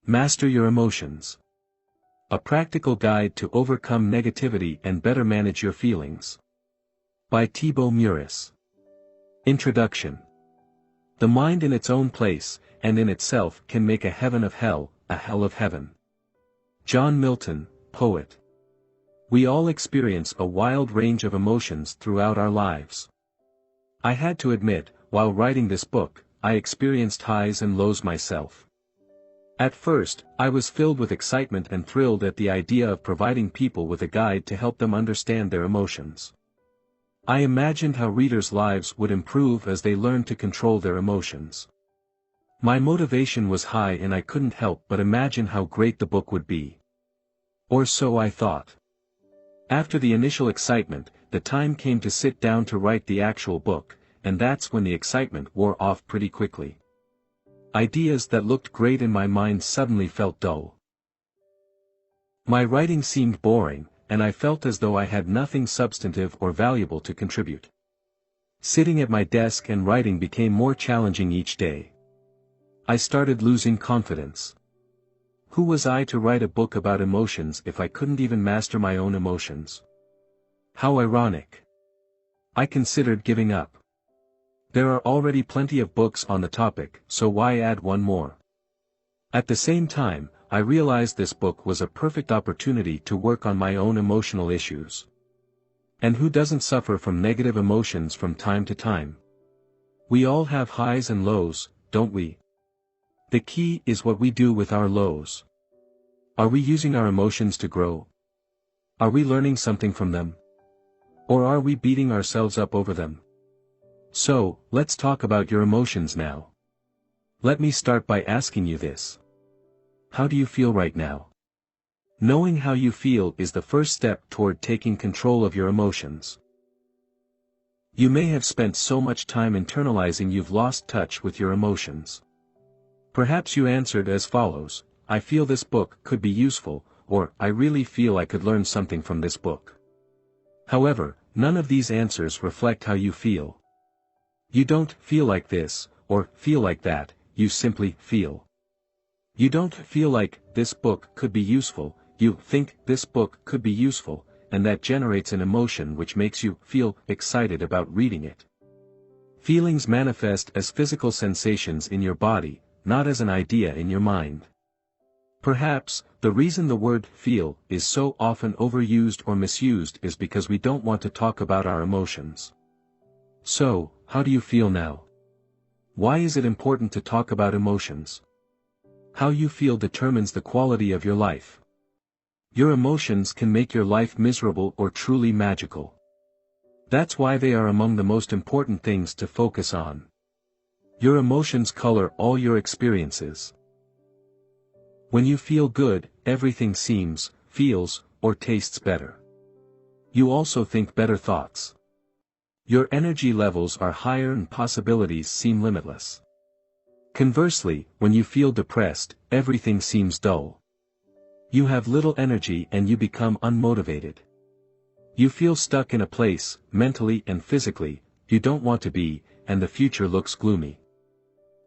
Master Your Emotions. A Practical Guide to Overcome Negativity and Better Manage Your Feelings. By Thibaut Meurisse. Introduction. The mind in its own place, and in itself, can make a heaven of hell, a hell of heaven. John Milton, poet. We all experience a wild range of emotions throughout our lives. I had to admit, while writing this book, I experienced highs and lows myself. At first, I was filled with excitement and thrilled at the idea of providing people with a guide to help them understand their emotions. I imagined how readers' lives would improve as they learned to control their emotions. My motivation was high and I couldn't help but imagine how great the book would be. Or so I thought. After the initial excitement, the time came to sit down to write the actual book, and that's when the excitement wore off pretty quickly. Ideas that looked great in my mind suddenly felt dull. My writing seemed boring, and I felt as though I had nothing substantive or valuable to contribute. Sitting at my desk and writing became more challenging each day. I started losing confidence. Who was I to write a book about emotions if I couldn't even master my own emotions? How ironic. I considered giving up. There are already plenty of books on the topic, so why add one more? At the same time, I realized this book was a perfect opportunity to work on my own emotional issues. And who doesn't suffer from negative emotions from time to time? We all have highs and lows, don't we? The key is what we do with our lows. Are we using our emotions to grow? Are we learning something from them? Or are we beating ourselves up over them? So, let's talk about your emotions now. Let me start by asking you this. How do you feel right now? Knowing how you feel is the first step toward taking control of your emotions. You may have spent so much time internalizing you've lost touch with your emotions. Perhaps you answered as follows: I feel this book could be useful, or I really feel I could learn something from this book. However, none of these answers reflect how you feel. You don't feel like this, or feel like that, you simply feel. You don't feel like this book could be useful, you think this book could be useful, and that generates an emotion which makes you feel excited about reading it. Feelings manifest as physical sensations in your body, not as an idea in your mind. Perhaps, the reason the word feel is so often overused or misused is because we don't want to talk about our emotions. So, how do you feel now? Why is it important to talk about emotions? How you feel determines the quality of your life. Your emotions can make your life miserable or truly magical. That's why they are among the most important things to focus on. Your emotions color all your experiences. When you feel good, everything seems, feels, or tastes better. You also think better thoughts. Your energy levels are higher and possibilities seem limitless. Conversely, when you feel depressed, everything seems dull. You have little energy and you become unmotivated. You feel stuck in a place, mentally and physically, you don't want to be, and the future looks gloomy.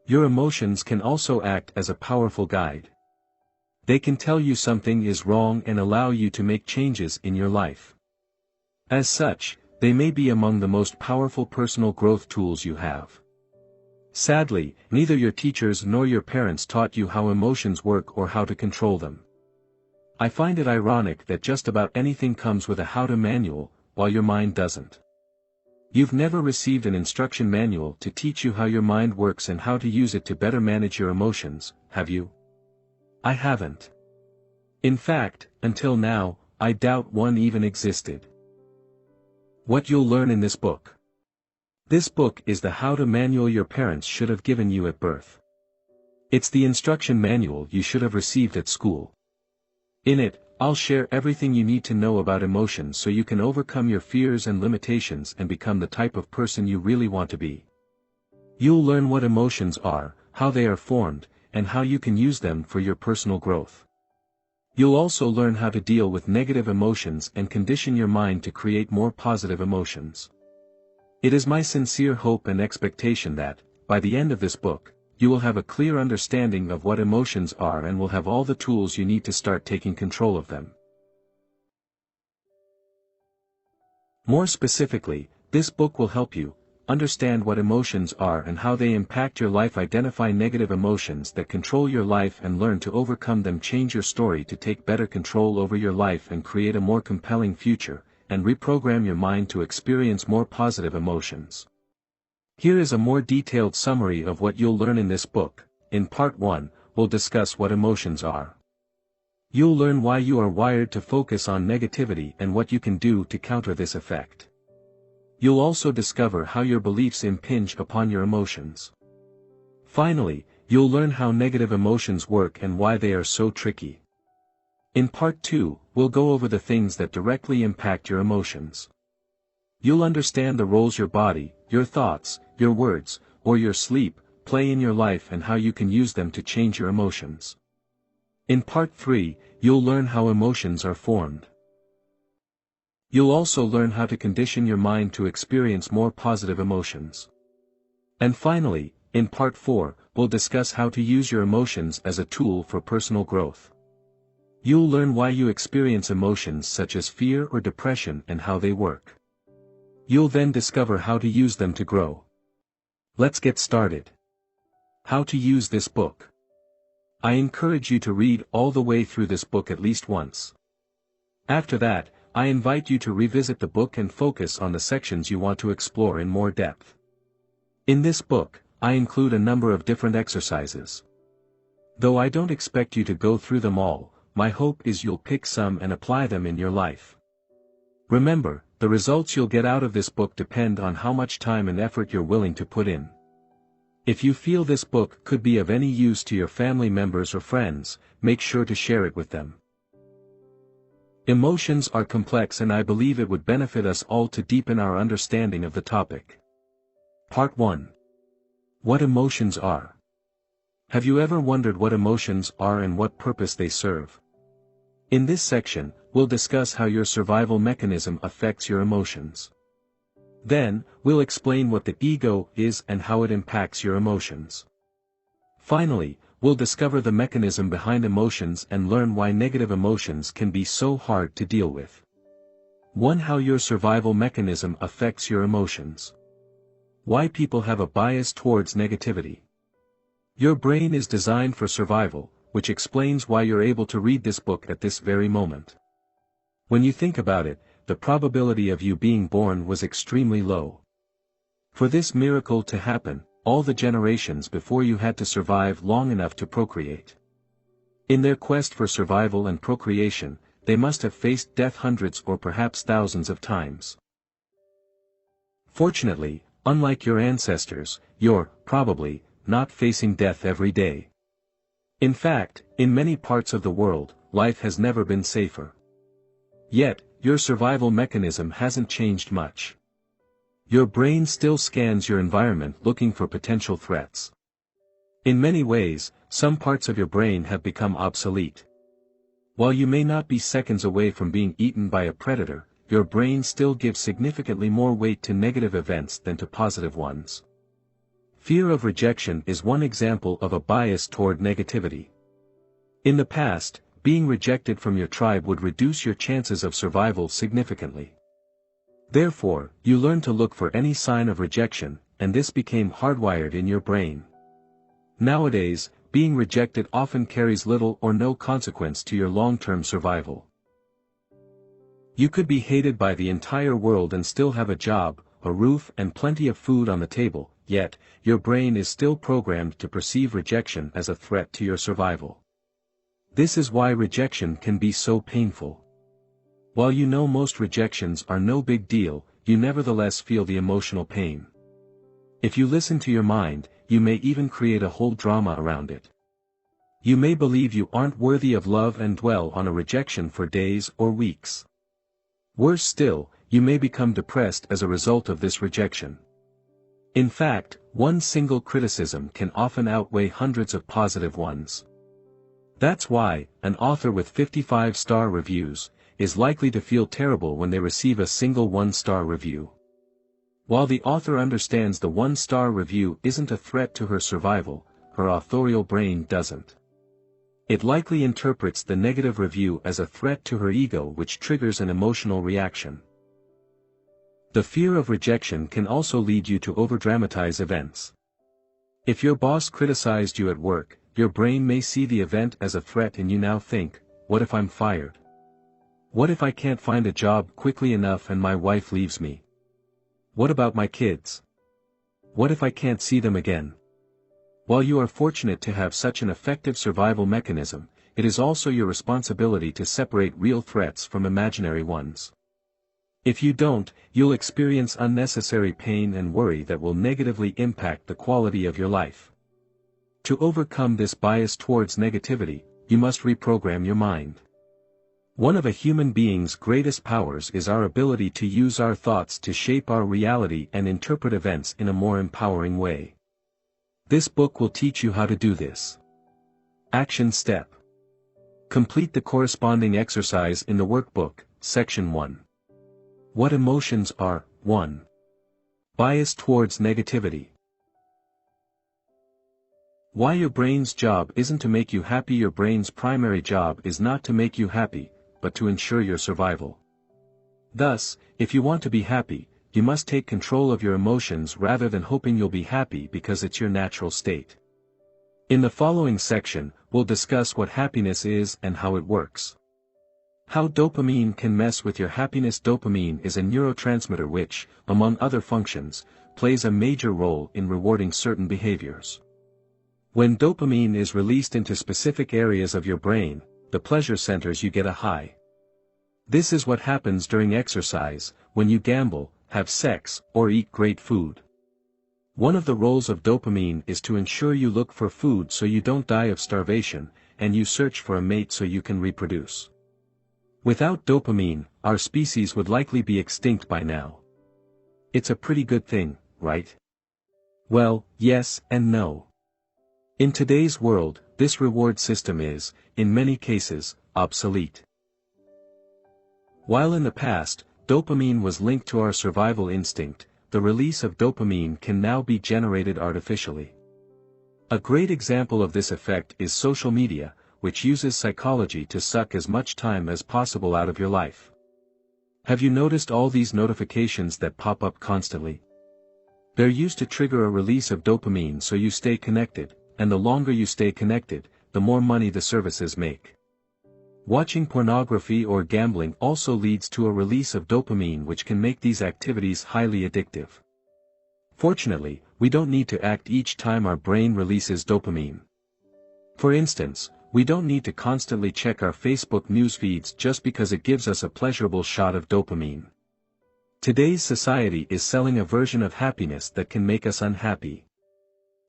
Your emotions can also act as a powerful guide. They can tell you something is wrong and allow you to make changes in your life. As such, they may be among the most powerful personal growth tools you have. Sadly, neither your teachers nor your parents taught you how emotions work or how to control them. I find it ironic that just about anything comes with a how-to manual, while your mind doesn't. You've never received an instruction manual to teach you how your mind works and how to use it to better manage your emotions, have you? I haven't. In fact, until now, I doubt one even existed. What you'll learn in this book. This book is the how-to manual your parents should have given you at birth. It's the instruction manual you should have received at school. In it, I'll share everything you need to know about emotions so you can overcome your fears and limitations and become the type of person you really want to be. You'll learn what emotions are, how they are formed, and how you can use them for your personal growth. You'll also learn how to deal with negative emotions and condition your mind to create more positive emotions. It is my sincere hope and expectation that, by the end of this book, you will have a clear understanding of what emotions are and will have all the tools you need to start taking control of them. More specifically, this book will help you understand what emotions are and how they impact your life, identify negative emotions that control your life and learn to overcome them, change your story to take better control over your life and create a more compelling future, and reprogram your mind to experience more positive emotions. Here is a more detailed summary of what you'll learn in this book. In Part 1, we'll discuss what emotions are. You'll learn why you are wired to focus on negativity and what you can do to counter this effect. You'll also discover how your beliefs impinge upon your emotions. Finally, you'll learn how negative emotions work and why they are so tricky. In Part 2, we'll go over the things that directly impact your emotions. You'll understand the roles your body, your thoughts, your words, or your sleep, play in your life and how you can use them to change your emotions. In Part 3, you'll learn how emotions are formed. You'll also learn how to condition your mind to experience more positive emotions. And finally, in Part 4, we'll discuss how to use your emotions as a tool for personal growth. You'll learn why you experience emotions such as fear or depression and how they work. You'll then discover how to use them to grow. Let's get started. How to use this book. I encourage you to read all the way through this book at least once. After that, I invite you to revisit the book and focus on the sections you want to explore in more depth. In this book, I include a number of different exercises. Though I don't expect you to go through them all, my hope is you'll pick some and apply them in your life. Remember, the results you'll get out of this book depend on how much time and effort you're willing to put in. If you feel this book could be of any use to your family members or friends, make sure to share it with them. Emotions are complex and I believe it would benefit us all to deepen our understanding of the topic. Part 1. What emotions are. Have you ever wondered what emotions are and what purpose they serve? In this section, we'll discuss how your survival mechanism affects your emotions. Then, we'll explain what the ego is and how it impacts your emotions. Finally, we'll discover the mechanism behind emotions and learn why negative emotions can be so hard to deal with. 1. How your survival mechanism affects your emotions. Why people have a bias towards negativity. Your brain is designed for survival, which explains why you're able to read this book at this very moment. When you think about it, the probability of you being born was extremely low. For this miracle to happen, all the generations before you had to survive long enough to procreate. In their quest for survival and procreation, they must have faced death hundreds or perhaps thousands of times. Fortunately, unlike your ancestors, you're, probably, not facing death every day. In fact, in many parts of the world, life has never been safer. Yet, your survival mechanism hasn't changed much. Your brain still scans your environment looking for potential threats. In many ways, some parts of your brain have become obsolete. While you may not be seconds away from being eaten by a predator, your brain still gives significantly more weight to negative events than to positive ones. Fear of rejection is one example of a bias toward negativity. In the past, being rejected from your tribe would reduce your chances of survival significantly. Therefore, you learn to look for any sign of rejection, and this became hardwired in your brain. Nowadays, being rejected often carries little or no consequence to your long-term survival. You could be hated by the entire world and still have a job, a roof and plenty of food on the table, yet, your brain is still programmed to perceive rejection as a threat to your survival. This is why rejection can be so painful. While you know most rejections are no big deal, you nevertheless feel the emotional pain. If you listen to your mind, you may even create a whole drama around it. You may believe you aren't worthy of love and dwell on a rejection for days or weeks. Worse still, you may become depressed as a result of this rejection. In fact, one single criticism can often outweigh hundreds of positive ones. That's why, an author with 55-star reviews is likely to feel terrible when they receive a single one-star review. While the author understands the one-star review isn't a threat to her survival, her authorial brain doesn't. It likely interprets the negative review as a threat to her ego, which triggers an emotional reaction. The fear of rejection can also lead you to overdramatize events. If your boss criticized you at work, your brain may see the event as a threat and you now think, what if I'm fired? What if I can't find a job quickly enough and my wife leaves me? What about my kids? What if I can't see them again? While you are fortunate to have such an effective survival mechanism, it is also your responsibility to separate real threats from imaginary ones. If you don't, you'll experience unnecessary pain and worry that will negatively impact the quality of your life. To overcome this bias towards negativity, you must reprogram your mind. One of a human being's greatest powers is our ability to use our thoughts to shape our reality and interpret events in a more empowering way. This book will teach you how to do this. Action Step. Complete the corresponding exercise in the workbook, Section 1. What emotions are, 1. Bias towards negativity. Why your brain's job isn't to make you happy. Your brain's primary job is not to make you happy, but to ensure your survival. Thus, if you want to be happy, you must take control of your emotions rather than hoping you'll be happy because it's your natural state. In the following section, we'll discuss what happiness is and how it works. How dopamine can mess with your happiness. Dopamine is a neurotransmitter which, among other functions, plays a major role in rewarding certain behaviors. When dopamine is released into specific areas of your brain, the pleasure centers, you get a high. This is what happens during exercise, when you gamble, have sex, or eat great food. One of the roles of dopamine is to ensure you look for food so you don't die of starvation, and you search for a mate so you can reproduce. Without dopamine, our species would likely be extinct by now. It's a pretty good thing, right? Well, yes and no. In today's world, this reward system is, in many cases, obsolete. While in the past, dopamine was linked to our survival instinct, the release of dopamine can now be generated artificially. A great example of this effect is social media, which uses psychology to suck as much time as possible out of your life. Have you noticed all these notifications that pop up constantly? They're used to trigger a release of dopamine so you stay connected, and the longer you stay connected, the more money the services make. Watching pornography or gambling also leads to a release of dopamine, which can make these activities highly addictive. Fortunately, we don't need to act each time our brain releases dopamine. For instance, we don't need to constantly check our Facebook news feeds just because it gives us a pleasurable shot of dopamine. Today's society is selling a version of happiness that can make us unhappy.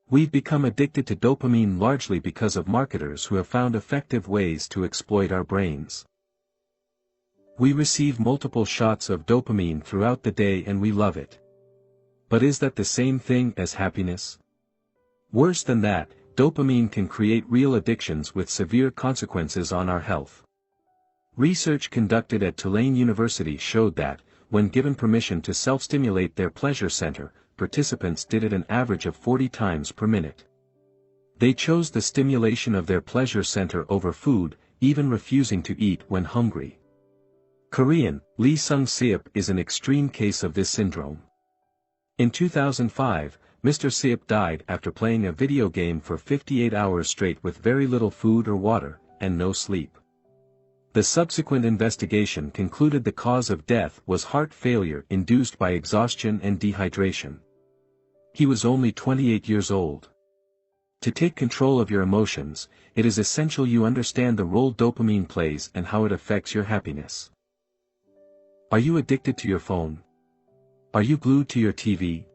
We've become addicted to dopamine largely because of marketers who have found effective ways to exploit our brains. We receive multiple shots of dopamine throughout the day and we love it. But is that the same thing as happiness? Worse than that, dopamine can create real addictions with severe consequences on our health. Research conducted at Tulane University showed that, when given permission to self-stimulate their pleasure center, participants did it an average of 40 times per minute. They chose the stimulation of their pleasure center over food, even refusing to eat when hungry. Korean, Lee Sung-seop is an extreme case of this syndrome. In 2005, Mr. Seop died after playing a video game for 58 hours straight with very little food or water, and no sleep. The subsequent investigation concluded the cause of death was heart failure induced by exhaustion and dehydration. He was only 28 years old. To take control of your emotions, it is essential you understand the role dopamine plays and how it affects your happiness. Are you addicted to your phone? Are you glued to your TV?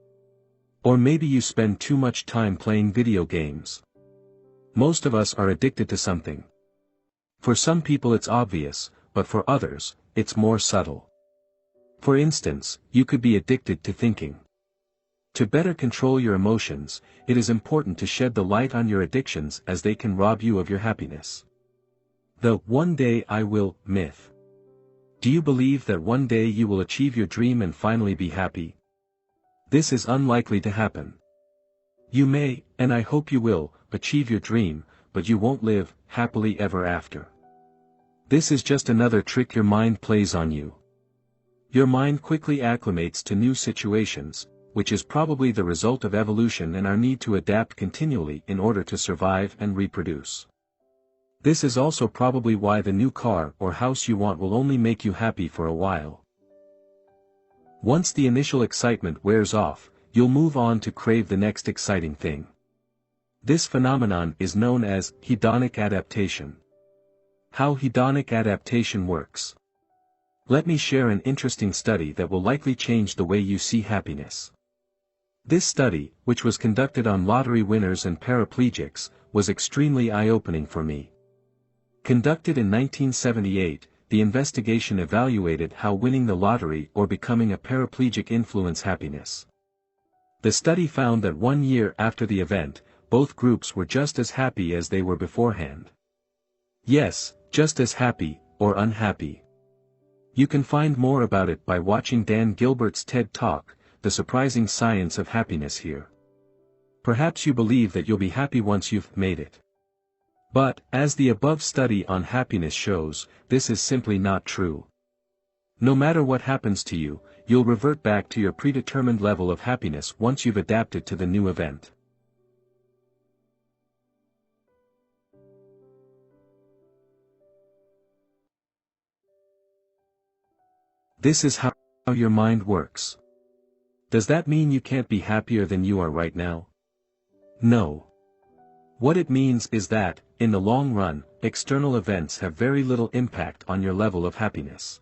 Or maybe you spend too much time playing video games. Most of us are addicted to something. For some people it's obvious, but for others, it's more subtle. For instance, you could be addicted to thinking. To better control your emotions, it is important to shed the light on your addictions as they can rob you of your happiness. The "one day I will" myth. Do you believe that one day you will achieve your dream and finally be happy? This is unlikely to happen. You may, and I hope you will, achieve your dream, but you won't live happily ever after. This is just another trick your mind plays on you. Your mind quickly acclimates to new situations, which is probably the result of evolution and our need to adapt continually in order to survive and reproduce. This is also probably why the new car or house you want will only make you happy for a while. Once the initial excitement wears off, you'll move on to crave the next exciting thing. This phenomenon is known as hedonic adaptation. How hedonic adaptation works. Let me share an interesting study that will likely change the way you see happiness. This study, which was conducted on lottery winners and paraplegics, was extremely eye-opening for me. Conducted in 1978, the investigation evaluated how winning the lottery or becoming a paraplegic influence happiness. The study found that 1 year after the event, both groups were just as happy as they were beforehand. Yes, just as happy, or unhappy. You can find more about it by watching Dan Gilbert's TED Talk, The Surprising Science of Happiness here. Perhaps you believe that you'll be happy once you've made it. But, as the above study on happiness shows, this is simply not true. No matter what happens to you, you'll revert back to your predetermined level of happiness once you've adapted to the new event. This is how your mind works. Does that mean you can't be happier than you are right now? No. What it means is that, in the long run, external events have very little impact on your level of happiness.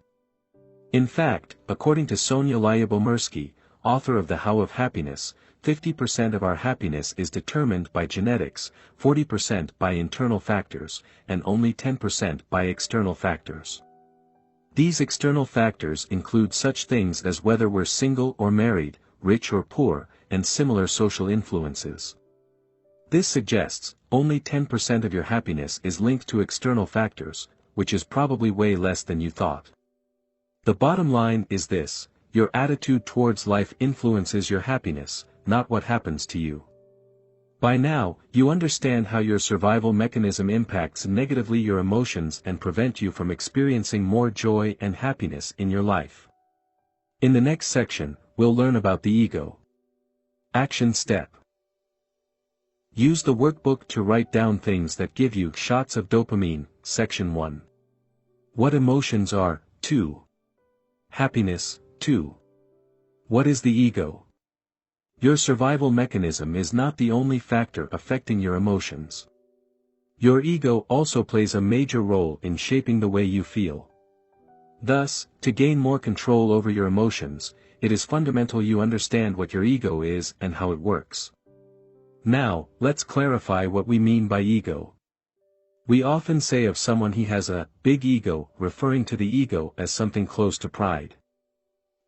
In fact, according to Sonia Lyubomirsky, author of The How of Happiness, 50% of our happiness is determined by genetics, 40% by internal factors, and only 10% by external factors. These external factors include such things as whether we're single or married, rich or poor, and similar social influences. This suggests, only 10% of your happiness is linked to external factors, which is probably way less than you thought. The bottom line is this: your attitude towards life influences your happiness, not what happens to you. By now, you understand how your survival mechanism impacts negatively your emotions and prevent you from experiencing more joy and happiness in your life. In the next section, we'll learn about the ego. Action step. Use the workbook to write down things that give you shots of dopamine. Section 1. What emotions are? 2. Happiness. 2. What is the ego? Your survival mechanism is not the only factor affecting your emotions. Your ego also plays a major role in shaping the way you feel. Thus, to gain more control over your emotions, it is fundamental you understand what your ego is and how it works. Now, let's clarify what we mean by ego. We often say of someone he has a big ego, referring to the ego as something close to pride.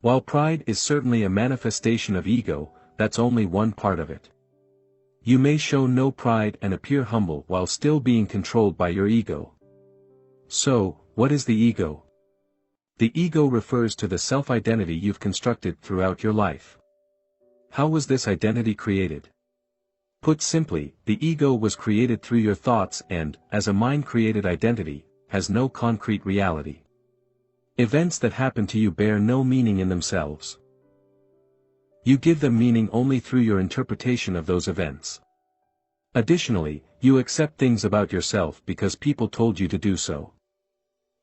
While pride is certainly a manifestation of ego, that's only one part of it. You may show no pride and appear humble while still being controlled by your ego. So, what is the ego? The ego refers to the self-identity you've constructed throughout your life. How was this identity created? Put simply, the ego was created through your thoughts and, as a mind-created identity, has no concrete reality. Events that happen to you bear no meaning in themselves. You give them meaning only through your interpretation of those events. Additionally, you accept things about yourself because people told you to do so.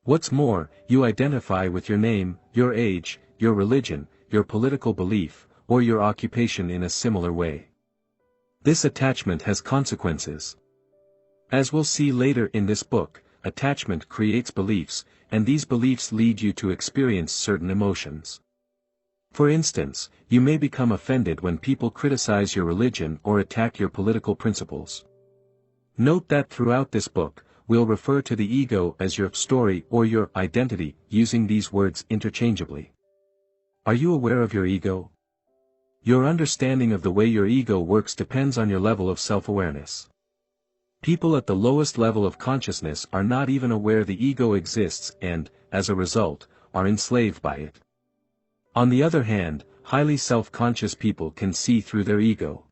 What's more, you identify with your name, your age, your religion, your political belief, or your occupation in a similar way. This attachment has consequences. As we'll see later in this book, attachment creates beliefs, and these beliefs lead you to experience certain emotions. For instance, you may become offended when people criticize your religion or attack your political principles. Note that throughout this book, we'll refer to the ego as your story or your identity, using these words interchangeably. Are you aware of your ego? Your understanding of the way your ego works depends on your level of self-awareness. People at the lowest level of consciousness are not even aware the ego exists and, as a result, are enslaved by it. On the other hand, highly self-conscious people can see through their ego.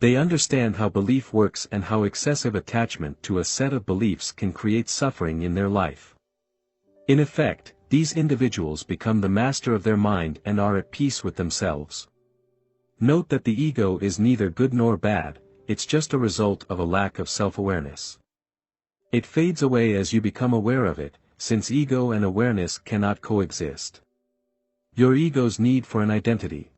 They understand how belief works and how excessive attachment to a set of beliefs can create suffering in their life. In effect, these individuals become the master of their mind and are at peace with themselves. Note that the ego is neither good nor bad, it's just a result of a lack of self-awareness. It fades away as you become aware of it, since ego and awareness cannot coexist. Your ego's need for an identity.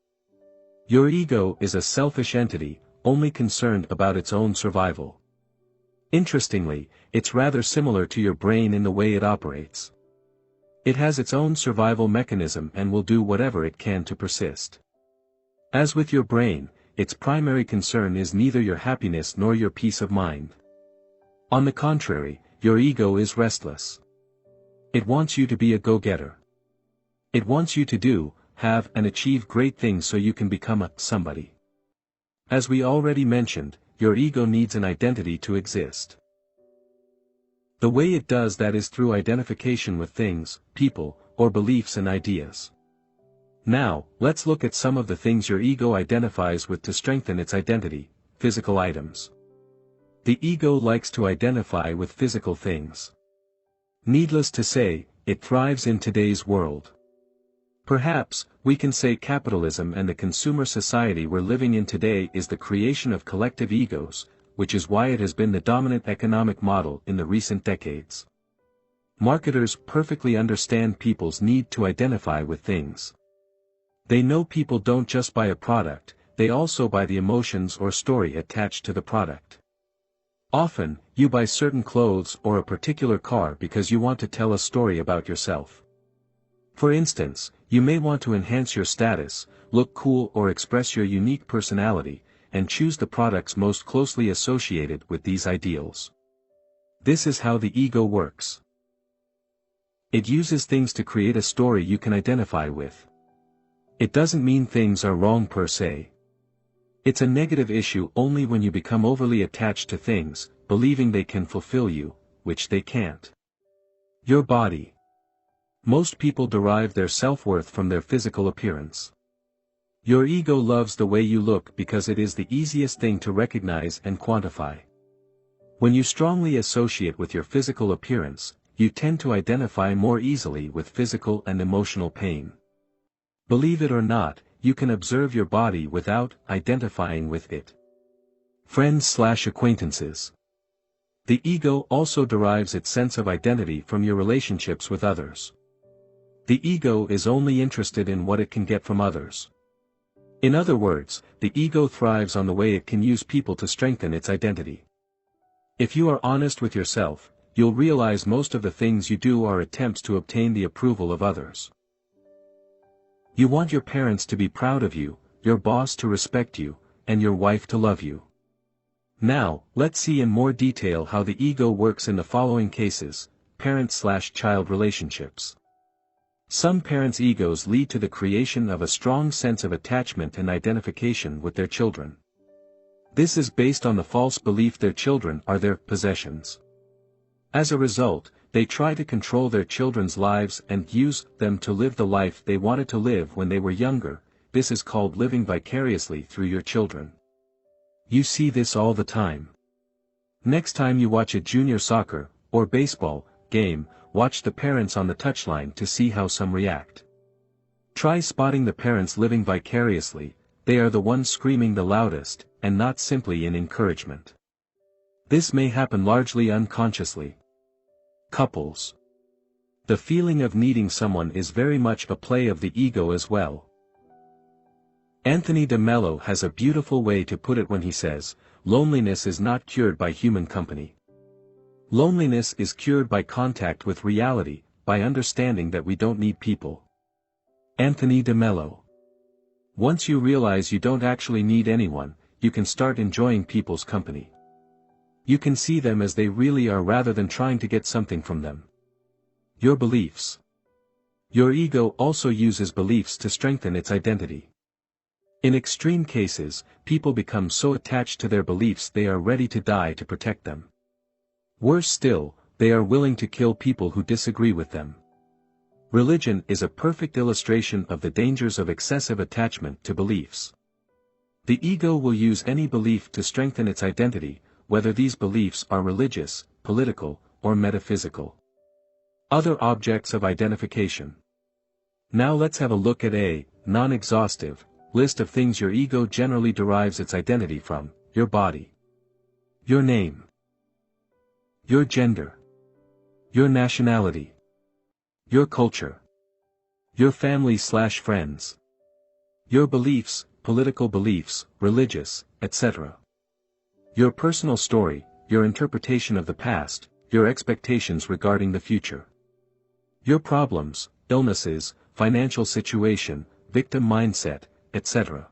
Your ego is a selfish entity, only concerned about its own survival. Interestingly, it's rather similar to your brain in the way it operates. It has its own survival mechanism and will do whatever it can to persist. As with your brain, its primary concern is neither your happiness nor your peace of mind. On the contrary, your ego is restless. It wants you to be a go-getter. It wants you to do, have and achieve great things so you can become a somebody. As we already mentioned, your ego needs an identity to exist. The way it does that is through identification with things, people, or beliefs and ideas. Now, let's look at some of the things your ego identifies with to strengthen its identity: physical items. The ego likes to identify with physical things. Needless to say, it thrives in today's world. Perhaps, we can say capitalism and the consumer society we're living in today is the creation of collective egos, which is why it has been the dominant economic model in the recent decades. Marketers perfectly understand people's need to identify with things. They know people don't just buy a product, they also buy the emotions or story attached to the product. Often, you buy certain clothes or a particular car because you want to tell a story about yourself. For instance, you may want to enhance your status, look cool or express your unique personality, and choose the products most closely associated with these ideals. This is how the ego works. It uses things to create a story you can identify with. It doesn't mean things are wrong per se. It's a negative issue only when you become overly attached to things, believing they can fulfill you, which they can't. Your body. Most people derive their self-worth from their physical appearance. Your ego loves the way you look because it is the easiest thing to recognize and quantify. When you strongly associate with your physical appearance, you tend to identify more easily with physical and emotional pain. Believe it or not, you can observe your body without identifying with it. Friends/acquaintances. The ego also derives its sense of identity from your relationships with others. The ego is only interested in what it can get from others. In other words, the ego thrives on the way it can use people to strengthen its identity. If you are honest with yourself, you'll realize most of the things you do are attempts to obtain the approval of others. You want your parents to be proud of you, your boss to respect you, and your wife to love you. Now, let's see in more detail how the ego works in the following cases: parent/child relationships. Some parents' egos lead to the creation of a strong sense of attachment and identification with their children. This is based on the false belief their children are their possessions. As a result, they try to control their children's lives and use them to live the life they wanted to live when they were younger. This is called living vicariously through your children. You see this all the time. Next time you watch a junior soccer, or baseball, game, watch the parents on the touchline to see how some react. Try spotting the parents living vicariously. They are the ones screaming the loudest, and not simply in encouragement. This may happen largely unconsciously. Couples. The feeling of needing someone is very much a play of the ego as well. Anthony de Mello has a beautiful way to put it when he says, "Loneliness is not cured by human company. Loneliness is cured by contact with reality, by understanding that we don't need people." Anthony de Mello. Once you realize you don't actually need anyone, you can start enjoying people's company. You can see them as they really are rather than trying to get something from them. Your beliefs. Your ego also uses beliefs to strengthen its identity. In extreme cases, people become so attached to their beliefs they are ready to die to protect them. Worse still, they are willing to kill people who disagree with them. Religion is a perfect illustration of the dangers of excessive attachment to beliefs. The ego will use any belief to strengthen its identity, whether these beliefs are religious, political, or metaphysical. Other objects of identification. Now let's have a look at a non-exhaustive list of things your ego generally derives its identity from: your body, your name, your gender, your nationality, your culture, your family/friends, your beliefs, political beliefs, religious, etc. Your personal story, your interpretation of the past, your expectations regarding the future. Your problems, illnesses, financial situation, victim mindset, etc.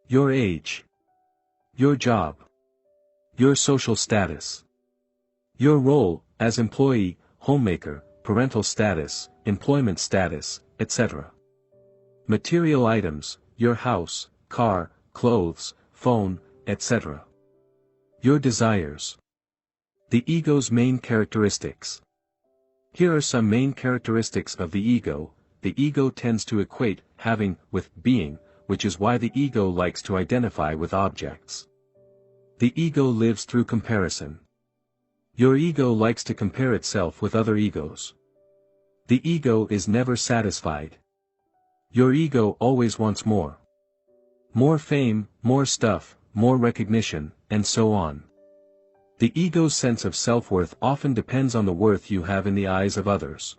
Your age. Your job. Your social status. Your role, as employee, homemaker, parental status, employment status, etc. Material items, your house, car, clothes, phone, etc. Your desires. The ego's main characteristics. Here are some main characteristics of the ego. The ego tends to equate having with being, which is why the ego likes to identify with objects. The ego lives through comparison. Your ego likes to compare itself with other egos. The ego is never satisfied. Your ego always wants more. More fame, more stuff, more recognition, and so on. The ego's sense of self-worth often depends on the worth you have in the eyes of others.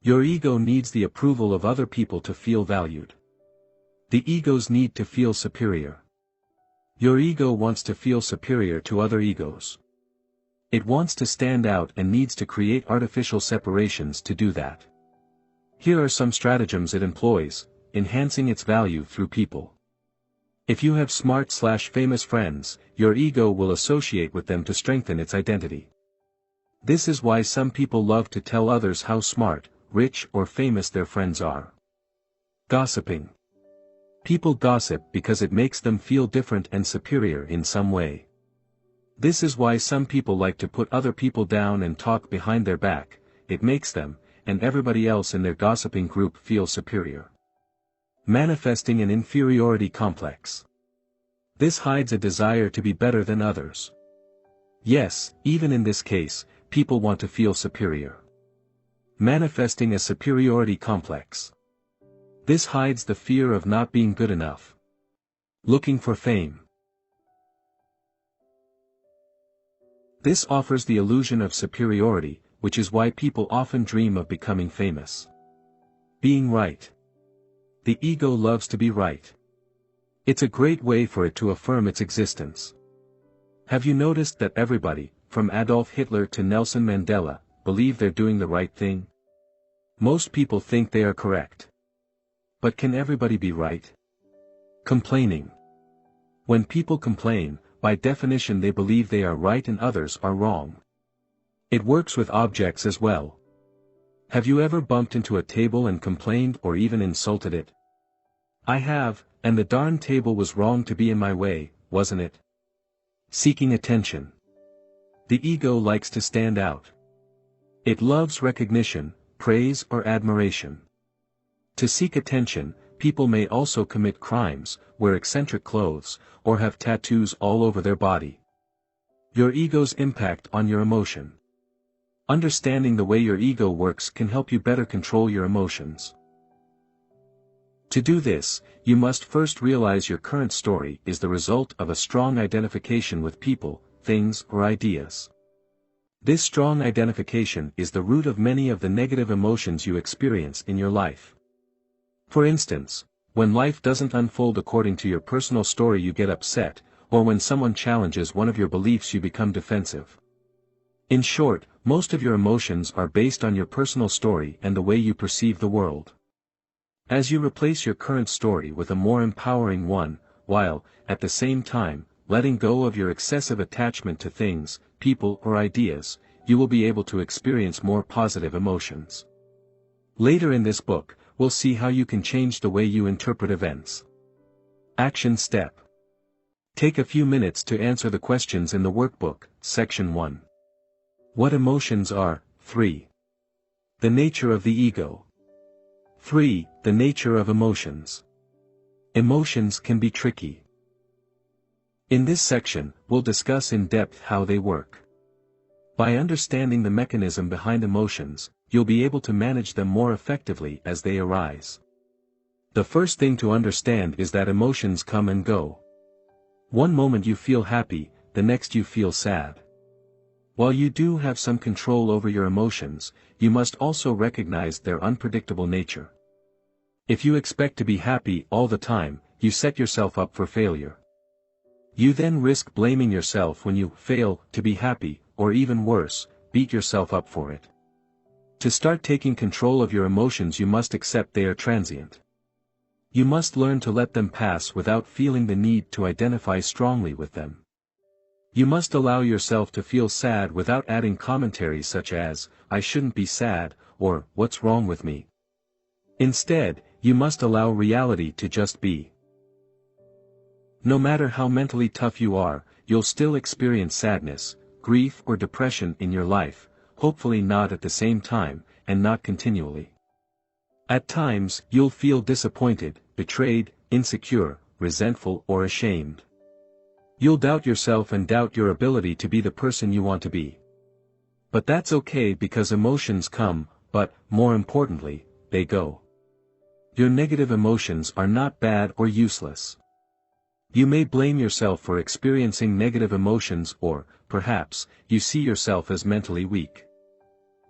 Your ego needs the approval of other people to feel valued. The ego's need to feel superior. Your ego wants to feel superior to other egos. It wants to stand out and needs to create artificial separations to do that. Here are some stratagems it employs, enhancing its value through people. If you have smart/famous friends, your ego will associate with them to strengthen its identity. This is why some people love to tell others how smart, rich or famous their friends are. Gossiping. People gossip because it makes them feel different and superior in some way. This is why some people like to put other people down and talk behind their back. It makes them, and everybody else in their gossiping group, feel superior. Manifesting an inferiority complex. This hides a desire to be better than others. Yes, even in this case, people want to feel superior. Manifesting a superiority complex. This hides the fear of not being good enough. Looking for fame. This offers the illusion of superiority, which is why people often dream of becoming famous. Being right. The ego loves to be right. It's a great way for it to affirm its existence. Have you noticed that everybody, from Adolf Hitler to Nelson Mandela, believe they're doing the right thing? Most people think they are correct. But can everybody be right? Complaining. When people complain, by definition they believe they are right and others are wrong. It works with objects as well. Have you ever bumped into a table and complained or even insulted it? I have, and the darn table was wrong to be in my way, wasn't it? Seeking attention. The ego likes to stand out. It loves recognition, praise or admiration. To seek attention, people may also commit crimes, wear eccentric clothes, or have tattoos all over their body. Your ego's impact on your emotion. Understanding the way your ego works can help you better control your emotions. To do this, you must first realize your current story is the result of a strong identification with people, things or ideas. This strong identification is the root of many of the negative emotions you experience in your life. For instance, when life doesn't unfold according to your personal story you get upset, or when someone challenges one of your beliefs you become defensive. In short, most of your emotions are based on your personal story and the way you perceive the world. As you replace your current story with a more empowering one, while, at the same time, letting go of your excessive attachment to things, people or ideas, you will be able to experience more positive emotions. Later in this book, we'll see how you can change the way you interpret events. Action step. Take a few minutes to answer the questions in the workbook, Section 1. What emotions are? 3. The nature of the ego. 3. The nature of emotions. Emotions can be tricky. In this section, we'll discuss in depth how they work. By understanding the mechanism behind emotions, you'll be able to manage them more effectively as they arise. The first thing to understand is that emotions come and go. One moment you feel happy, the next you feel sad. While you do have some control over your emotions, you must also recognize their unpredictable nature. If you expect to be happy all the time, you set yourself up for failure. You then risk blaming yourself when you fail to be happy, or even worse, beat yourself up for it. To start taking control of your emotions, you must accept they are transient. You must learn to let them pass without feeling the need to identify strongly with them. You must allow yourself to feel sad without adding commentaries such as, "I shouldn't be sad," or "What's wrong with me?" Instead, you must allow reality to just be. No matter how mentally tough you are, you'll still experience sadness, grief or depression in your life, hopefully not at the same time, and not continually. At times, you'll feel disappointed, betrayed, insecure, resentful or ashamed. You'll doubt yourself and doubt your ability to be the person you want to be. But that's okay because emotions come, but, more importantly, they go. Your negative emotions are not bad or useless. You may blame yourself for experiencing negative emotions or, perhaps, you see yourself as mentally weak.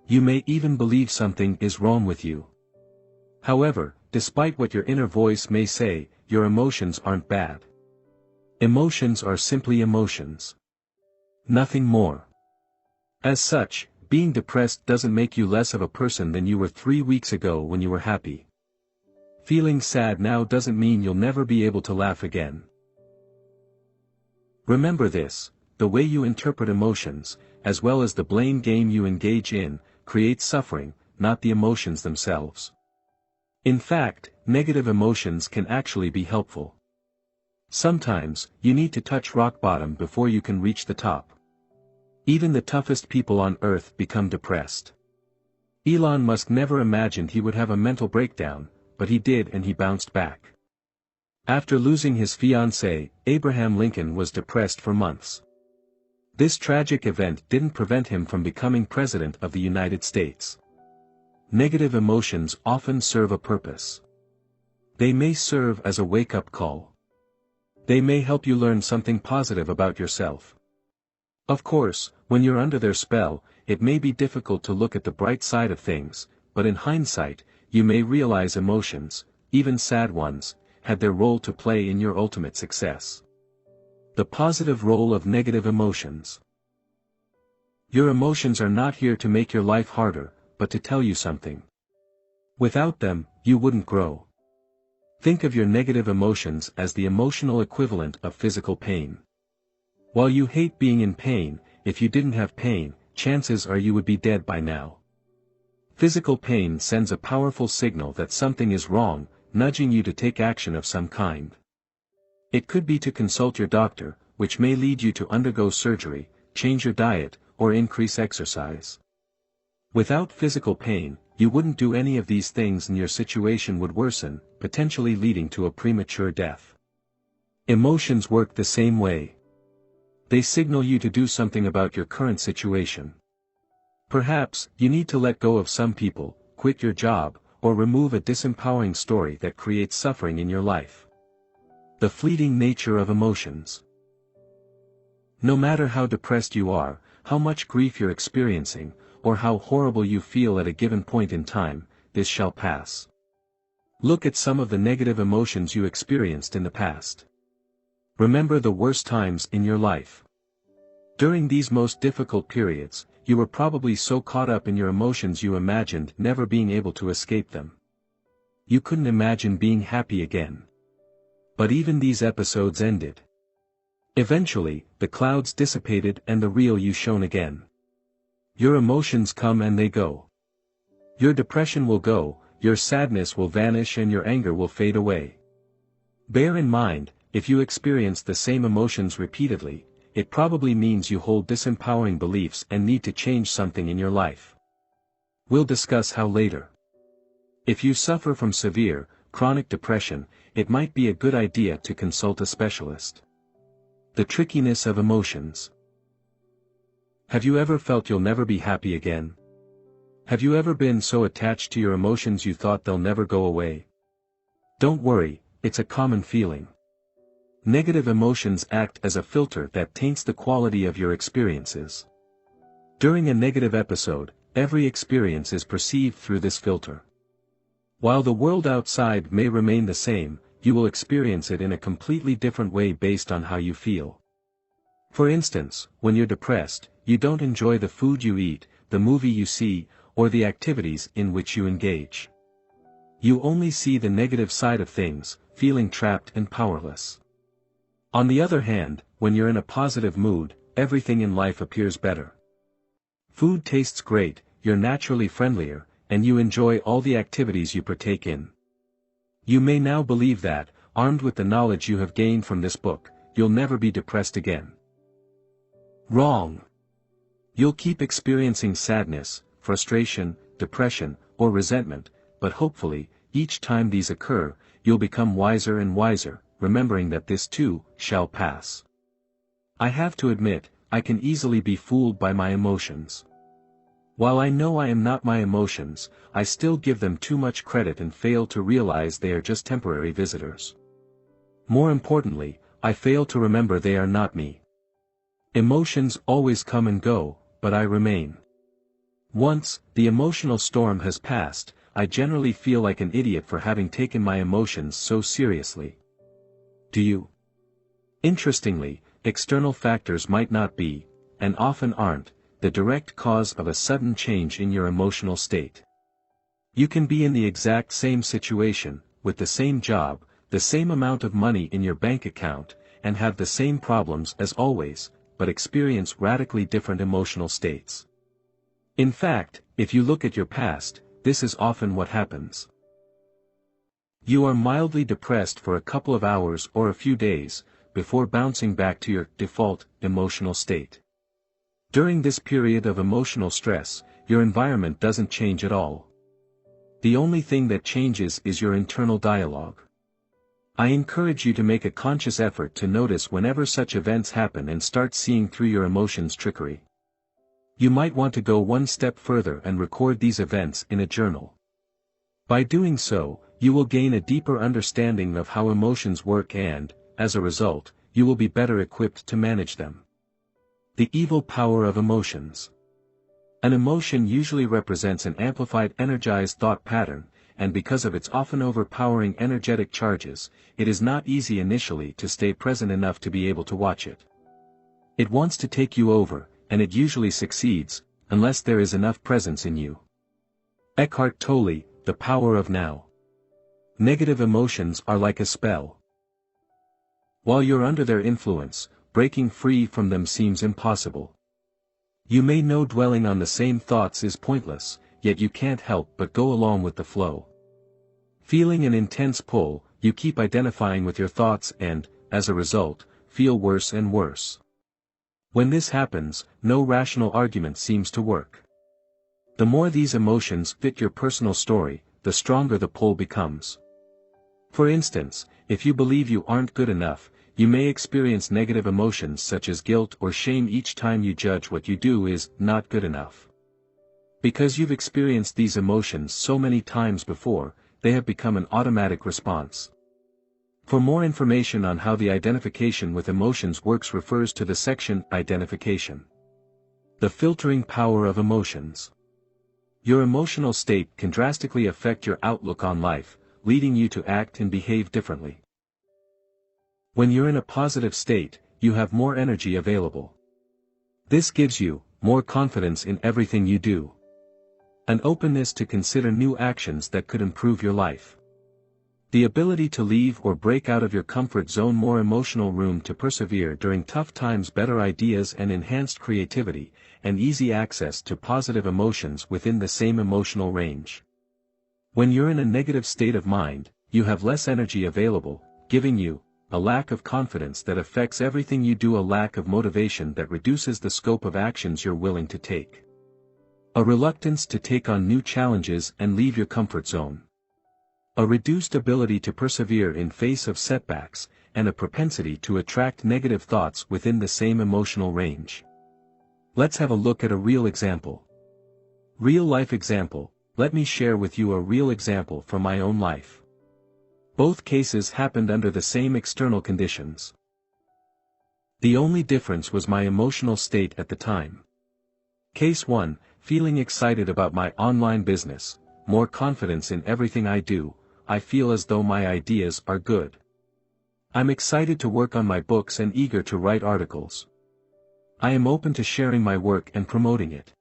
You may even believe something is wrong with you. However, despite what your inner voice may say, your emotions aren't bad. Emotions are simply emotions. Nothing more. As such, being depressed doesn't make you less of a person than you were 3 weeks ago when you were happy. Feeling sad now doesn't mean you'll never be able to laugh again. Remember this: the way you interpret emotions, as well as the blame game you engage in, creates suffering, not the emotions themselves. In fact, negative emotions can actually be helpful. Sometimes, you need to touch rock bottom before you can reach the top. Even the toughest people on earth become depressed. Elon Musk never imagined he would have a mental breakdown, but he did, and he bounced back. After losing his fiancée, Abraham Lincoln was depressed for months. This tragic event didn't prevent him from becoming President of the United States. Negative emotions often serve a purpose. They may serve as a wake-up call. They may help you learn something positive about yourself. Of course, when you're under their spell, it may be difficult to look at the bright side of things, but in hindsight, you may realize emotions, even sad ones, had their role to play in your ultimate success. The positive role of negative emotions. Your emotions are not here to make your life harder, but to tell you something. Without them, you wouldn't grow. Think of your negative emotions as the emotional equivalent of physical pain. While you hate being in pain, if you didn't have pain, chances are you would be dead by now. Physical pain sends a powerful signal that something is wrong, nudging you to take action of some kind. It could be to consult your doctor, which may lead you to undergo surgery, change your diet, or increase exercise. Without physical pain, you wouldn't do any of these things and your situation would worsen, potentially leading to a premature death. Emotions work the same way. They signal you to do something about your current situation. Perhaps, you need to let go of some people, quit your job, or remove a disempowering story that creates suffering in your life. The fleeting nature of emotions. No matter how depressed you are, how much grief you're experiencing, or how horrible you feel at a given point in time, this shall pass. Look at some of the negative emotions you experienced in the past. Remember the worst times in your life. During these most difficult periods, you were probably so caught up in your emotions you imagined never being able to escape them. You couldn't imagine being happy again. But even these episodes ended. Eventually, the clouds dissipated and the real you shone again. Your emotions come and they go. Your depression will go, your sadness will vanish and your anger will fade away. Bear in mind, if you experience the same emotions repeatedly, it probably means you hold disempowering beliefs and need to change something in your life. We'll discuss how later. If you suffer from severe, chronic depression, it might be a good idea to consult a specialist. The trickiness of emotions. Have you ever felt you'll never be happy again? Have you ever been so attached to your emotions you thought they'll never go away? Don't worry, it's a common feeling. Negative emotions act as a filter that taints the quality of your experiences. During a negative episode, every experience is perceived through this filter. While the world outside may remain the same, you will experience it in a completely different way based on how you feel. For instance, when you're depressed, you don't enjoy the food you eat, the movie you see, or the activities in which you engage. You only see the negative side of things, feeling trapped and powerless. On the other hand, when you're in a positive mood, everything in life appears better. Food tastes great, you're naturally friendlier, and you enjoy all the activities you partake in. You may now believe that, armed with the knowledge you have gained from this book, you'll never be depressed again. Wrong. You'll keep experiencing sadness, frustration, depression, or resentment, but hopefully, each time these occur, you'll become wiser and wiser, remembering that this too shall pass. I have to admit, I can easily be fooled by my emotions. While I know I am not my emotions, I still give them too much credit and fail to realize they are just temporary visitors. More importantly, I fail to remember they are not me. Emotions always come and go, but I remain. Once the emotional storm has passed, I generally feel like an idiot for having taken my emotions so seriously. Do you? Interestingly, external factors might not be, and often aren't, the direct cause of a sudden change in your emotional state. You can be in the exact same situation, with the same job, the same amount of money in your bank account, and have the same problems as always, but experience radically different emotional states. In fact, if you look at your past, this is often what happens. You are mildly depressed for a couple of hours or a few days, before bouncing back to your default emotional state. During this period of emotional stress, your environment doesn't change at all. The only thing that changes is your internal dialogue. I encourage you to make a conscious effort to notice whenever such events happen and start seeing through your emotions' trickery. You might want to go one step further and record these events in a journal. By doing so, you will gain a deeper understanding of how emotions work and, as a result, you will be better equipped to manage them. The evil power of emotions. An emotion usually represents an amplified energized thought pattern, and because of its often overpowering energetic charges, it is not easy initially to stay present enough to be able to watch it. It wants to take you over, and it usually succeeds, unless there is enough presence in you. Eckhart Tolle, The Power of Now. Negative emotions are like a spell. While you're under their influence, breaking free from them seems impossible. You may know dwelling on the same thoughts is pointless, yet you can't help but go along with the flow. Feeling an intense pull, you keep identifying with your thoughts and, as a result, feel worse and worse. When this happens, no rational argument seems to work. The more these emotions fit your personal story, the stronger the pull becomes. For instance, if you believe you aren't good enough, you may experience negative emotions such as guilt or shame each time you judge what you do is not good enough. Because you've experienced these emotions so many times before, they have become an automatic response. For more information on how the identification with emotions works, refers to the section Identification. The filtering power of emotions. Your emotional state can drastically affect your outlook on life, leading you to act and behave differently. When you're in a positive state, you have more energy available. This gives you more confidence in everything you do. An openness to consider new actions that could improve your life. The ability to leave or break out of your comfort zone, more emotional room to persevere during tough times, better ideas and enhanced creativity, and easy access to positive emotions within the same emotional range. When you're in a negative state of mind, you have less energy available, giving you a lack of confidence that affects everything you do, a lack of motivation that reduces the scope of actions you're willing to take. A reluctance to take on new challenges and leave your comfort zone. A reduced ability to persevere in face of setbacks, and a propensity to attract negative thoughts within the same emotional range. Let's have a look at a real example. Real-life example. Let me share with you a real example from my own life. Both cases happened under the same external conditions. The only difference was my emotional state at the time. Case 1, feeling excited about my online business, more confidence in everything I do, I feel as though my ideas are good. I'm excited to work on my books and eager to write articles. I am open to sharing my work and promoting it.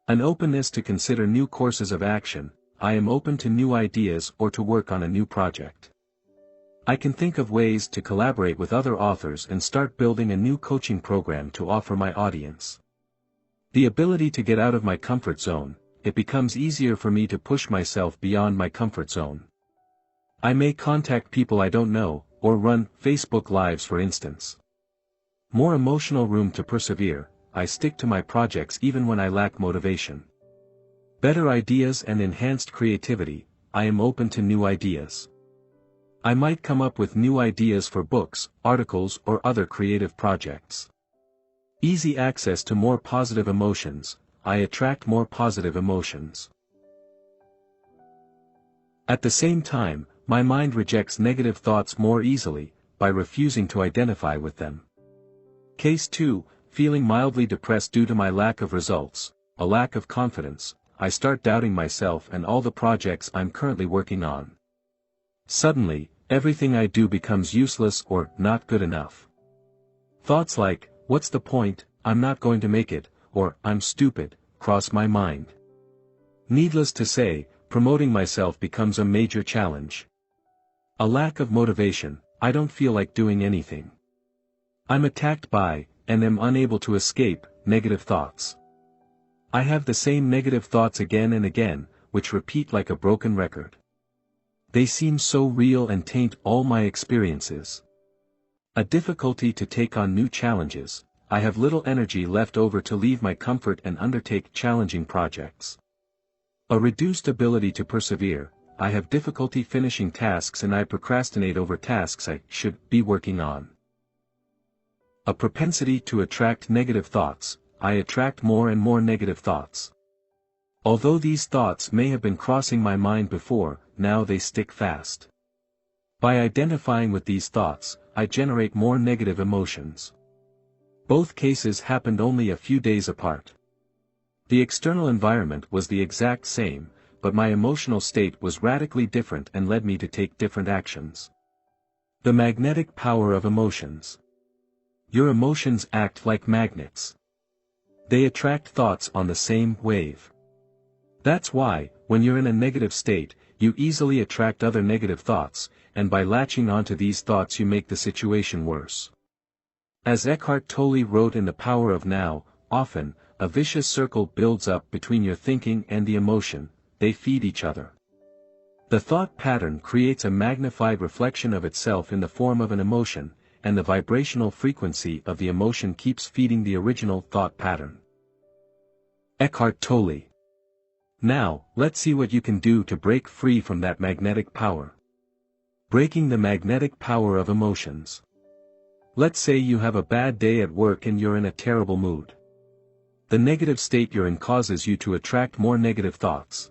An openness to consider new courses of action, I am open to new ideas or to work on a new project. I can think of ways to collaborate with other authors and start building a new coaching program to offer my audience. The ability to get out of my comfort zone, it becomes easier for me to push myself beyond my comfort zone. I may contact people I don't know, or run Facebook Lives for instance. More emotional room to persevere, I stick to my projects even when I lack motivation. Better ideas and enhanced creativity, I am open to new ideas. I might come up with new ideas for books, articles or other creative projects. Easy access to more positive emotions, I attract more positive emotions. At the same time, my mind rejects negative thoughts more easily, by refusing to identify with them. Case 2, feeling mildly depressed due to my lack of results, a lack of confidence, I start doubting myself and all the projects I'm currently working on. Suddenly, everything I do becomes useless or not good enough. Thoughts like, what's the point, I'm not going to make it, or I'm stupid, cross my mind. Needless to say, promoting myself becomes a major challenge. A lack of motivation, I don't feel like doing anything. I'm attacked by, and am unable to escape, negative thoughts. I have the same negative thoughts again and again, which repeat like a broken record. They seem so real and taint all my experiences. A difficulty to take on new challenges, I have little energy left over to leave my comfort and undertake challenging projects. A reduced ability to persevere, I have difficulty finishing tasks and I procrastinate over tasks I should be working on. A propensity to attract negative thoughts, I attract more and more negative thoughts. Although these thoughts may have been crossing my mind before, now they stick fast. By identifying with these thoughts, I generate more negative emotions. Both cases happened only a few days apart. The external environment was the exact same, but my emotional state was radically different and led me to take different actions. The magnetic power of emotions. Your emotions act like magnets. They attract thoughts on the same wave. That's why, when you're in a negative state, you easily attract other negative thoughts, and by latching onto these thoughts you make the situation worse. As Eckhart Tolle wrote in The Power of Now, often, a vicious circle builds up between your thinking and the emotion, they feed each other. The thought pattern creates a magnified reflection of itself in the form of an emotion, and the vibrational frequency of the emotion keeps feeding the original thought pattern. Eckhart Tolle. Now, let's see what you can do to break free from that magnetic power. Breaking the magnetic power of emotions. Let's say you have a bad day at work and you're in a terrible mood. The negative state you're in causes you to attract more negative thoughts.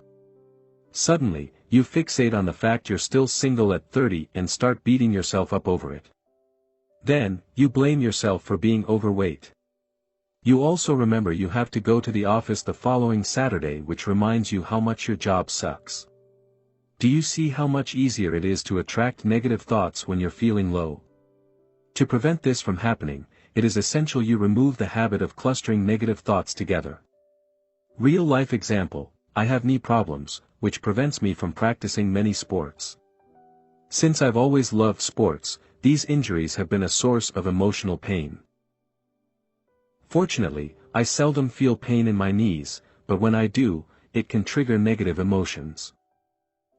Suddenly, you fixate on the fact you're still single at 30 and start beating yourself up over it. Then, you blame yourself for being overweight. You also remember you have to go to the office the following Saturday, which reminds you how much your job sucks. Do you see how much easier it is to attract negative thoughts when you're feeling low? To prevent this from happening, it is essential you remove the habit of clustering negative thoughts together. Real-life example, I have knee problems, which prevents me from practicing many sports. Since I've always loved sports, these injuries have been a source of emotional pain. Fortunately, I seldom feel pain in my knees, but when I do, it can trigger negative emotions.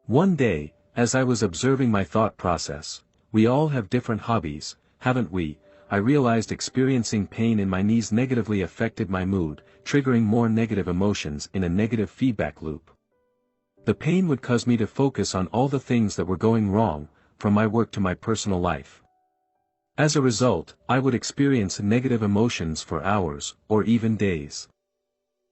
One day, as I was observing my thought process, we all have different hobbies, haven't we? I realized experiencing pain in my knees negatively affected my mood, triggering more negative emotions in a negative feedback loop. The pain would cause me to focus on all the things that were going wrong, from my work to my personal life. As a result, I would experience negative emotions for hours, or even days.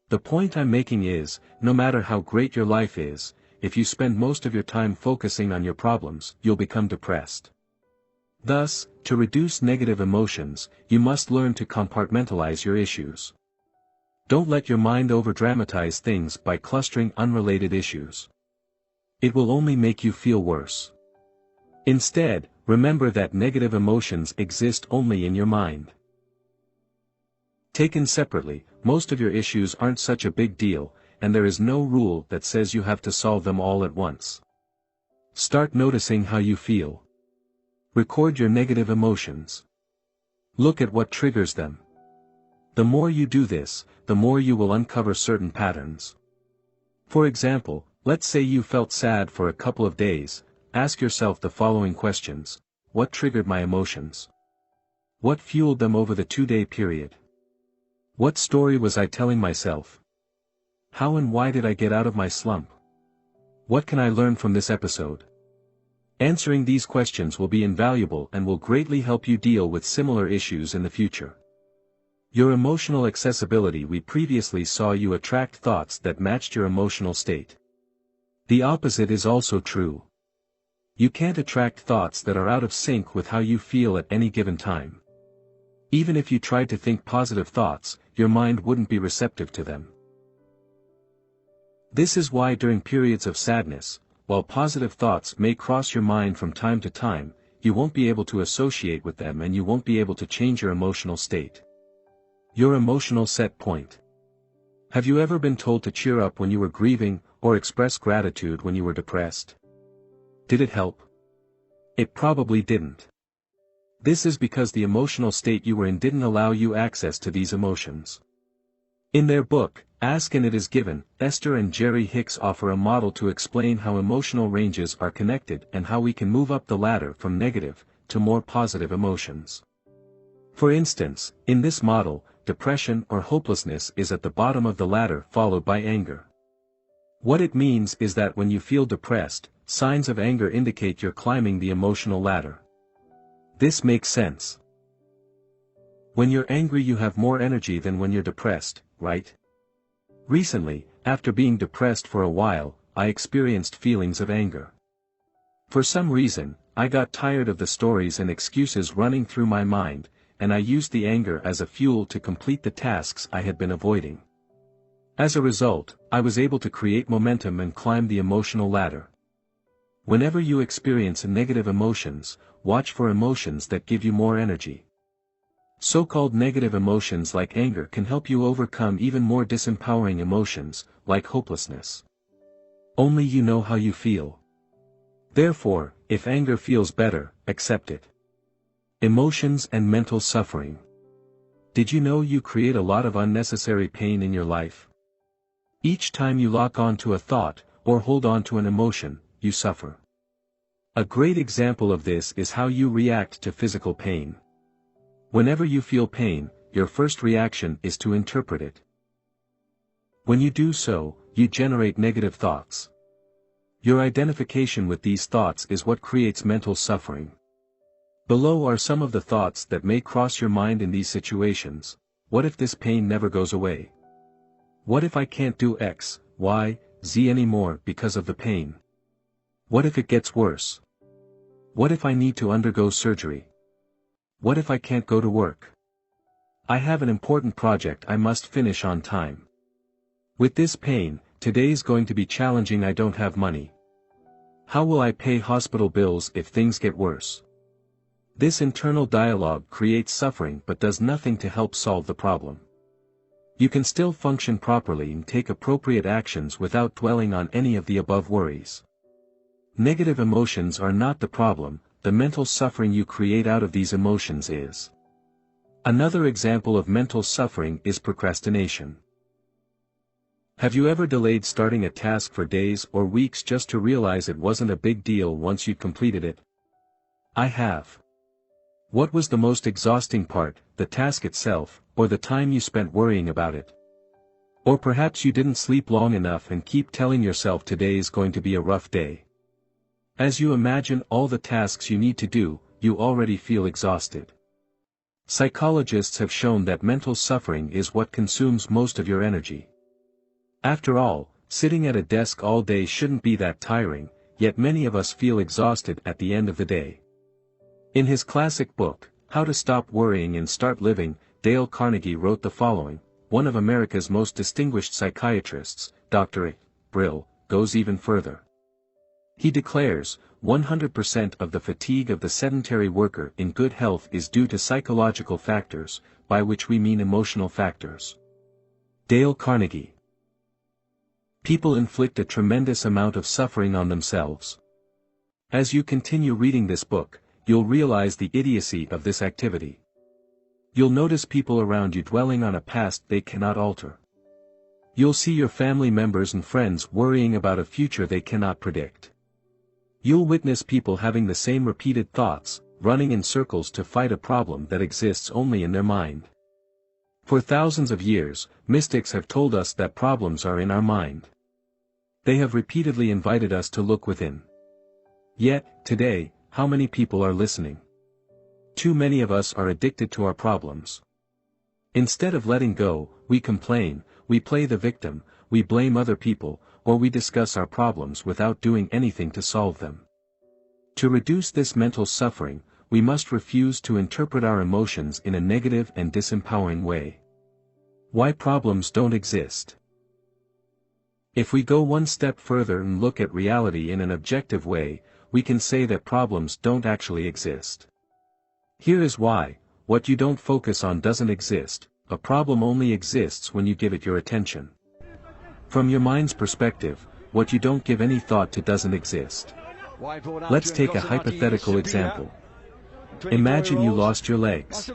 The point I'm making is, no matter how great your life is, if you spend most of your time focusing on your problems, you'll become depressed. Thus, to reduce negative emotions, you must learn to compartmentalize your issues. Don't let your mind overdramatize things by clustering unrelated issues. It will only make you feel worse. Instead, remember that negative emotions exist only in your mind. Taken separately, most of your issues aren't such a big deal, and there is no rule that says you have to solve them all at once. Start noticing how you feel. Record your negative emotions. Look at what triggers them. The more you do this, the more you will uncover certain patterns. For example, let's say you felt sad for a couple of days. Ask yourself the following questions. What triggered my emotions? What fueled them over the 2-day period? What story was I telling myself? How and why did I get out of my slump? What can I learn from this episode? Answering these questions will be invaluable and will greatly help you deal with similar issues in the future. Your emotional accessibility. We previously saw you attract thoughts that matched your emotional state. The opposite is also true. You can't attract thoughts that are out of sync with how you feel at any given time. Even if you tried to think positive thoughts, your mind wouldn't be receptive to them. This is why during periods of sadness, while positive thoughts may cross your mind from time to time, you won't be able to associate with them and you won't be able to change your emotional state. Your emotional set point. Have you ever been told to cheer up when you were grieving, or express gratitude when you were depressed? Did it help? It probably didn't. This is because the emotional state you were in didn't allow you access to these emotions. In their book, Ask and It Is Given, Esther and Jerry Hicks offer a model to explain how emotional ranges are connected and how we can move up the ladder from negative to more positive emotions. For instance, in this model, depression or hopelessness is at the bottom of the ladder, followed by anger. What it means is that when you feel depressed, signs of anger indicate you're climbing the emotional ladder. This makes sense. When you're angry you have more energy than when you're depressed, right? Recently, after being depressed for a while, I experienced feelings of anger. For some reason, I got tired of the stories and excuses running through my mind, and I used the anger as a fuel to complete the tasks I had been avoiding. As a result, I was able to create momentum and climb the emotional ladder. Whenever you experience negative emotions, watch for emotions that give you more energy. So-called negative emotions like anger can help you overcome even more disempowering emotions, like hopelessness. Only you know how you feel. Therefore, if anger feels better, accept it. Emotions and mental suffering. Did you know you create a lot of unnecessary pain in your life? Each time you lock onto a thought, or hold on to an emotion, you suffer. A great example of this is how you react to physical pain. Whenever you feel pain, your first reaction is to interpret it. When you do so, you generate negative thoughts. Your identification with these thoughts is what creates mental suffering. Below are some of the thoughts that may cross your mind in these situations. What if this pain never goes away? What if I can't do X, Y, Z anymore because of the pain? What if it gets worse? What if I need to undergo surgery? What if I can't go to work? I have an important project I must finish on time. With this pain, today's going to be challenging. I don't have money. How will I pay hospital bills if things get worse? This internal dialogue creates suffering but does nothing to help solve the problem. You can still function properly and take appropriate actions without dwelling on any of the above worries. Negative emotions are not the problem, the mental suffering you create out of these emotions is. Another example of mental suffering is procrastination. Have you ever delayed starting a task for days or weeks just to realize it wasn't a big deal once you'd completed it? I have. What was the most exhausting part, the task itself, or the time you spent worrying about it? Or perhaps you didn't sleep long enough and keep telling yourself today is going to be a rough day. As you imagine all the tasks you need to do, you already feel exhausted. Psychologists have shown that mental suffering is what consumes most of your energy. After all, sitting at a desk all day shouldn't be that tiring, yet many of us feel exhausted at the end of the day. In his classic book, How to Stop Worrying and Start Living, Dale Carnegie wrote the following: one of America's most distinguished psychiatrists, Dr. Brill, goes even further. He declares, 100% of the fatigue of the sedentary worker in good health is due to psychological factors, by which we mean emotional factors. Dale Carnegie. People inflict a tremendous amount of suffering on themselves. As you continue reading this book, you'll realize the idiocy of this activity. You'll notice people around you dwelling on a past they cannot alter. You'll see your family members and friends worrying about a future they cannot predict. You'll witness people having the same repeated thoughts, running in circles to fight a problem that exists only in their mind. For thousands of years, mystics have told us that problems are in our mind. They have repeatedly invited us to look within. Yet, today, how many people are listening? Too many of us are addicted to our problems. Instead of letting go, we complain, we play the victim, we blame other people, or we discuss our problems without doing anything to solve them. To reduce this mental suffering, we must refuse to interpret our emotions in a negative and disempowering way. Why problems don't exist? If we go one step further and look at reality in an objective way, we can say that problems don't actually exist. Here is why: what you don't focus on doesn't exist, a problem only exists when you give it your attention. From your mind's perspective, what you don't give any thought to doesn't exist. Let's take a hypothetical example. Imagine you lost your legs.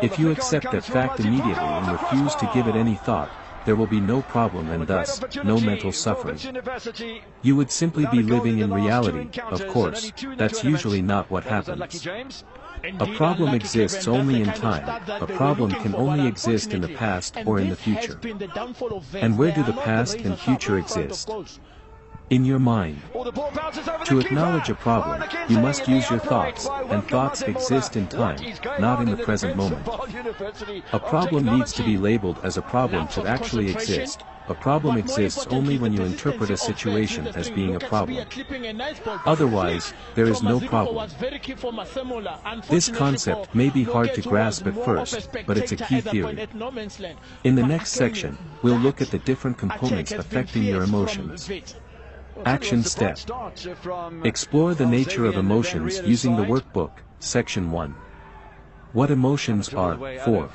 If you accept that fact immediately and refuse to give it any thought, there will be no problem and thus, no mental suffering. You would simply be living in reality. Of course, that's usually not what happens. A problem exists only in time, a problem can only exist in the past or in the future. And where do the past and future exist? In your mind. To acknowledge a problem, you must use your thoughts, and thoughts exist in time, not in the present moment. A problem needs to be labeled as a problem to actually exist. A problem exists only when you interpret a situation as being a problem. Otherwise, there is no problem. This concept may be hard to grasp at first, but it's a key theory. In the next section, we'll look at the different components affecting your emotions. Action step. Explore the nature of emotions using the workbook, Section 1. What emotions are. 4.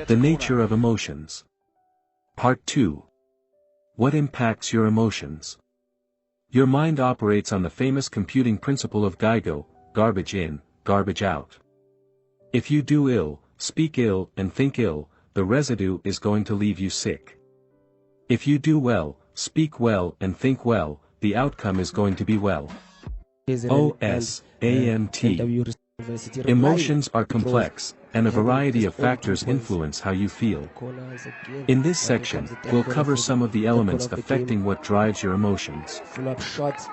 The nature of emotions. Part 2. What impacts your emotions? Your mind operates on the famous computing principle of GIGO, garbage in, garbage out. If you do ill, speak ill, and think ill, the residue is going to leave you sick. If you do well, speak well, and think well, the outcome is going to be well. OSAMT. Emotions are complex, and a variety of factors influence how you feel. In this section, we'll cover some of the elements affecting what drives your emotions.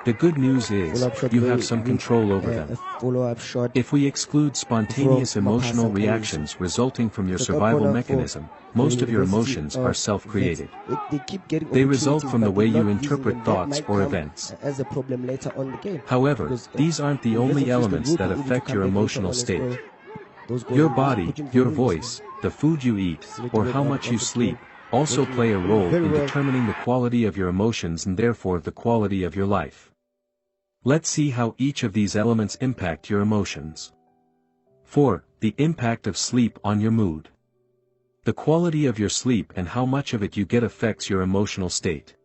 The good news is, you have some control over them. If we exclude spontaneous emotional reactions resulting from your survival mechanism, most of your emotions are self-created. They result from the way you interpret thoughts or events. However, these aren't the only elements that affect your emotional state. Your body, your voice, the food you eat, or how much you sleep, also play a role in determining the quality of your emotions and therefore the quality of your life. Let's see how each of these elements impact your emotions. 4. The impact of sleep on your mood. The quality of your sleep and how much of it you get affects your emotional state.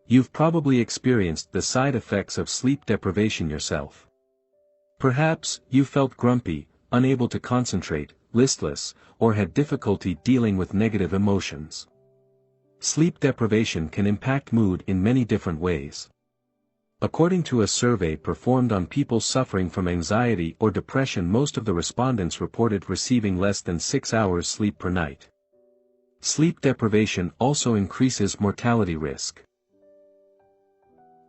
You've probably experienced the side effects of sleep deprivation yourself. Perhaps, you felt grumpy, unable to concentrate, listless, or had difficulty dealing with negative emotions. Sleep deprivation can impact mood in many different ways. According to a survey performed on people suffering from anxiety or depression, most of the respondents reported receiving less than 6 hours sleep per night. Sleep deprivation also increases mortality risk.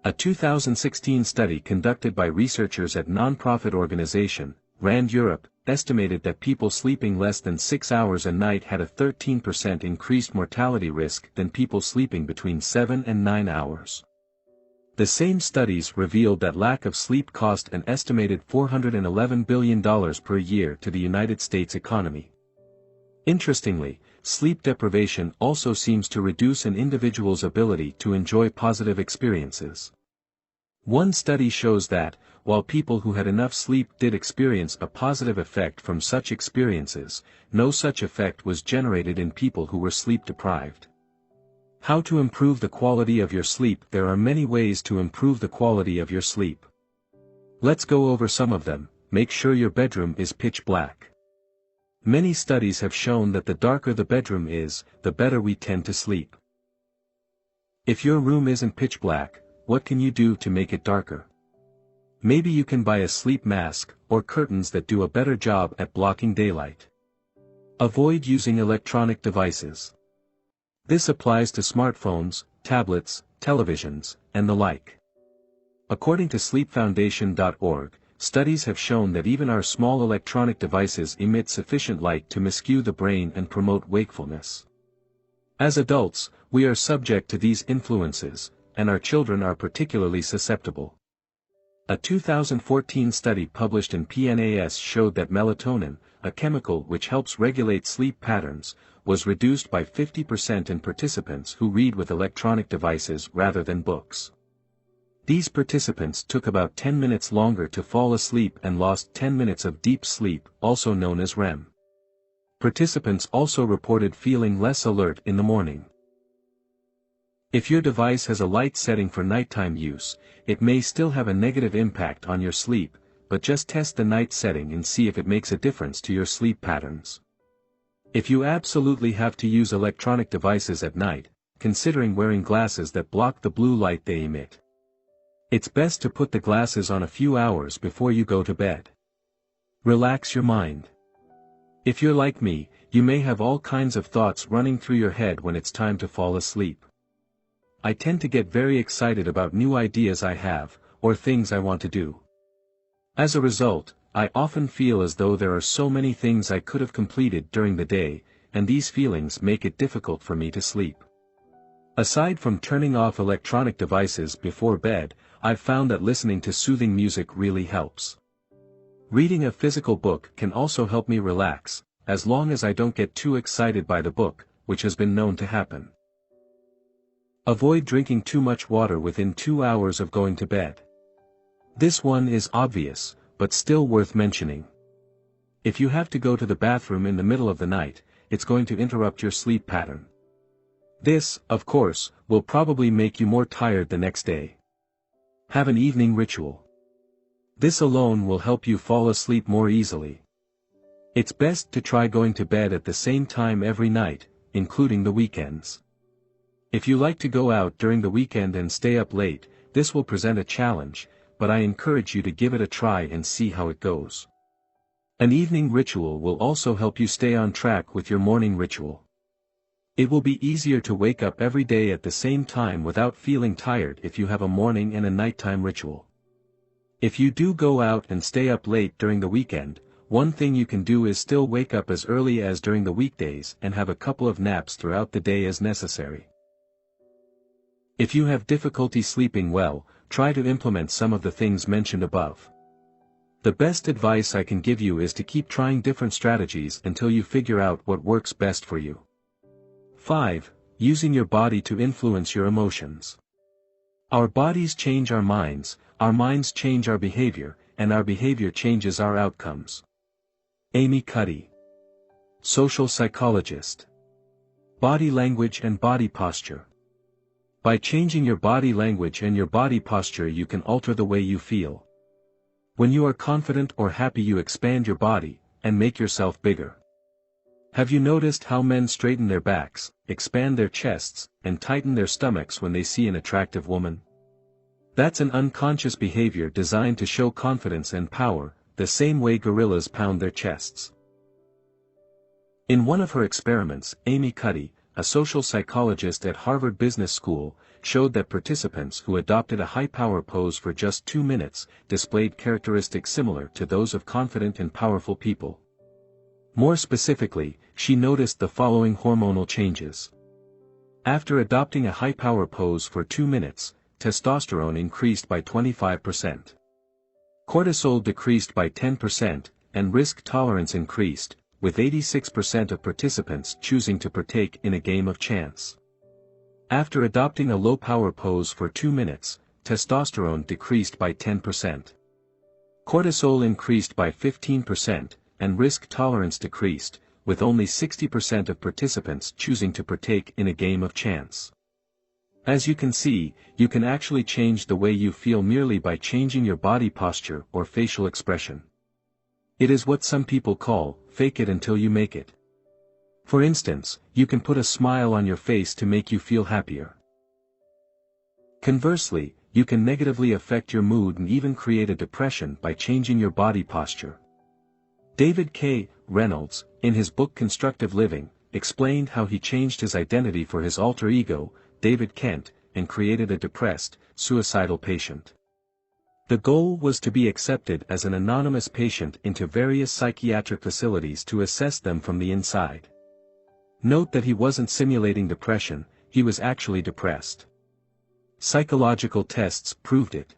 A 2016 study conducted by researchers at non-profit organization, RAND Europe, estimated that people sleeping less than 6 hours a night had a 13% increased mortality risk than people sleeping between 7 and 9 hours. The same studies revealed that lack of sleep cost an estimated $411 billion per year to the United States economy. Interestingly, sleep deprivation also seems to reduce an individual's ability to enjoy positive experiences. One study shows that, while people who had enough sleep did experience a positive effect from such experiences, no such effect was generated in people who were sleep deprived. How to improve the quality of your sleep? There are many ways to improve the quality of your sleep. Let's go over some of them. Make sure your bedroom is pitch black. Many studies have shown that the darker the bedroom is, the better we tend to sleep. If your room isn't pitch black, what can you do to make it darker? Maybe you can buy a sleep mask, or curtains that do a better job at blocking daylight. Avoid using electronic devices. This applies to smartphones, tablets, televisions, and the like. According to sleepfoundation.org, studies have shown that even our small electronic devices emit sufficient light to miscue the brain and promote wakefulness. As adults, we are subject to these influences, and our children are particularly susceptible. A 2014 study published in PNAS showed that melatonin, a chemical which helps regulate sleep patterns, was reduced by 50% in participants who read with electronic devices rather than books. These participants took about 10 minutes longer to fall asleep and lost 10 minutes of deep sleep, also known as REM. Participants also reported feeling less alert in the morning. If your device has a light setting for nighttime use, it may still have a negative impact on your sleep, but just test the night setting and see if it makes a difference to your sleep patterns. If you absolutely have to use electronic devices at night, considering wearing glasses that block the blue light they emit. It's best to put the glasses on a few hours before you go to bed. Relax your mind. If you're like me, you may have all kinds of thoughts running through your head when it's time to fall asleep. I tend to get very excited about new ideas I have, or things I want to do. As a result, I often feel as though there are so many things I could have completed during the day, and these feelings make it difficult for me to sleep. Aside from turning off electronic devices before bed, I've found that listening to soothing music really helps. Reading a physical book can also help me relax, as long as I don't get too excited by the book, which has been known to happen. Avoid drinking too much water within 2 hours of going to bed. This one is obvious, but still worth mentioning. If you have to go to the bathroom in the middle of the night, it's going to interrupt your sleep pattern. This, of course, will probably make you more tired the next day. Have an evening ritual. This alone will help you fall asleep more easily. It's best to try going to bed at the same time every night, including the weekends. If you like to go out during the weekend and stay up late, this will present a challenge, but I encourage you to give it a try and see how it goes. An evening ritual will also help you stay on track with your morning ritual. It will be easier to wake up every day at the same time without feeling tired if you have a morning and a nighttime ritual. If you do go out and stay up late during the weekend, one thing you can do is still wake up as early as during the weekdays and have a couple of naps throughout the day as necessary. If you have difficulty sleeping well, try to implement some of the things mentioned above. The best advice I can give you is to keep trying different strategies until you figure out what works best for you. 5. Using your body to influence your emotions. Our bodies change our minds change our behavior, and our behavior changes our outcomes. Amy Cuddy. Social psychologist. Body language and body posture. By changing your body language and your body posture you can alter the way you feel. When you are confident or happy you expand your body, and make yourself bigger. Have you noticed how men straighten their backs, expand their chests, and tighten their stomachs when they see an attractive woman? That's an unconscious behavior designed to show confidence and power, the same way gorillas pound their chests. In one of her experiments, Amy Cuddy, a social psychologist at Harvard Business School, showed that participants who adopted a high-power pose for just 2 minutes displayed characteristics similar to those of confident and powerful people. More specifically, she noticed the following hormonal changes. After adopting a high-power pose for 2 minutes, testosterone increased by 25%. Cortisol decreased by 10%, and risk tolerance increased, with 86% of participants choosing to partake in a game of chance. After adopting a low-power pose for 2 minutes, testosterone decreased by 10%. Cortisol increased by 15%, and risk tolerance decreased, with only 60% of participants choosing to partake in a game of chance. As you can see, you can actually change the way you feel merely by changing your body posture or facial expression. It is what some people call, fake it until you make it. For instance, you can put a smile on your face to make you feel happier. Conversely, you can negatively affect your mood and even create a depression by changing your body posture. David K. Reynolds, in his book Constructive Living, explained how he changed his identity for his alter ego, David Kent, and created a depressed, suicidal patient. The goal was to be accepted as an anonymous patient into various psychiatric facilities to assess them from the inside. Note that he wasn't simulating depression, he was actually depressed. Psychological tests proved it.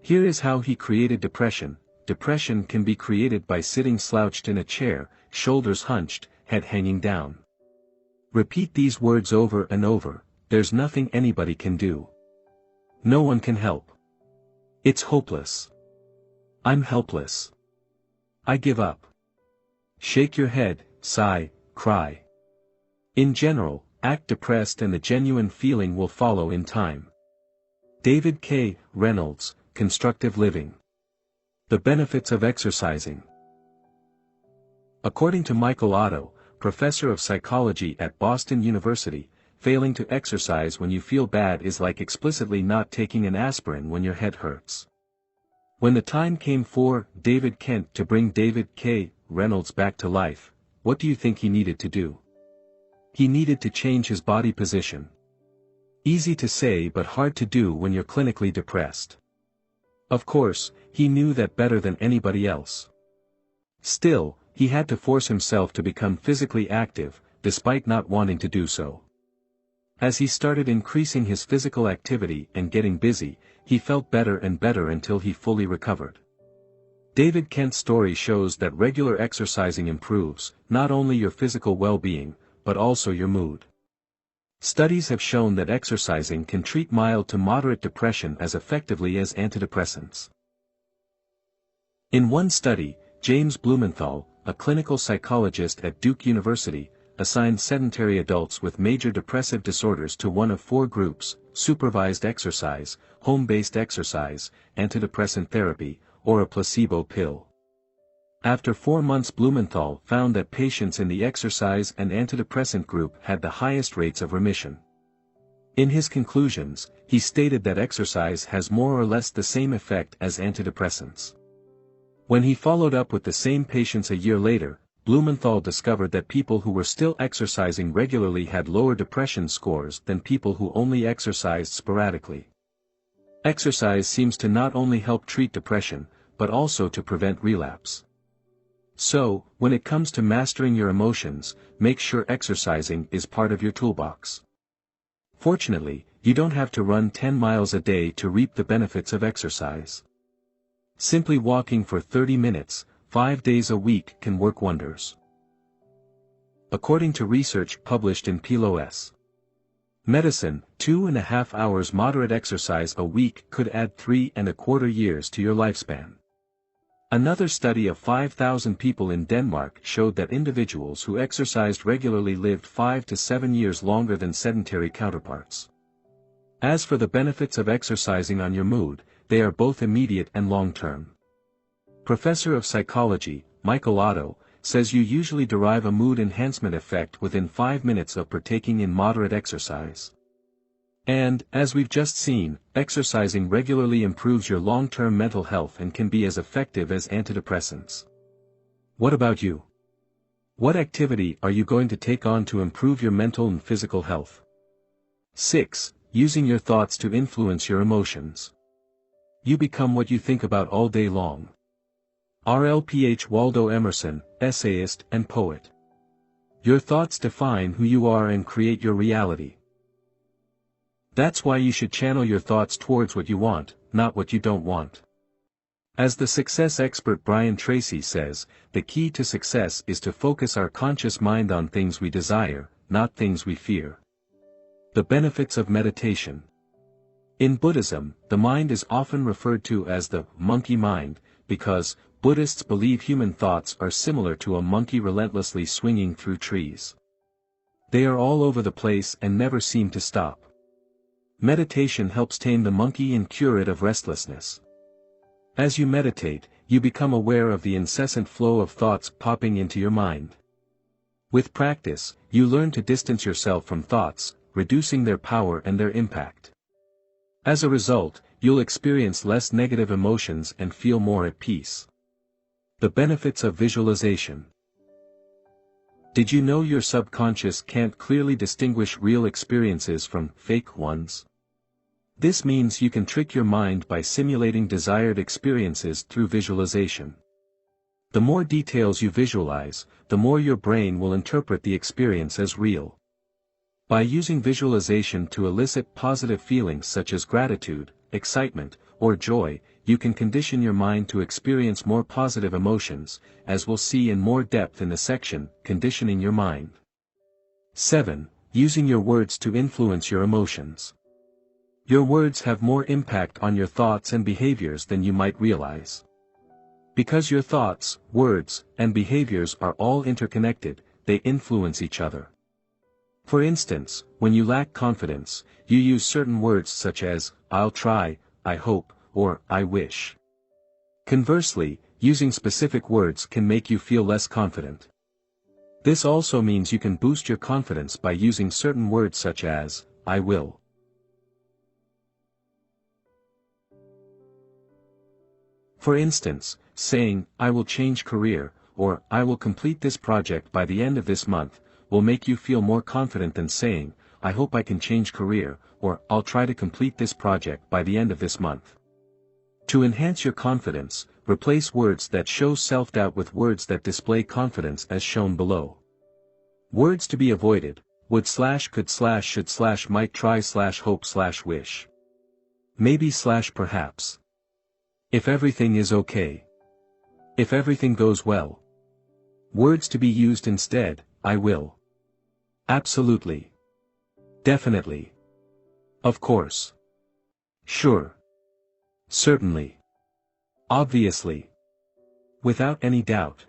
Here is how he created depression. Depression can be created by sitting slouched in a chair, shoulders hunched, head hanging down. Repeat these words over and over. There's nothing anybody can do. No one can help. It's hopeless. I'm helpless. I give up. Shake your head, sigh, cry. In general, act depressed and the genuine feeling will follow in time. David K. Reynolds, Constructive Living. The benefits of exercising. According to Michael Otto, professor of psychology at Boston University, failing to exercise when you feel bad is like explicitly not taking an aspirin when your head hurts. When the time came for David Kent to bring David K. Reynolds back to life, what do you think he needed to do? He needed to change his body position. Easy to say but hard to do when you're clinically depressed. Of course, he knew that better than anybody else. Still, he had to force himself to become physically active, despite not wanting to do so. As he started increasing his physical activity and getting busy, he felt better and better until he fully recovered. David Kent's story shows that regular exercising improves, not only your physical well-being, but also your mood. Studies have shown that exercising can treat mild to moderate depression as effectively as antidepressants. In one study, James Blumenthal, a clinical psychologist at Duke University, assigned sedentary adults with major depressive disorders to one of 4 groups: supervised exercise, home-based exercise, antidepressant therapy, or a placebo pill. After 4 months, Blumenthal found that patients in the exercise and antidepressant group had the highest rates of remission. In his conclusions, he stated that exercise has more or less the same effect as antidepressants. When he followed up with the same patients a year later, Blumenthal discovered that people who were still exercising regularly had lower depression scores than people who only exercised sporadically. Exercise seems to not only help treat depression, but also to prevent relapse. So, when it comes to mastering your emotions, make sure exercising is part of your toolbox. Fortunately, you don't have to run 10 miles a day to reap the benefits of exercise. Simply walking for 30 minutes, 5 days a week can work wonders. According to research published in PLOS Medicine, 2.5 hours moderate exercise a week could add 3.25 years to your lifespan. Another study of 5,000 people in Denmark showed that individuals who exercised regularly lived 5 to 7 years longer than sedentary counterparts. As for the benefits of exercising on your mood, they are both immediate and long-term. Professor of Psychology, Michael Otto, says you usually derive a mood enhancement effect within 5 minutes of partaking in moderate exercise. And, as we've just seen, exercising regularly improves your long-term mental health and can be as effective as antidepressants. What about you? What activity are you going to take on to improve your mental and physical health? 6. Using your thoughts to influence your emotions. You become what you think about all day long. R.L.P.H. Waldo Emerson, essayist and poet. Your thoughts define who you are and create your reality. That's why you should channel your thoughts towards what you want, not what you don't want. As the success expert Brian Tracy says, the key to success is to focus our conscious mind on things we desire, not things we fear. The benefits of meditation. In Buddhism, the mind is often referred to as the monkey mind, because Buddhists believe human thoughts are similar to a monkey relentlessly swinging through trees. They are all over the place and never seem to stop. Meditation helps tame the monkey and cure it of restlessness. As you meditate, you become aware of the incessant flow of thoughts popping into your mind. With practice, you learn to distance yourself from thoughts, reducing their power and their impact. As a result, you'll experience less negative emotions and feel more at peace. The benefits of visualization. Did you know your subconscious can't clearly distinguish real experiences from fake ones? This means you can trick your mind by simulating desired experiences through visualization. The more details you visualize, the more your brain will interpret the experience as real. By using visualization to elicit positive feelings such as gratitude, excitement, or joy, you can condition your mind to experience more positive emotions, as we'll see in more depth in the section, Conditioning Your Mind. 7. Using your words to influence your emotions. Your words have more impact on your thoughts and behaviors than you might realize. Because your thoughts, words, and behaviors are all interconnected, they influence each other. For instance, when you lack confidence, you use certain words such as, "I'll try," "I hope," or "I wish." Conversely, using specific words can make you feel less confident. This also means you can boost your confidence by using certain words such as, "I will." For instance, saying, "I will change career," or "I will complete this project by the end of this month," will make you feel more confident than saying, "I hope I can change career," or "I'll try to complete this project by the end of this month." To enhance your confidence, replace words that show self-doubt with words that display confidence as shown below. Words to be avoided: would / could / should / might try / hope / wish. Maybe / perhaps. If everything is okay. If everything goes well. Words to be used instead: I will. Absolutely. Definitely. Of course. Sure. Certainly. Obviously. Without any doubt.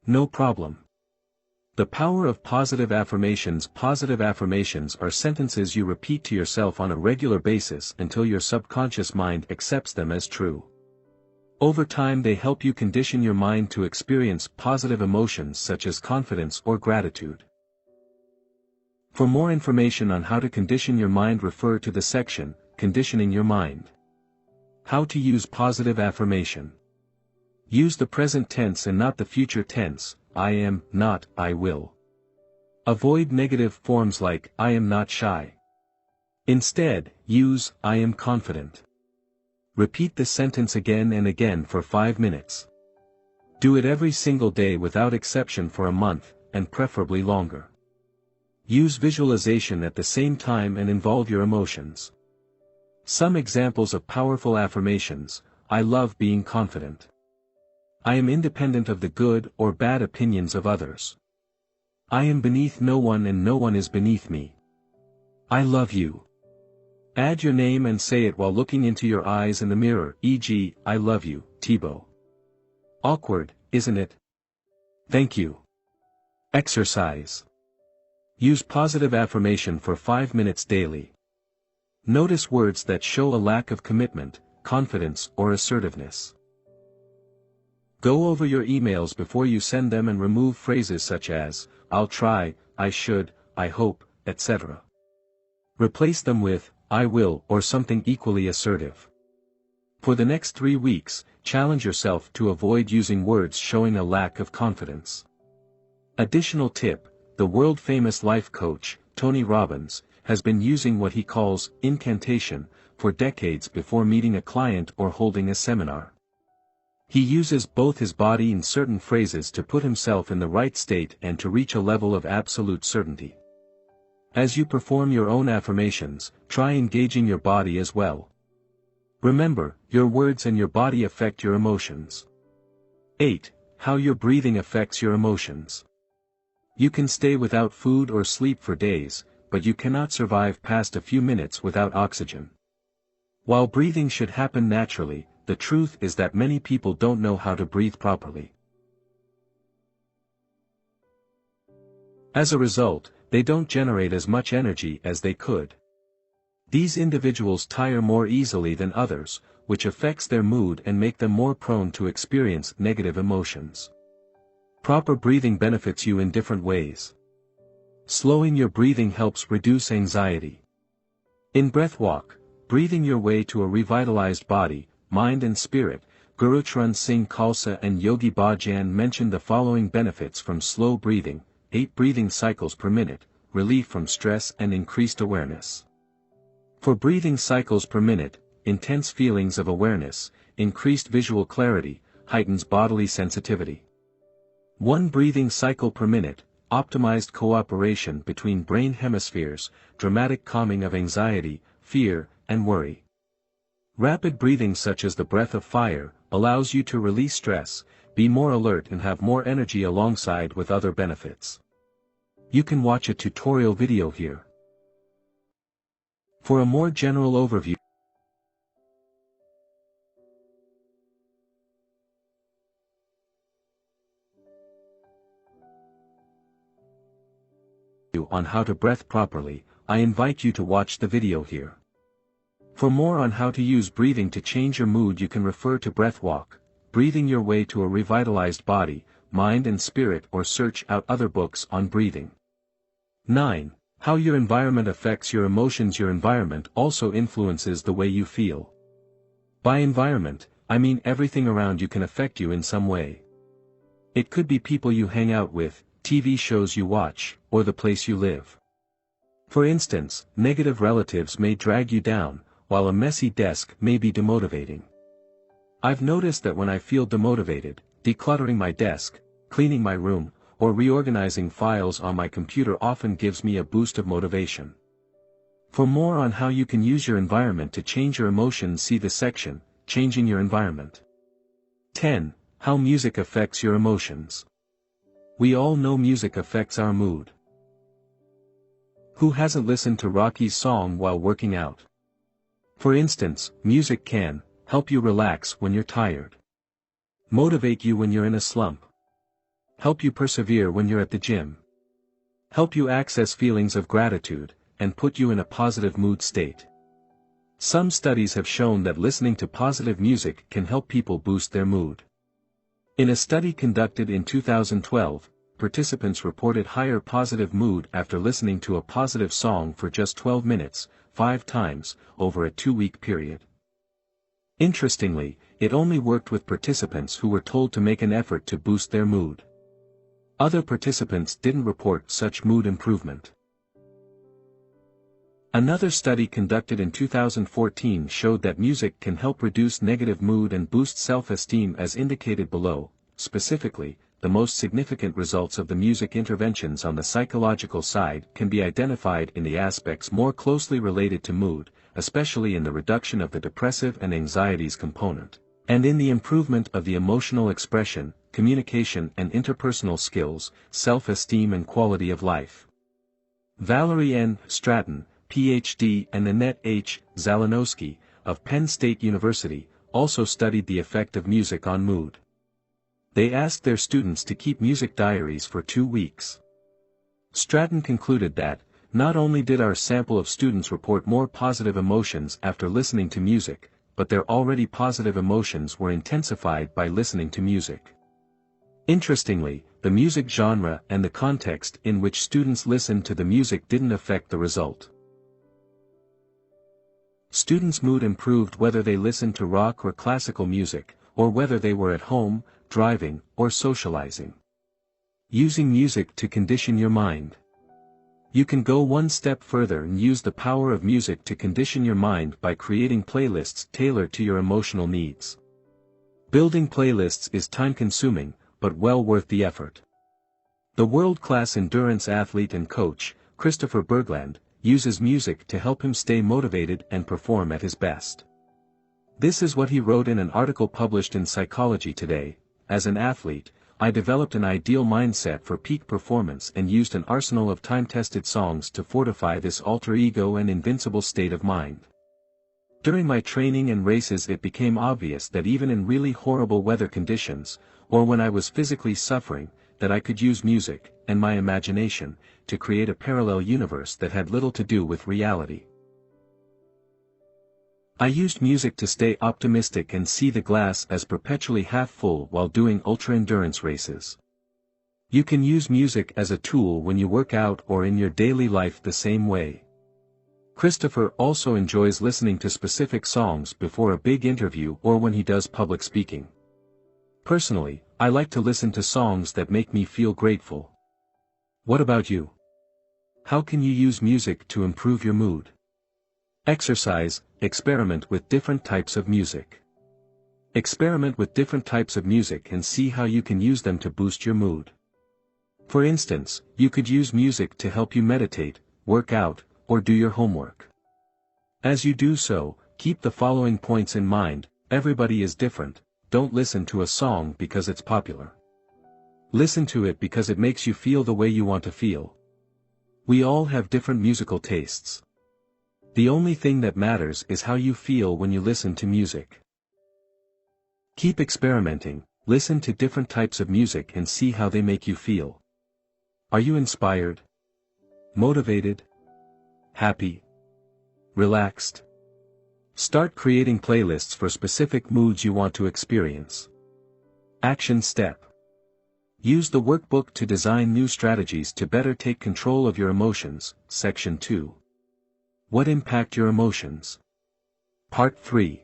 No problem. The power of positive affirmations. Positive affirmations are sentences you repeat to yourself on a regular basis until your subconscious mind accepts them as true. Over time they help you condition your mind to experience positive emotions such as confidence or gratitude. For more information on how to condition your mind, refer to the section, Conditioning Your Mind. How to use positive affirmation. Use the present tense and not the future tense: I am, not, I will. Avoid negative forms like, I am not shy. Instead, use, I am confident. Repeat the sentence again and again for 5 minutes. Do it every single day without exception for a month, and preferably longer. Use visualization at the same time and involve your emotions. Some examples of powerful affirmations: I love being confident. I am independent of the good or bad opinions of others. I am beneath no one and no one is beneath me. I love you. Add your name and say it while looking into your eyes in the mirror, e.g., I love you, Thibaut. Awkward, isn't it? Thank you. Exercise. Use positive affirmation for 5 minutes daily. Notice words that show a lack of commitment, confidence, or assertiveness. Go over your emails before you send them and remove phrases such as, I'll try, I should, I hope, etc. Replace them with, I will, or something equally assertive. For the next 3 weeks, challenge yourself to avoid using words showing a lack of confidence. Additional tip, the world-famous life coach, Tony Robbins, has been using what he calls incantation for decades before meeting a client or holding a seminar. He uses both his body and certain phrases to put himself in the right state and to reach a level of absolute certainty. As you perform your own affirmations, try engaging your body as well. Remember, your words and your body affect your emotions. 8. How your breathing affects your emotions. You can stay without food or sleep for days, but you cannot survive past a few minutes without oxygen. While breathing should happen naturally, the truth is that many people don't know how to breathe properly. As a result, they don't generate as much energy as they could. These individuals tire more easily than others, which affects their mood and make them more prone to experience negative emotions. Proper breathing benefits you in different ways. Slowing your breathing helps reduce anxiety. In breathwalk, breathing your way to a revitalized body, mind and spirit, Guru Charan Singh Khalsa and Yogi Bhajan mentioned the following benefits from slow breathing: 8 breathing cycles per minute, relief from stress and increased awareness. 4 breathing cycles per minute, intense feelings of awareness, increased visual clarity, heightens bodily sensitivity. 1 breathing cycle per minute, optimized cooperation between brain hemispheres, dramatic calming of anxiety, fear, and worry. Rapid breathing such as the breath of fire, allows you to release stress, be more alert and have more energy alongside with other benefits. You can watch a tutorial video here. For a more general overview on how to breathe properly, I invite you to watch the video here. For more on how to use breathing to change your mood, you can refer to Breathwalk, Breathing Your Way to a Revitalized Body, Mind and Spirit, or search out other books on breathing. 9. How your environment affects your emotions. Your environment also influences the way you feel. By environment, I mean everything around you can affect you in some way. It could be people you hang out with, TV shows you watch, or the place you live. For instance, negative relatives may drag you down, while a messy desk may be demotivating. I've noticed that when I feel demotivated, decluttering my desk, cleaning my room, or reorganizing files on my computer often gives me a boost of motivation. For more on how you can use your environment to change your emotions, see the section, Changing Your Environment. 10. How music affects your emotions. We all know music affects our mood. Who hasn't listened to Rocky's song while working out? For instance, music can help you relax when you're tired, motivate you when you're in a slump, help you persevere when you're at the gym, help you access feelings of gratitude, and put you in a positive mood state. Some studies have shown that listening to positive music can help people boost their mood. In a study conducted in 2012, participants reported higher positive mood after listening to a positive song for just 12 minutes, 5 times, over a 2-week period. Interestingly, it only worked with participants who were told to make an effort to boost their mood. Other participants didn't report such mood improvement. Another study conducted in 2014 showed that music can help reduce negative mood and boost self-esteem as indicated below. Specifically, the most significant results of the music interventions on the psychological side can be identified in the aspects more closely related to mood, especially in the reduction of the depressive and anxieties component, and in the improvement of the emotional expression, communication and interpersonal skills, self-esteem and quality of life. Valerie N. Stratton, Ph.D. and Annette H. Zalanowski, of Penn State University, also studied the effect of music on mood. They asked their students to keep music diaries for 2 weeks. Stratton concluded that, not only did our sample of students report more positive emotions after listening to music, but their already positive emotions were intensified by listening to music. Interestingly, the music genre and the context in which students listened to the music didn't affect the result. Students' mood improved whether they listened to rock or classical music, or whether they were at home, driving, or socializing. Using music to condition your mind. You can go one step further and use the power of music to condition your mind by creating playlists tailored to your emotional needs. Building playlists is time-consuming, but well worth the effort. The world-class endurance athlete and coach, Christopher Bergland, uses music to help him stay motivated and perform at his best. This is what he wrote in an article published in Psychology Today. As an athlete, I developed an ideal mindset for peak performance and used an arsenal of time-tested songs to fortify this alter ego and invincible state of mind. During my training and races it became obvious that even in really horrible weather conditions, or when I was physically suffering, that I could use music, and my imagination, to create a parallel universe that had little to do with reality. I used music to stay optimistic and see the glass as perpetually half full while doing ultra-endurance races. You can use music as a tool when you work out or in your daily life the same way. Christopher also enjoys listening to specific songs before a big interview or when he does public speaking. Personally, I like to listen to songs that make me feel grateful. What about you? How can you use music to improve your mood? Exercise. Experiment with different types of music. Experiment with different types of music and see how you can use them to boost your mood. For instance, you could use music to help you meditate, work out, or do your homework. As you do so, keep the following points in mind: everybody is different. Don't listen to a song because it's popular. Listen to it because it makes you feel the way you want to feel. We all have different musical tastes. The only thing that matters is how you feel when you listen to music. Keep experimenting, listen to different types of music and see how they make you feel. Are you inspired? Motivated? Happy? Relaxed? Start creating playlists for specific moods you want to experience. Action step. Use the workbook to design new strategies to better take control of your emotions. Section 2. What impact your emotions? Part 3.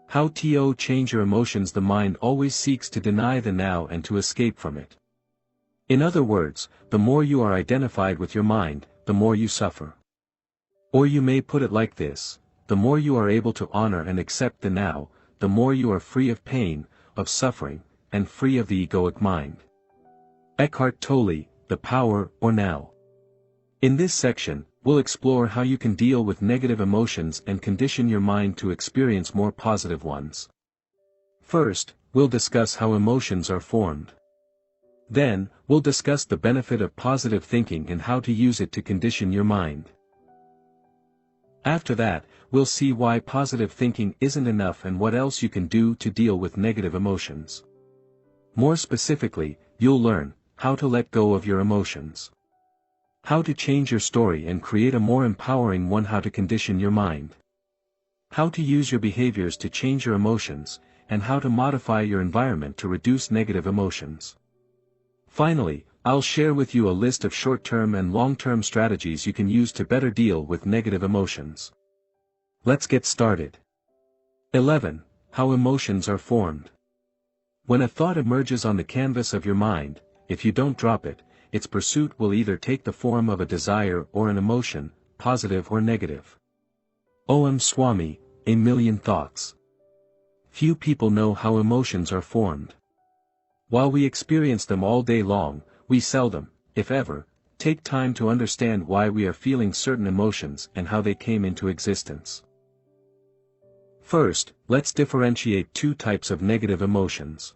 How to change your emotions. The mind always seeks to deny the now and to escape from it. In other words, the more you are identified with your mind, the more you suffer. Or you may put it like this: the more you are able to honor and accept the now, the more you are free of pain, of suffering, and free of the egoic mind. Eckhart Tolle, The Power or Now. In this section, we'll explore how you can deal with negative emotions and condition your mind to experience more positive ones. First, we'll discuss how emotions are formed. Then, we'll discuss the benefit of positive thinking and how to use it to condition your mind. After that, we'll see why positive thinking isn't enough and what else you can do to deal with negative emotions. More specifically, you'll learn how to let go of your emotions, how to change your story and create a more empowering one, how to condition your mind, how to use your behaviors to change your emotions, and how to modify your environment to reduce negative emotions. Finally, I'll share with you a list of short-term and long-term strategies you can use to better deal with negative emotions. Let's get started. 11. How emotions are formed. When a thought emerges on the canvas of your mind, if you don't drop it, its pursuit will either take the form of a desire or an emotion, positive or negative. O.M. Swami, A Million Thoughts. Few people know how emotions are formed. While we experience them all day long, we seldom, if ever, take time to understand why we are feeling certain emotions and how they came into existence. First, let's differentiate two types of negative emotions.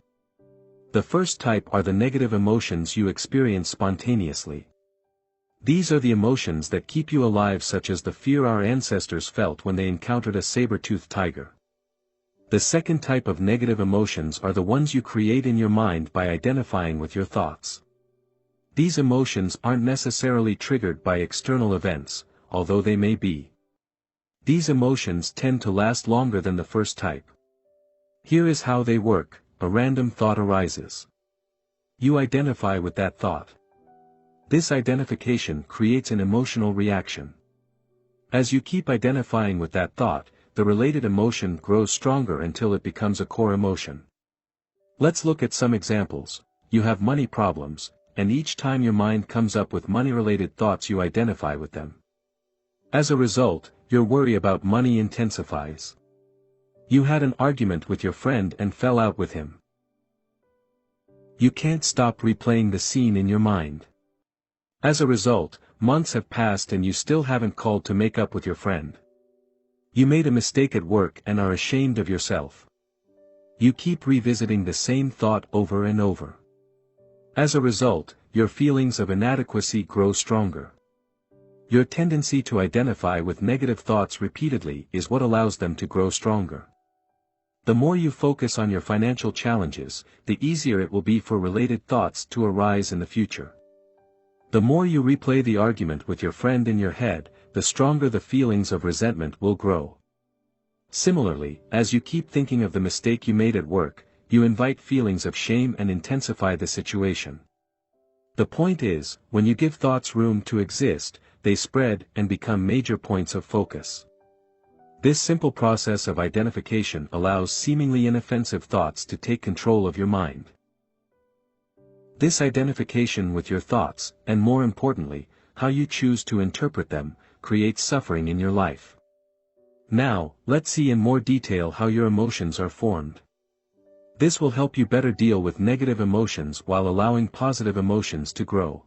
The first type are the negative emotions you experience spontaneously. These are the emotions that keep you alive, such as the fear our ancestors felt when they encountered a saber-toothed tiger. The second type of negative emotions are the ones you create in your mind by identifying with your thoughts. These emotions aren't necessarily triggered by external events, although they may be. These emotions tend to last longer than the first type. Here is how they work: a random thought arises. You identify with that thought. This identification creates an emotional reaction. As you keep identifying with that thought, the related emotion grows stronger until it becomes a core emotion. Let's look at some examples. You have money problems, and each time your mind comes up with money-related thoughts you identify with them. As a result, your worry about money intensifies. You had an argument with your friend and fell out with him. You can't stop replaying the scene in your mind. As a result, months have passed and you still haven't called to make up with your friend. You made a mistake at work and are ashamed of yourself. You keep revisiting the same thought over and over. As a result, your feelings of inadequacy grow stronger. Your tendency to identify with negative thoughts repeatedly is what allows them to grow stronger. The more you focus on your financial challenges, the easier it will be for related thoughts to arise in the future. The more you replay the argument with your friend in your head, the stronger the feelings of resentment will grow. Similarly, as you keep thinking of the mistake you made at work, you invite feelings of shame and intensify the situation. The point is, when you give thoughts room to exist, they spread and become major points of focus. This simple process of identification allows seemingly inoffensive thoughts to take control of your mind. This identification with your thoughts, and more importantly, how you choose to interpret them, creates suffering in your life. Now, let's see in more detail how your emotions are formed. This will help you better deal with negative emotions while allowing positive emotions to grow.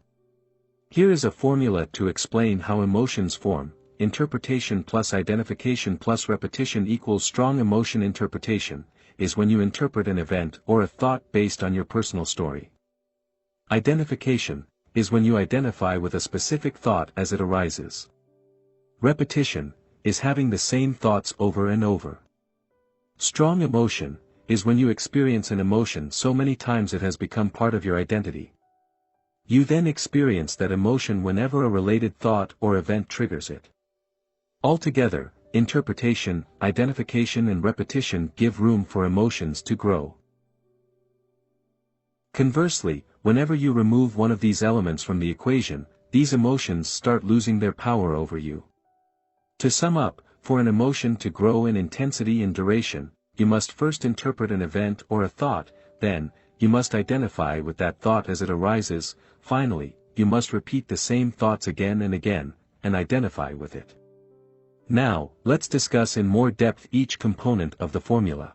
Here is a formula to explain how emotions form. Interpretation plus identification plus repetition equals strong emotion. Interpretation is when you interpret an event or a thought based on your personal story. Identification is when you identify with a specific thought as it arises. Repetition is having the same thoughts over and over. Strong emotion is when you experience an emotion so many times it has become part of your identity. You then experience that emotion whenever a related thought or event triggers it. Altogether, interpretation, identification and repetition give room for emotions to grow. Conversely, whenever you remove one of these elements from the equation, these emotions start losing their power over you. To sum up, for an emotion to grow in intensity and duration, you must first interpret an event or a thought, then, you must identify with that thought as it arises, finally, you must repeat the same thoughts again and again, and identify with it. Now, let's discuss in more depth each component of the formula.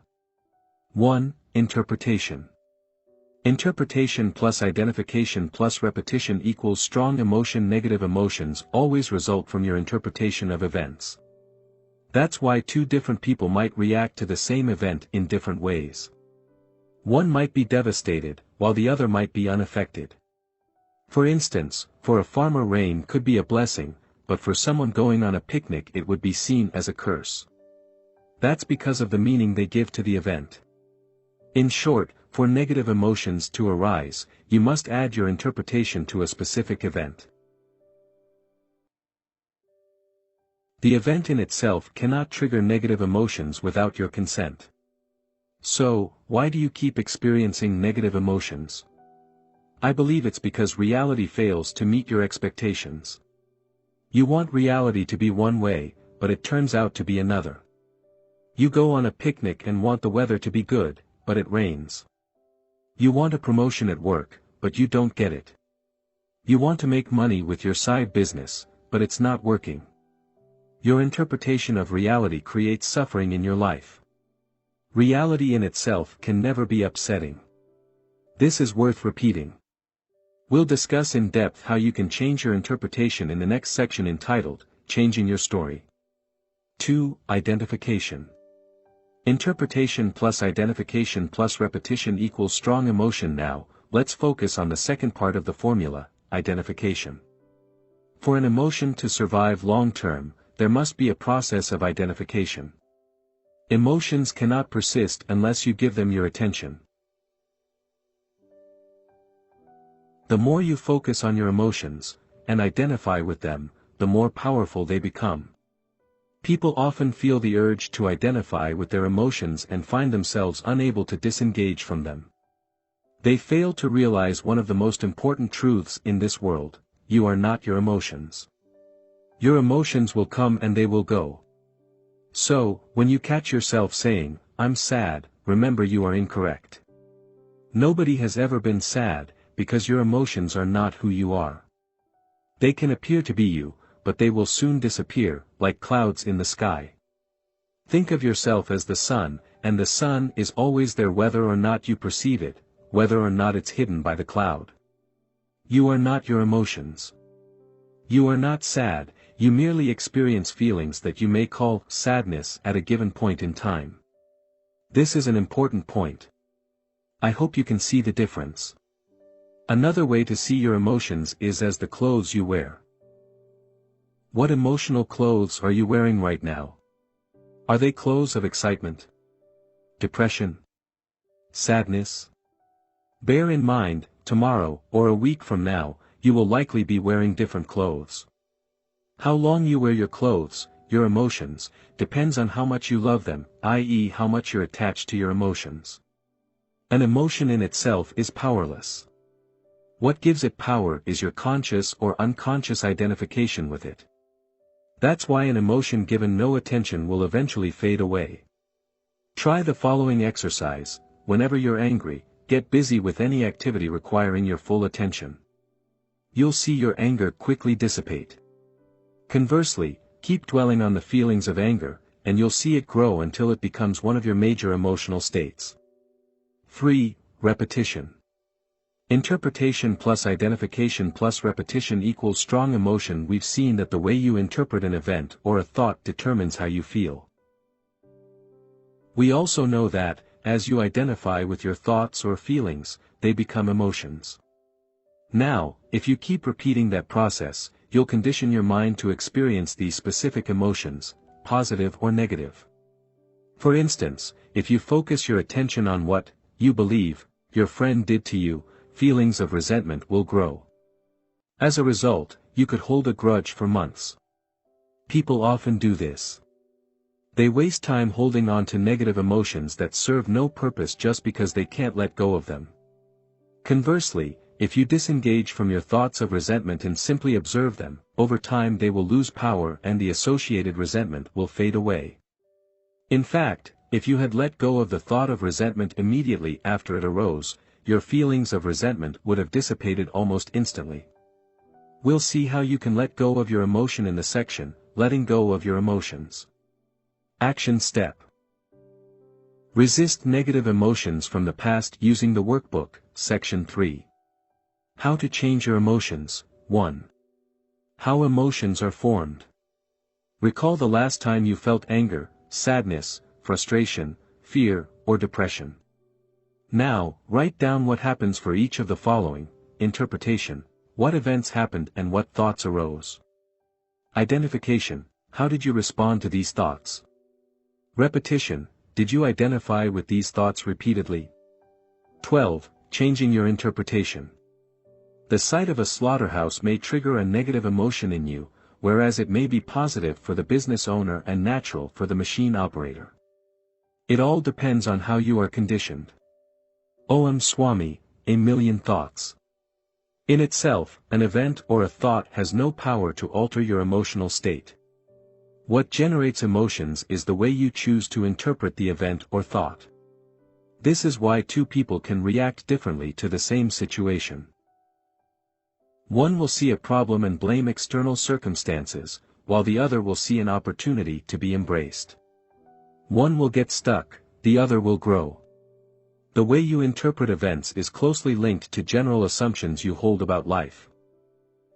1. Interpretation. Interpretation plus identification plus repetition equals strong emotion. Negative emotions always result from your interpretation of events. That's why two different people might react to the same event in different ways. One might be devastated, while the other might be unaffected. For instance, for a farmer rain could be a blessing, but for someone going on a picnic it would be seen as a curse. That's because of the meaning they give to the event. In short, for negative emotions to arise, you must add your interpretation to a specific event. The event in itself cannot trigger negative emotions without your consent. So, why do you keep experiencing negative emotions? I believe it's because reality fails to meet your expectations. You want reality to be one way, but it turns out to be another. You go on a picnic and want the weather to be good, but it rains. You want a promotion at work, but you don't get it. You want to make money with your side business, but it's not working. Your interpretation of reality creates suffering in your life. Reality in itself can never be upsetting. This is worth repeating. We'll discuss in depth how you can change your interpretation in the next section entitled, Changing Your Story. 2. Identification. Interpretation plus identification plus repetition equals strong emotion. Now, let's focus on the second part of the formula, identification. For an emotion to survive long-term, there must be a process of identification. Emotions cannot persist unless you give them your attention. The more you focus on your emotions, and identify with them, the more powerful they become. People often feel the urge to identify with their emotions and find themselves unable to disengage from them. They fail to realize one of the most important truths in this world: you are not your emotions. Your emotions will come and they will go. So, when you catch yourself saying, "I'm sad," remember you are incorrect. Nobody has ever been sad, because your emotions are not who you are. They can appear to be you, but they will soon disappear, like clouds in the sky. Think of yourself as the sun, and the sun is always there whether or not you perceive it, whether or not it's hidden by the cloud. You are not your emotions. You are not sad, you merely experience feelings that you may call sadness at a given point in time. This is an important point. I hope you can see the difference. Another way to see your emotions is as the clothes you wear. What emotional clothes are you wearing right now? Are they clothes of excitement? Depression? Sadness? Bear in mind, tomorrow, or a week from now, you will likely be wearing different clothes. How long you wear your clothes, your emotions, depends on how much you love them, i.e. how much you're attached to your emotions. An emotion in itself is powerless. What gives it power is your conscious or unconscious identification with it. That's why an emotion given no attention will eventually fade away. Try the following exercise: whenever you're angry, get busy with any activity requiring your full attention. You'll see your anger quickly dissipate. Conversely, keep dwelling on the feelings of anger, and you'll see it grow until it becomes one of your major emotional states. 3. Repetition. Interpretation plus identification plus repetition equals strong emotion. We've seen that the way you interpret an event or a thought determines how you feel. We also know that, as you identify with your thoughts or feelings, they become emotions. Now, if you keep repeating that process, you'll condition your mind to experience these specific emotions, positive or negative. For instance, if you focus your attention on what you believe your friend did to you, feelings of resentment will grow. As a result, you could hold a grudge for months. People often do this. They waste time holding on to negative emotions that serve no purpose just because they can't let go of them. Conversely, if you disengage from your thoughts of resentment and simply observe them, over time they will lose power and the associated resentment will fade away. In fact, if you had let go of the thought of resentment immediately after it arose, your feelings of resentment would have dissipated almost instantly. We'll see how you can let go of your emotion in the section, Letting Go of Your Emotions. Action Step. Resist negative emotions from the past using the workbook, Section 3. How to change your emotions. 1. How emotions are formed. Recall the last time you felt anger, sadness, frustration, fear, or depression. Now, write down what happens for each of the following: interpretation, what events happened and what thoughts arose. Identification, how did you respond to these thoughts? Repetition, did you identify with these thoughts repeatedly? 12. Changing your interpretation. The sight of a slaughterhouse may trigger a negative emotion in you, whereas it may be positive for the business owner and natural for the machine operator. It all depends on how you are conditioned. Om Swami, a million thoughts. In itself, an event or a thought has no power to alter your emotional state. What generates emotions is the way you choose to interpret the event or thought. This is why two people can react differently to the same situation. One will see a problem and blame external circumstances, while the other will see an opportunity to be embraced. One will get stuck, the other will grow. The way you interpret events is closely linked to general assumptions you hold about life.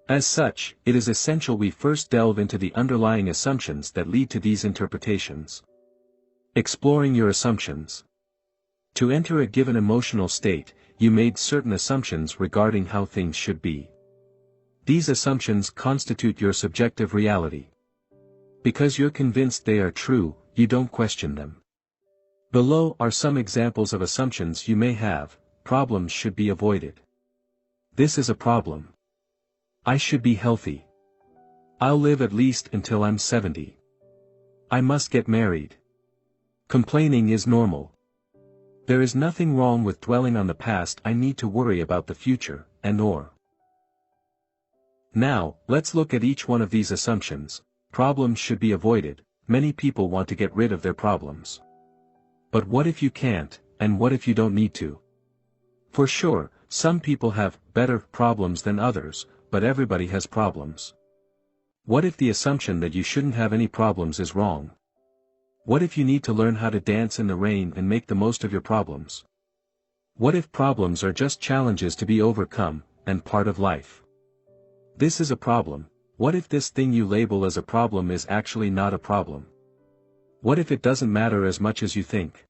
As such, it is essential we first delve into the underlying assumptions that lead to these interpretations. Exploring your assumptions. To enter a given emotional state, you made certain assumptions regarding how things should be. These assumptions constitute your subjective reality. Because you're convinced they are true, you don't question them. Below are some examples of assumptions you may have. Problems should be avoided. This is a problem. I should be healthy. I'll live at least until I'm 70. I must get married. Complaining is normal. There is nothing wrong with dwelling on the past. I need to worry about the future, and/or. Now, let's look at each one of these assumptions. Problems should be avoided. Many people want to get rid of their problems. But what if you can't, and what if you don't need to? For sure, Some people have better problems than others, but everybody has problems. What if the assumption that you shouldn't have any problems is wrong? What if you need to learn how to dance in the rain and make the most of your problems? What if problems are just challenges to be overcome, and part of life? This is a problem. What if this thing you label as a problem is actually not a problem? What if it doesn't matter as much as you think?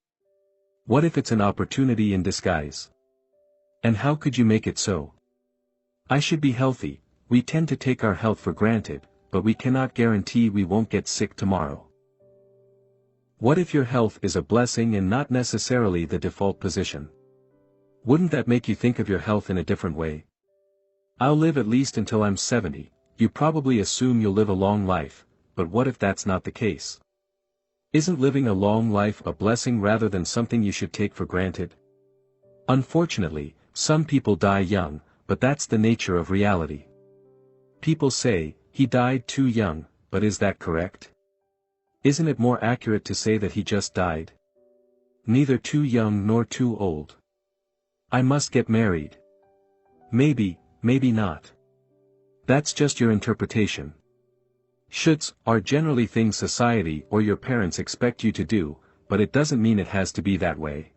What if it's an opportunity in disguise? And how could you make it so? I should be healthy. We tend to take our health for granted, but we cannot guarantee we won't get sick tomorrow. What if your health is a blessing and not necessarily the default position? Wouldn't that make you think of your health in a different way? I'll live at least until I'm 70, you probably assume you'll live a long life, but what if that's not the case? Isn't living a long life a blessing rather than something you should take for granted? Unfortunately, some people die young, but that's the nature of reality. People say, he died too young, but is that correct? Isn't it more accurate to say that he just died? Neither too young nor too old. I must get married. Maybe, maybe not. That's just your interpretation. Shoulds are generally things society or your parents expect you to do, but it doesn't mean it has to be that way.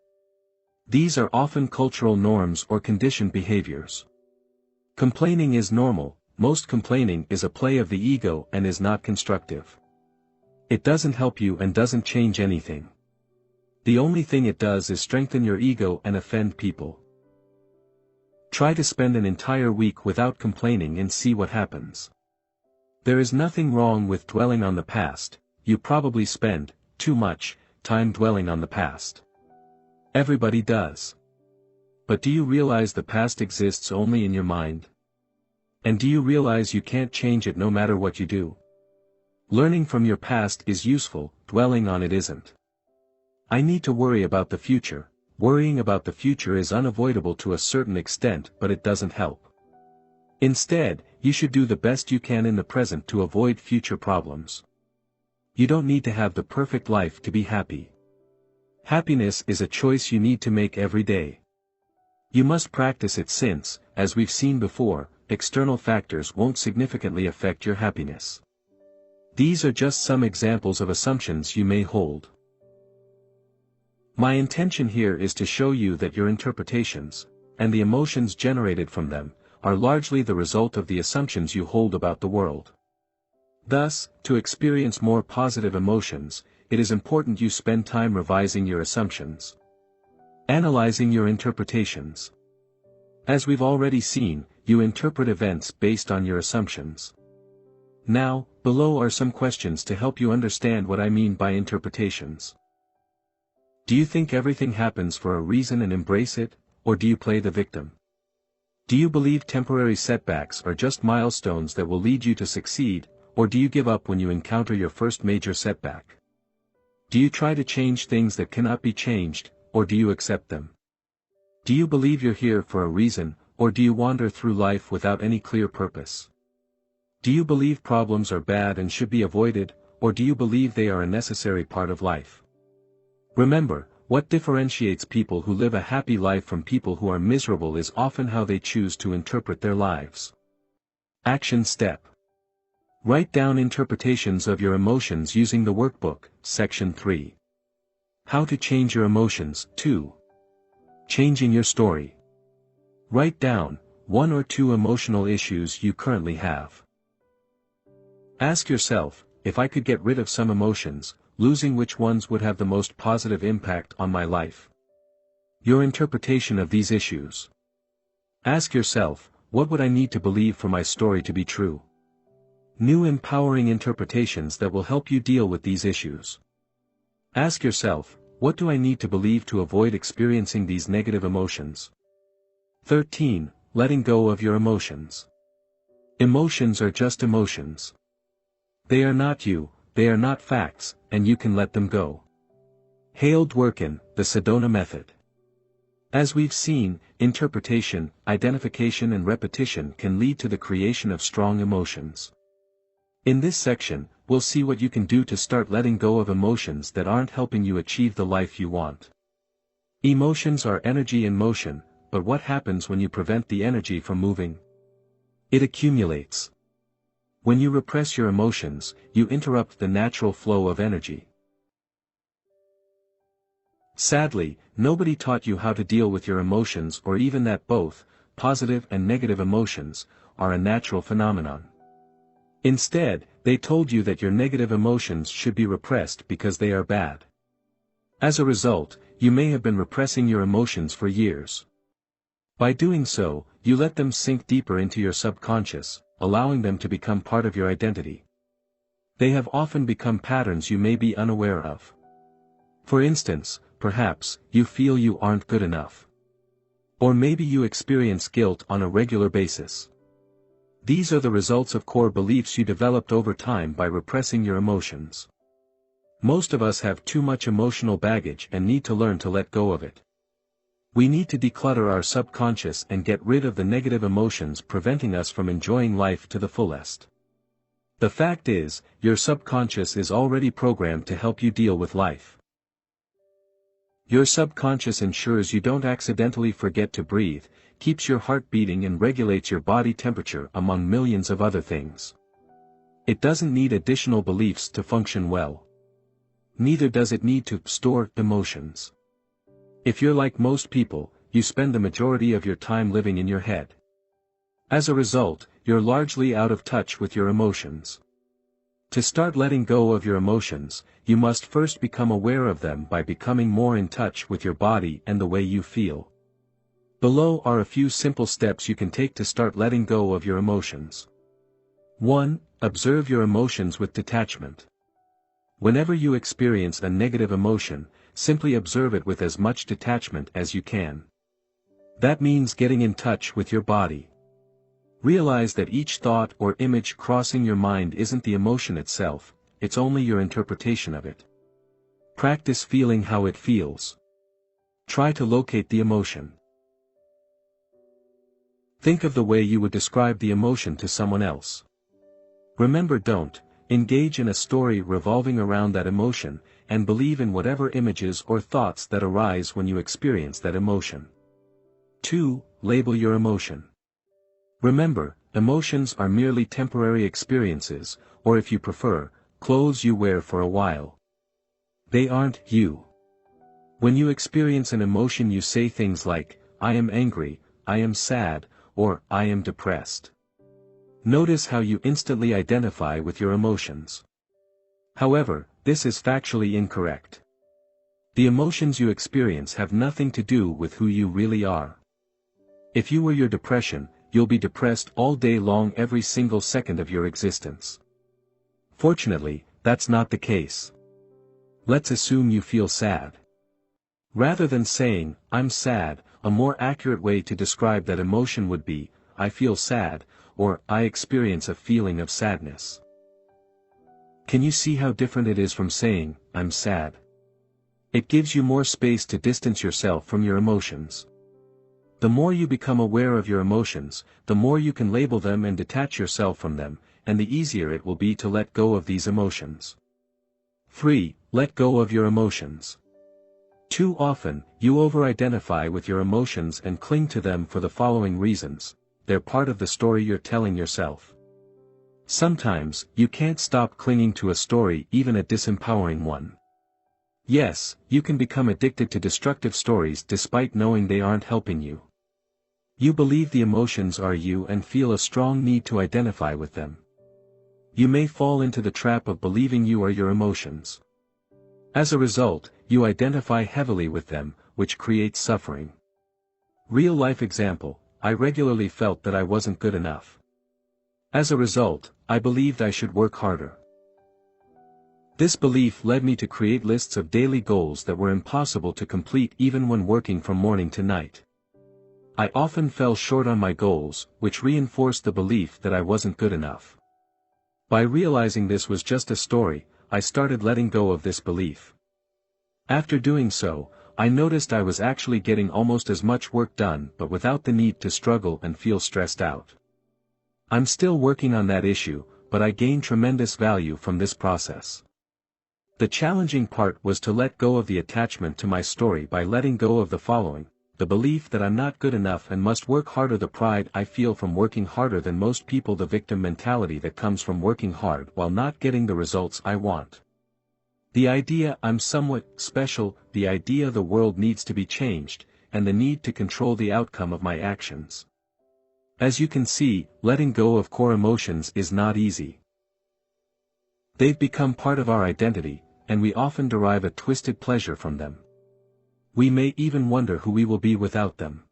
These are often cultural norms or conditioned behaviors. Complaining is normal. Most complaining is a play of the ego and is not constructive. It doesn't help you and doesn't change anything. The only thing it does is strengthen your ego and offend people. Try to spend an entire week without complaining and see what happens. There is nothing wrong with dwelling on the past. You probably spend too much time dwelling on the past. Everybody does. But do you realize the past exists only in your mind? And do you realize you can't change it no matter what you do? Learning from your past is useful, dwelling on it isn't. I need to worry about the future. Worrying about the future is unavoidable to a certain extent, but it doesn't help. Instead, you should do the best you can in the present to avoid future problems. You don't need to have the perfect life to be happy. Happiness is a choice you need to make every day. You must practice it since, as we've seen before, external factors won't significantly affect your happiness. These are just some examples of assumptions you may hold. My intention here is to show you that your interpretations, and the emotions generated from them, are largely the result of the assumptions you hold about the world. Thus, to experience more positive emotions, it is important you spend time revising your assumptions. Analyzing your interpretations. As we've already seen, you interpret events based on your assumptions. Now, below are some questions to help you understand what I mean by interpretations. Do you think everything happens for a reason and embrace it, or do you play the victim? Do you believe temporary setbacks are just milestones that will lead you to succeed, or do you give up when you encounter your first major setback? Do you try to change things that cannot be changed, or do you accept them? Do you believe you're here for a reason, or do you wander through life without any clear purpose? Do you believe problems are bad and should be avoided, or do you believe they are a necessary part of life? Remember, what differentiates people who live a happy life from people who are miserable is often how they choose to interpret their lives. Action step. Write down interpretations of your emotions using the workbook, section 3. How to change your emotions, 2. Changing your story. Write down 1 or 2 emotional issues you currently have. Ask yourself, if I could get rid of some emotions, losing which ones would have the most positive impact on my life? Your interpretation of these issues. Ask yourself, what would I need to believe for my story to be true? New empowering interpretations that will help you deal with these issues. Ask yourself, what do I need to believe to avoid experiencing these negative emotions? 13. Letting go of your emotions. Emotions are just emotions. They are not you, they are not facts, and you can let them go. Hale Dworkin, the Sedona Method. As we've seen, interpretation, identification and repetition can lead to the creation of strong emotions. In this section, we'll see what you can do to start letting go of emotions that aren't helping you achieve the life you want. Emotions are energy in motion, but what happens when you prevent the energy from moving? It accumulates. When you repress your emotions, you interrupt the natural flow of energy. Sadly, nobody taught you how to deal with your emotions, or even that both, positive and negative emotions, are a natural phenomenon. Instead, they told you that your negative emotions should be repressed because they are bad. As a result, you may have been repressing your emotions for years. By doing so, you let them sink deeper into your subconscious, allowing them to become part of your identity. They have often become patterns you may be unaware of. For instance, perhaps, you feel you aren't good enough. Or maybe you experience guilt on a regular basis. These are the results of core beliefs you developed over time by repressing your emotions. Most of us have too much emotional baggage and need to learn to let go of it. We need to declutter our subconscious and get rid of the negative emotions preventing us from enjoying life to the fullest. The fact is, your subconscious is already programmed to help you deal with life. Your subconscious ensures you don't accidentally forget to breathe, keeps your heart beating and regulates your body temperature among millions of other things. It doesn't need additional beliefs to function well. Neither does it need to store emotions. If you're like most people, you spend the majority of your time living in your head. As a result, you're largely out of touch with your emotions. To start letting go of your emotions, you must first become aware of them by becoming more in touch with your body and the way you feel. Below are a few simple steps you can take to start letting go of your emotions. 1. Observe your emotions with detachment. Whenever you experience a negative emotion, simply observe it with as much detachment as you can. That means getting in touch with your body. Realize that each thought or image crossing your mind isn't the emotion itself, it's only your interpretation of it. Practice feeling how it feels. Try to locate the emotion. Think of the way you would describe the emotion to someone else. Remember, don't engage in a story revolving around that emotion, and believe in whatever images or thoughts that arise when you experience that emotion. 2. Label your emotion. Remember, emotions are merely temporary experiences, or if you prefer, clothes you wear for a while. They aren't you. When you experience an emotion, you say things like, "I am angry," "I am sad," or "I am depressed." Notice how you instantly identify with your emotions. However, this is factually incorrect. The emotions you experience have nothing to do with who you really are. If you were your depression, you'll be depressed all day long every single second of your existence. Fortunately, that's not the case. Let's assume you feel sad. Rather than saying, "I'm sad," a more accurate way to describe that emotion would be, "I feel sad," or "I experience a feeling of sadness." Can you see how different it is from saying, "I'm sad"? It gives you more space to distance yourself from your emotions. The more you become aware of your emotions, the more you can label them and detach yourself from them, and the easier it will be to let go of these emotions. 3. Let go of your emotions. Too often, you over-identify with your emotions and cling to them for the following reasons: they're part of the story you're telling yourself. Sometimes, you can't stop clinging to a story, even a disempowering one. Yes, you can become addicted to destructive stories despite knowing they aren't helping you. You believe the emotions are you and feel a strong need to identify with them. You may fall into the trap of believing you are your emotions. As a result, you identify heavily with them, which creates suffering. Real-life example: I regularly felt that I wasn't good enough. As a result, I believed I should work harder. This belief led me to create lists of daily goals that were impossible to complete even when working from morning to night. I often fell short on my goals, which reinforced the belief that I wasn't good enough. By realizing this was just a story, I started letting go of this belief. After doing so, I noticed I was actually getting almost as much work done but without the need to struggle and feel stressed out. I'm still working on that issue, but I gained tremendous value from this process. The challenging part was to let go of the attachment to my story by letting go of the following: the belief that I'm not good enough and must work harder, the pride I feel from working harder than most people, the victim mentality that comes from working hard while not getting the results I want. The idea I'm somewhat special, the idea the world needs to be changed, and the need to control the outcome of my actions. As you can see, letting go of core emotions is not easy. They've become part of our identity, and we often derive a twisted pleasure from them. We may even wonder who we will be without them.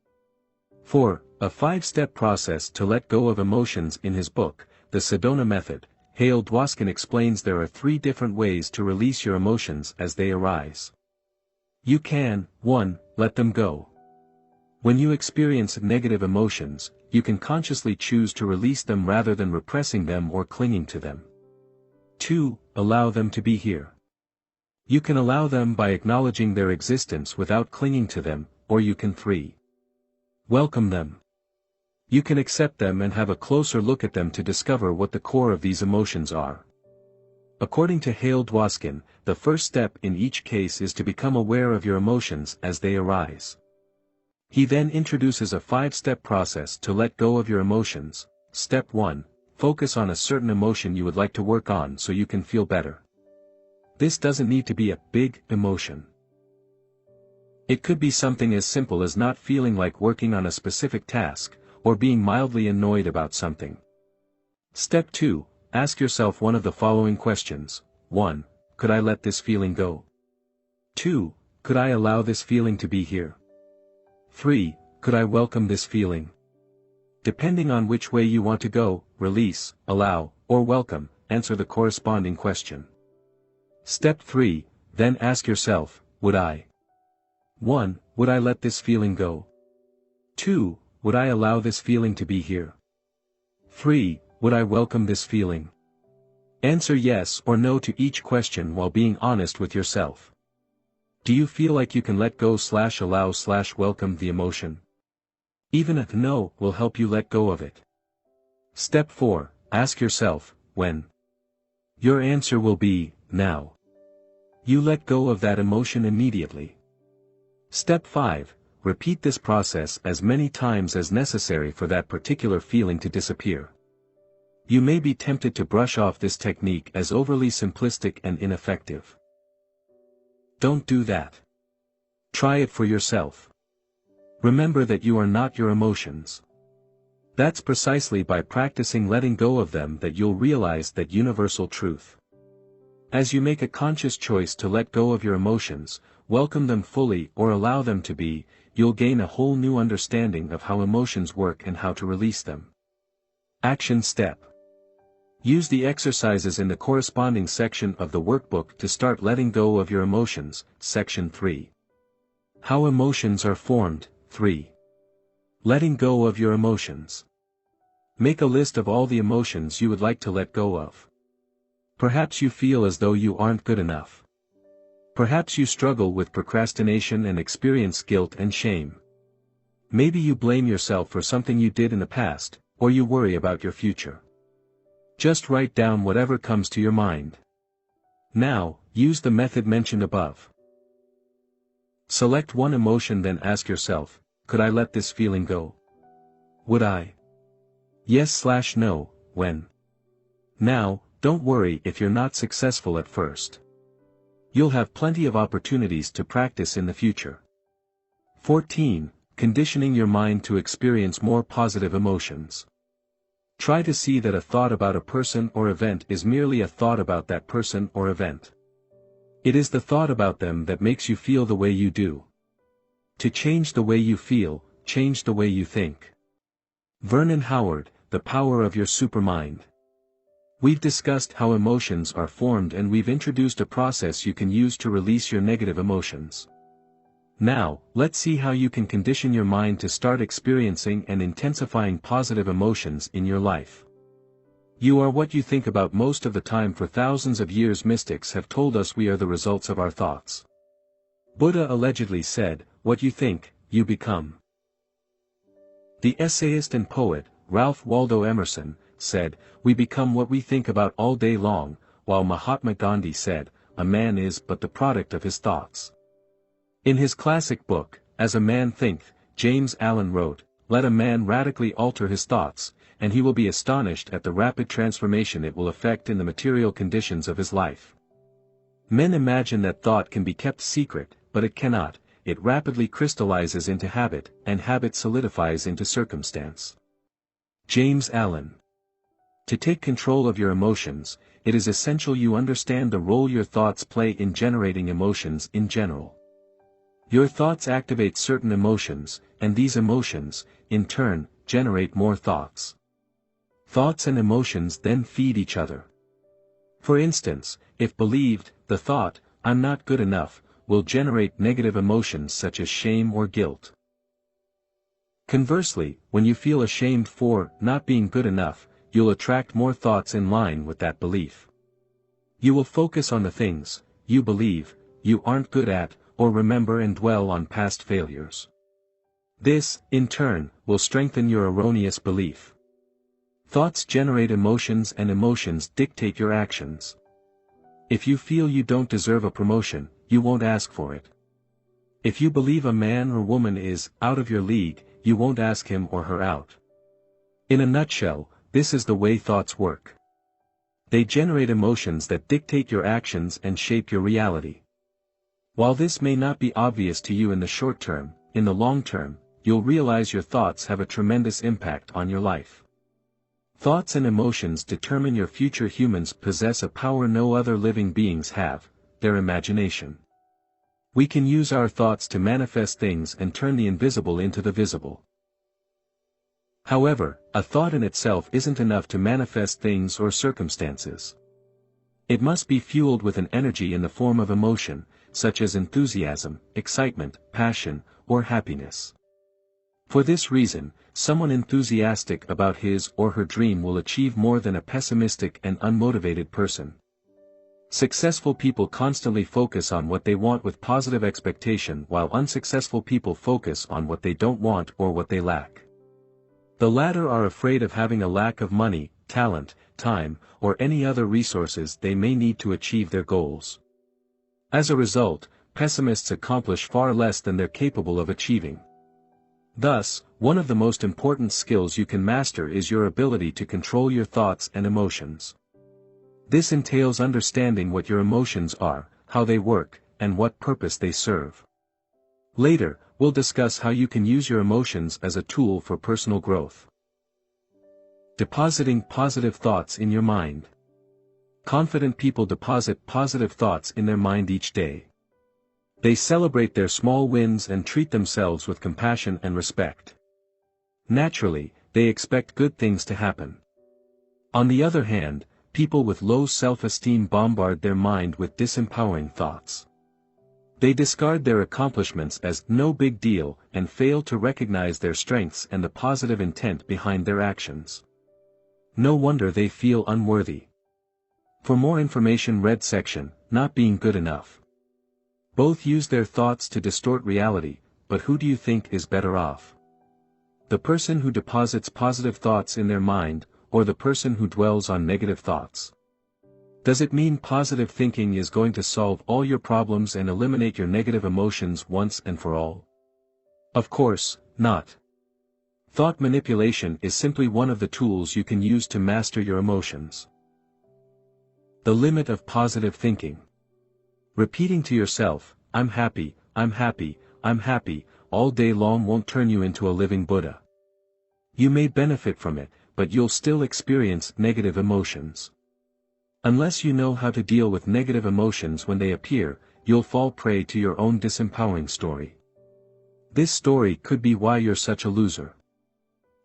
4. A 5-step process to let go of emotions. In his book, The Sedona Method, Hale Dwoskin explains there are 3 different ways to release your emotions as they arise. You can, 1, let them go. When you experience negative emotions, you can consciously choose to release them rather than repressing them or clinging to them. 2. Allow them to be here. You can allow them by acknowledging their existence without clinging to them, or you can 3. Welcome them. You can accept them and have a closer look at them to discover what the core of these emotions are. According to Hale Dwoskin, the first step in each case is to become aware of your emotions as they arise. He then introduces a 5-step process to let go of your emotions. Step 1. Focus on a certain emotion you would like to work on so you can feel better. This doesn't need to be a big emotion. It could be something as simple as not feeling like working on a specific task, or being mildly annoyed about something. Step 2. Ask yourself one of the following questions. 1. Could I let this feeling go? 2. Could I allow this feeling to be here? 3. Could I welcome this feeling? Depending on which way you want to go, release, allow, or welcome, answer the corresponding question. Step 3, then ask yourself, would I? 1. Would I let this feeling go? 2. Would I allow this feeling to be here? 3. Would I welcome this feeling? Answer yes or no to each question while being honest with yourself. Do you feel like you can let go/allow/welcome the emotion? Even a no will help you let go of it. Step 4, ask yourself, when? Your answer will be, now. You let go of that emotion immediately. Step 5, repeat this process as many times as necessary for that particular feeling to disappear. You may be tempted to brush off this technique as overly simplistic and ineffective. Don't do that. Try it for yourself. Remember that you are not your emotions. That's precisely by practicing letting go of them that you'll realize that universal truth. As you make a conscious choice to let go of your emotions, welcome them fully or allow them to be, you'll gain a whole new understanding of how emotions work and how to release them. Action step. Use the exercises in the corresponding section of the workbook to start letting go of your emotions. Section 3. How emotions are formed. 3. Letting go of your emotions. Make a list of all the emotions you would like to let go of. Perhaps you feel as though you aren't good enough. Perhaps you struggle with procrastination and experience guilt and shame. Maybe you blame yourself for something you did in the past, or you worry about your future. Just write down whatever comes to your mind. Now, use the method mentioned above. Select one emotion, then ask yourself, could I let this feeling go? Would I? Yes/no, when? Now, don't worry if you're not successful at first. You'll have plenty of opportunities to practice in the future. 14. Conditioning your mind to experience more positive emotions. Try to see that a thought about a person or event is merely a thought about that person or event. It is the thought about them that makes you feel the way you do. To change the way you feel, change the way you think. Vernon Howard, The Power of Your Supermind. We've discussed how emotions are formed, and we've introduced a process you can use to release your negative emotions. Now, let's see how you can condition your mind to start experiencing and intensifying positive emotions in your life. You are what you think about most of the time. For thousands of years, mystics have told us we are the results of our thoughts. Buddha allegedly said, "What you think, you become." The essayist and poet, Ralph Waldo Emerson, said, "We become what we think about all day long," while Mahatma Gandhi said, "A man is but the product of his thoughts." In his classic book, as a man thinketh, James Allen wrote, let a man radically alter his thoughts, and he will be astonished at the rapid transformation it will effect in the material conditions of his life. Men imagine that thought can be kept secret, but it cannot. It rapidly crystallizes into habit, and habit solidifies into circumstance. James Allen. To take control of your emotions, it is essential you understand the role your thoughts play in generating emotions in general. Your thoughts activate certain emotions, and these emotions, in turn, generate more thoughts. Thoughts and emotions then feed each other. For instance, if believed, the thought, I'm not good enough, will generate negative emotions such as shame or guilt. Conversely, when you feel ashamed for not being good enough, you'll attract more thoughts in line with that belief. You will focus on the things you believe you aren't good at, or remember and dwell on past failures. This, in turn, will strengthen your erroneous belief. Thoughts generate emotions and emotions dictate your actions. If you feel you don't deserve a promotion, you won't ask for it. If you believe a man or woman is out of your league, you won't ask him or her out. In a nutshell, this is the way thoughts work. They generate emotions that dictate your actions and shape your reality. While this may not be obvious to you in the short term, in the long term, you'll realize your thoughts have a tremendous impact on your life. Thoughts and emotions determine your future. Humans possess a power no other living beings have, their imagination. We can use our thoughts to manifest things and turn the invisible into the visible. However, a thought in itself isn't enough to manifest things or circumstances. It must be fueled with an energy in the form of emotion, such as enthusiasm, excitement, passion, or happiness. For this reason, someone enthusiastic about his or her dream will achieve more than a pessimistic and unmotivated person. Successful people constantly focus on what they want with positive expectation, while unsuccessful people focus on what they don't want or what they lack. The latter are afraid of having a lack of money, talent, time, or any other resources they may need to achieve their goals. As a result, pessimists accomplish far less than they're capable of achieving. Thus, one of the most important skills you can master is your ability to control your thoughts and emotions. This entails understanding what your emotions are, how they work, and what purpose they serve. Later, we'll discuss how you can use your emotions as a tool for personal growth. Depositing positive thoughts in your mind. Confident people deposit positive thoughts in their mind each day. They celebrate their small wins and treat themselves with compassion and respect. Naturally, they expect good things to happen. On the other hand, people with low self-esteem bombard their mind with disempowering thoughts. They discard their accomplishments as no big deal and fail to recognize their strengths and the positive intent behind their actions. No wonder they feel unworthy. For more information, read section, Not Being Good Enough. Both use their thoughts to distort reality, but who do you think is better off? The person who deposits positive thoughts in their mind, or the person who dwells on negative thoughts? Does it mean positive thinking is going to solve all your problems and eliminate your negative emotions once and for all? Of course, not. Thought manipulation is simply one of the tools you can use to master your emotions. The limit of positive thinking. Repeating to yourself, I'm happy, I'm happy, I'm happy, all day long won't turn you into a living Buddha. You may benefit from it, but you'll still experience negative emotions. Unless you know how to deal with negative emotions when they appear, you'll fall prey to your own disempowering story. This story could be why you're such a loser.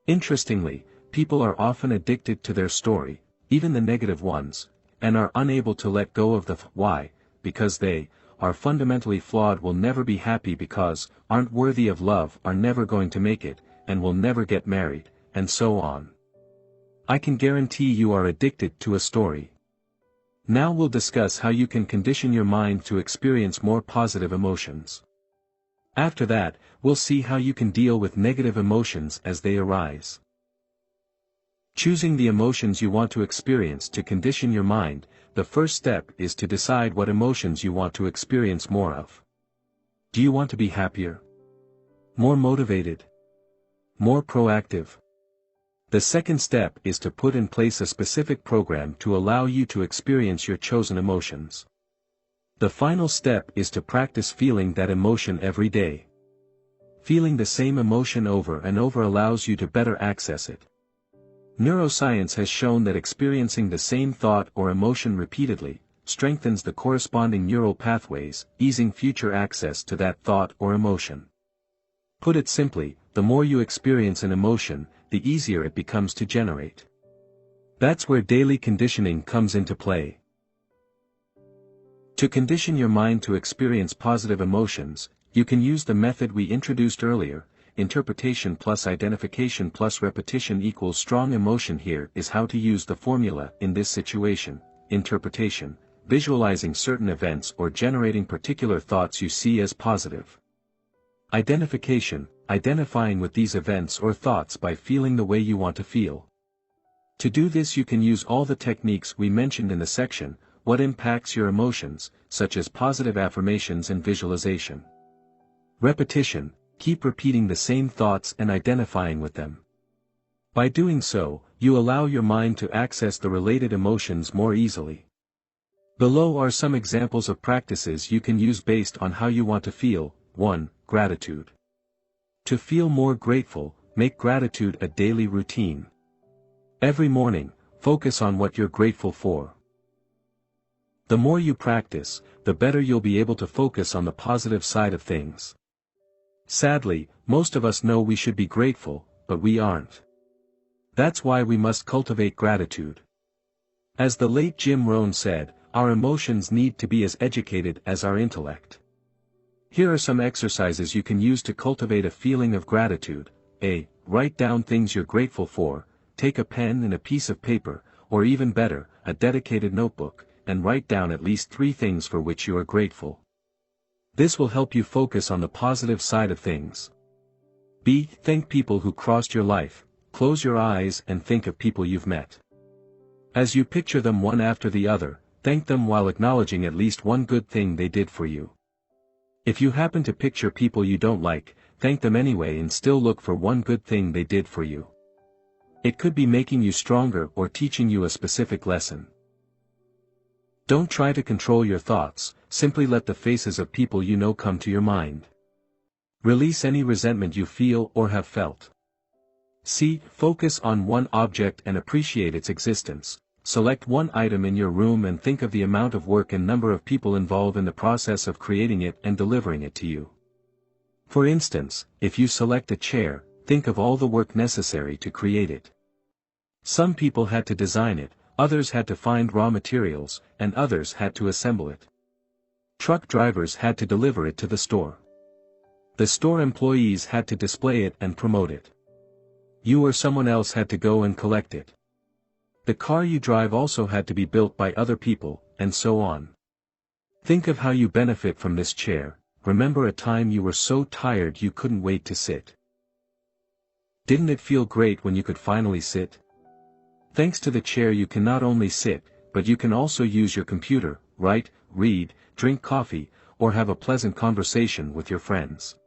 Interestingly, people are often addicted to their story, even the negative ones, and are unable to let go of the why, because they are fundamentally flawed, will never be happy because aren't worthy of love, are never going to make it, and will never get married, and so on. I can guarantee you are addicted to a story. Now we'll discuss how you can condition your mind to experience more positive emotions. After that, we'll see how you can deal with negative emotions as they arise. Choosing the emotions you want to experience to condition your mind. The first step is to decide what emotions you want to experience more of. Do you want to be happier? More motivated. More proactive. The second step is to put in place a specific program to allow you to experience your chosen emotions. The final step is to practice feeling that emotion every day. Feeling the same emotion over and over allows you to better access it. Neuroscience has shown that experiencing the same thought or emotion repeatedly strengthens the corresponding neural pathways, easing future access to that thought or emotion. Put it simply, the more you experience an emotion, the easier it becomes to generate. That's where daily conditioning comes into play. To condition your mind to experience positive emotions, you can use the method we introduced earlier, interpretation plus identification plus repetition equals strong emotion. Here is how to use the formula in this situation: interpretation, visualizing certain events or generating particular thoughts you see as positive. Identification, identifying with these events or thoughts by feeling the way you want to feel. To do this you can use all the techniques we mentioned in the section, What Impacts Your Emotions, such as positive affirmations and visualization. Repetition, keep repeating the same thoughts and identifying with them. By doing so, you allow your mind to access the related emotions more easily. Below are some examples of practices you can use based on how you want to feel. 1. Gratitude. To feel more grateful, make gratitude a daily routine. Every morning, focus on what you're grateful for. The more you practice, the better you'll be able to focus on the positive side of things. Sadly, most of us know we should be grateful, but we aren't. That's why we must cultivate gratitude. As the late Jim Rohn said, our emotions need to be as educated as our intellect. Here are some exercises you can use to cultivate a feeling of gratitude. A. Write down things you're grateful for. Take a pen and a piece of paper, or even better, a dedicated notebook, and write down at least 3 things for which you are grateful. This will help you focus on the positive side of things. B. Thank people who crossed your life. Close your eyes and think of people you've met. As you picture them one after the other, thank them while acknowledging at least one good thing they did for you. If you happen to picture people you don't like, thank them anyway and still look for one good thing they did for you. It could be making you stronger or teaching you a specific lesson. Don't try to control your thoughts, simply let the faces of people you know come to your mind. Release any resentment you feel or have felt. C. Focus on one object and appreciate its existence. Select one item in your room and think of the amount of work and number of people involved in the process of creating it and delivering it to you. For instance, if you select a chair, think of all the work necessary to create it. Some people had to design it, others had to find raw materials, and others had to assemble it. Truck drivers had to deliver it to the store. The store employees had to display it and promote it. You or someone else had to go and collect it. The car you drive also had to be built by other people, and so on. Think of how you benefit from this chair. Remember a time you were so tired you couldn't wait to sit. Didn't it feel great when you could finally sit? Thanks to the chair you can not only sit, but you can also use your computer, write, read, drink coffee, or have a pleasant conversation with your friends.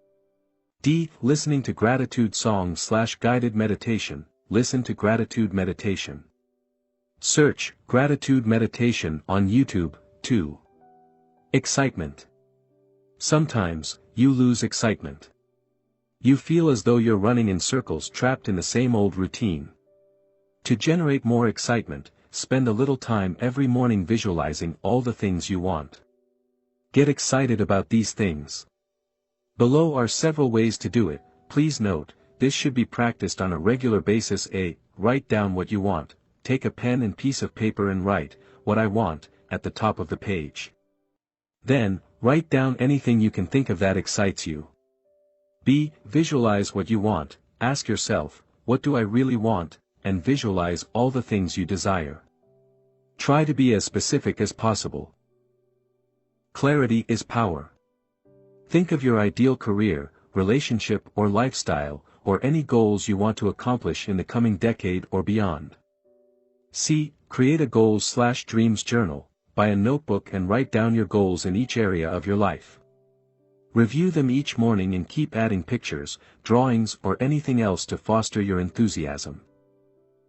D. Listening to gratitude songs/guided meditation. Listen to gratitude meditation. Search gratitude meditation on YouTube. 2. Excitement. Sometimes, you lose excitement. You feel as though you're running in circles trapped in the same old routine. To generate more excitement, spend a little time every morning visualizing all the things you want. Get excited about these things. Below are several ways to do it. Please note, this should be practiced on a regular basis. A. Write down what you want. Take a pen and piece of paper and write, "What I want," at the top of the page. Then, write down anything you can think of that excites you. B. Visualize what you want. Ask yourself, what do I really want? And visualize all the things you desire. Try to be as specific as possible. Clarity is power. Think of your ideal career, relationship or lifestyle, or any goals you want to accomplish in the coming decade or beyond. C. Create a goals/dreams journal. Buy a notebook and write down your goals in each area of your life. Review them each morning and keep adding pictures, drawings or anything else to foster your enthusiasm.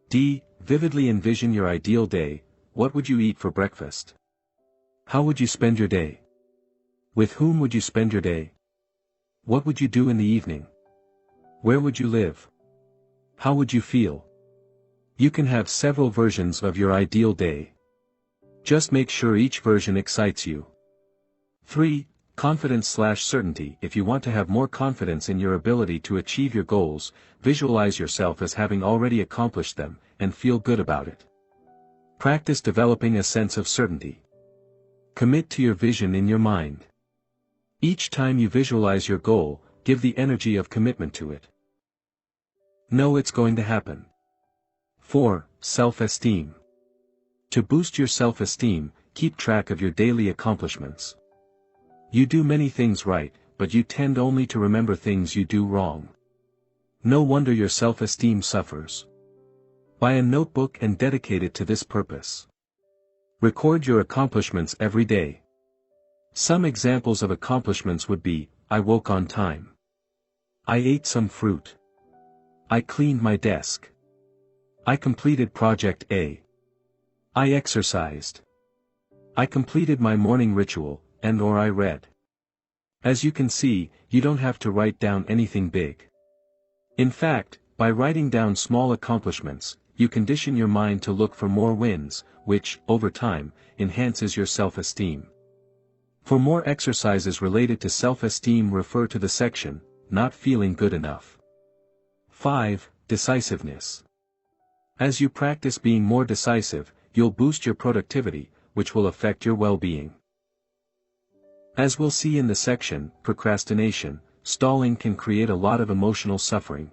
D. Vividly envision your ideal day. What would you eat for breakfast? How would you spend your day? With whom would you spend your day? What would you do in the evening? Where would you live? How would you feel? You can have several versions of your ideal day. Just make sure each version excites you. 3. Confidence/certainty. If you want to have more confidence in your ability to achieve your goals, visualize yourself as having already accomplished them, and feel good about it. Practice developing a sense of certainty. Commit to your vision in your mind. Each time you visualize your goal, give the energy of commitment to it. Know it's going to happen. 4. Self-esteem. To boost your self-esteem, keep track of your daily accomplishments. You do many things right, but you tend only to remember things you do wrong. No wonder your self-esteem suffers. Buy a notebook and dedicate it to this purpose. Record your accomplishments every day. Some examples of accomplishments would be: I woke on time. I ate some fruit. I cleaned my desk. I completed project A. I exercised. I completed my morning ritual, and/or I read. As you can see, you don't have to write down anything big. In fact, by writing down small accomplishments, you condition your mind to look for more wins, which, over time, enhances your self-esteem. For more exercises related to self-esteem, refer to the section, Not Feeling Good Enough. 5. Decisiveness. As you practice being more decisive, you'll boost your productivity, which will affect your well-being. As we'll see in the section, Procrastination, stalling can create a lot of emotional suffering.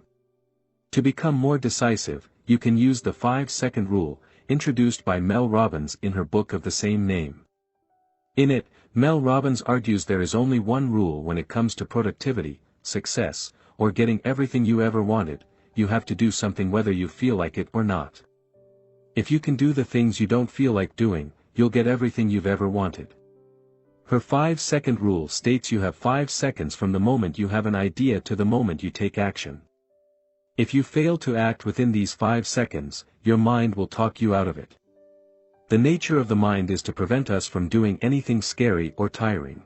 To become more decisive, you can use the 5-second rule, introduced by Mel Robbins in her book of the same name. In it, Mel Robbins argues there is only one rule when it comes to productivity, success, or getting everything you ever wanted: you have to do something whether you feel like it or not. If you can do the things you don't feel like doing, you'll get everything you've ever wanted. Her 5-second rule states you have 5 seconds from the moment you have an idea to the moment you take action. If you fail to act within these 5 seconds, your mind will talk you out of it. The nature of the mind is to prevent us from doing anything scary or tiring.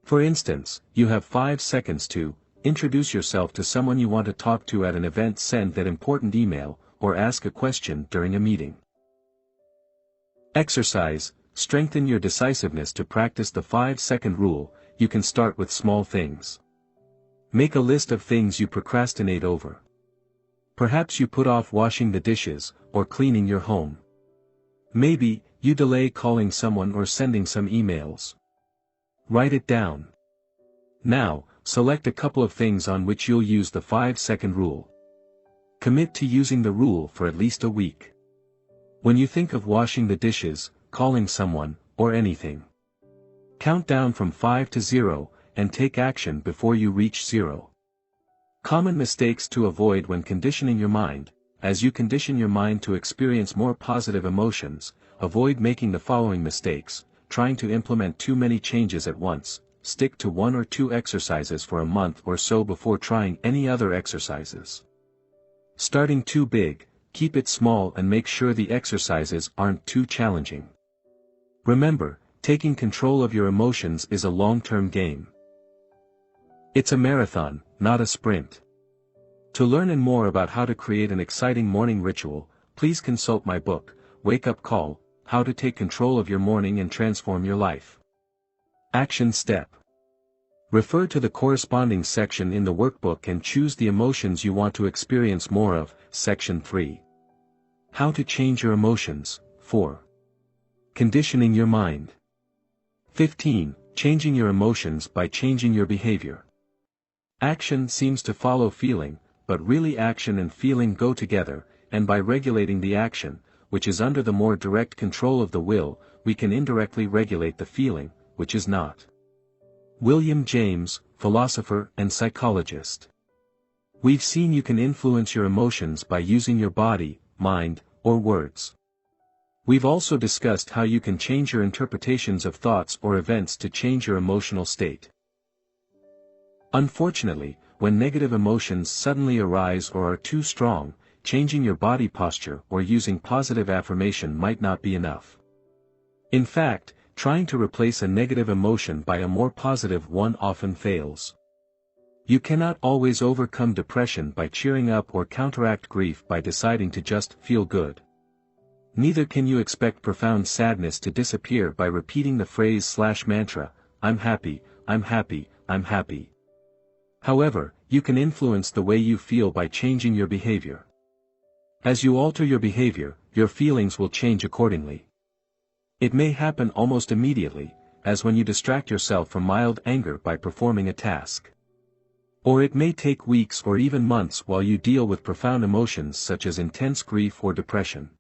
For instance, you have 5 seconds to introduce yourself to someone you want to talk to at an event, send that important email, or ask a question during a meeting. Exercise. Strengthen your decisiveness. To practice the 5-second rule, you can start with small things. Make a list of things you procrastinate over. Perhaps you put off washing the dishes, or cleaning your home. Maybe, you delay calling someone or sending some emails. Write it down. Now, select a couple of things on which you'll use the 5-second rule. Commit to using the rule for at least a week. When you think of washing the dishes, calling someone, or anything, count down from 5 to 0, and take action before you reach 0. Common mistakes to avoid when conditioning your mind. As you condition your mind to experience more positive emotions, avoid making the following mistakes: trying to implement too many changes at once. Stick to 1 or 2 exercises for a month or so before trying any other exercises. Starting too big, keep it small and make sure the exercises aren't too challenging. Remember, taking control of your emotions is a long-term game. It's a marathon, not a sprint. To learn more about how to create an exciting morning ritual, please consult my book, Wake Up Call: How to Take Control of Your Morning and Transform Your Life. Action Step. Refer to the corresponding section in the workbook and choose the emotions you want to experience more of. Section 3. How to change your emotions. 4. Conditioning your mind. 15. Changing your emotions by changing your behavior. Action seems to follow feeling, but really action and feeling go together, and by regulating the action, which is under the more direct control of the will, we can indirectly regulate the feeling, which is not. William James, philosopher and psychologist. We've seen you can influence your emotions by using your body, mind, or words. We've also discussed how you can change your interpretations of thoughts or events to change your emotional state. Unfortunately, when negative emotions suddenly arise or are too strong, changing your body posture or using positive affirmation might not be enough. In fact, trying to replace a negative emotion by a more positive one often fails. You cannot always overcome depression by cheering up or counteract grief by deciding to just feel good. Neither can you expect profound sadness to disappear by repeating the phrase/mantra, "I'm happy, I'm happy, I'm happy." However, you can influence the way you feel by changing your behavior. As you alter your behavior, your feelings will change accordingly. It may happen almost immediately, as when you distract yourself from mild anger by performing a task. Or it may take weeks or even months while you deal with profound emotions such as intense grief or depression.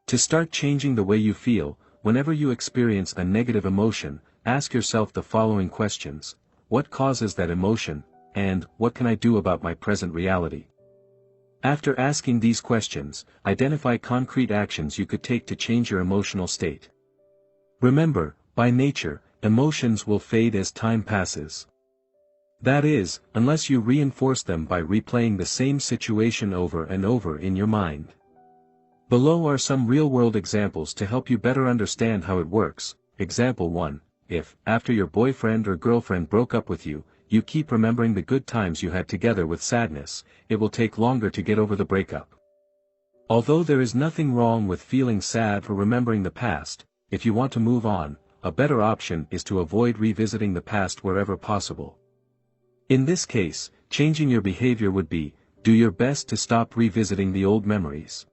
To start changing the way you feel, whenever you experience a negative emotion, ask yourself the following questions: what causes that emotion, and what can I do about my present reality? After asking these questions, identify concrete actions you could take to change your emotional state. Remember, by nature, emotions will fade as time passes. That is, unless you reinforce them by replaying the same situation over and over in your mind. Below are some real-world examples to help you better understand how it works. Example 1. If, after your boyfriend or girlfriend broke up with you, you keep remembering the good times you had together with sadness, it will take longer to get over the breakup. Although there is nothing wrong with feeling sad or remembering the past, if you want to move on, a better option is to avoid revisiting the past wherever possible. In this case, changing your behavior would be, do your best to stop revisiting the old memories.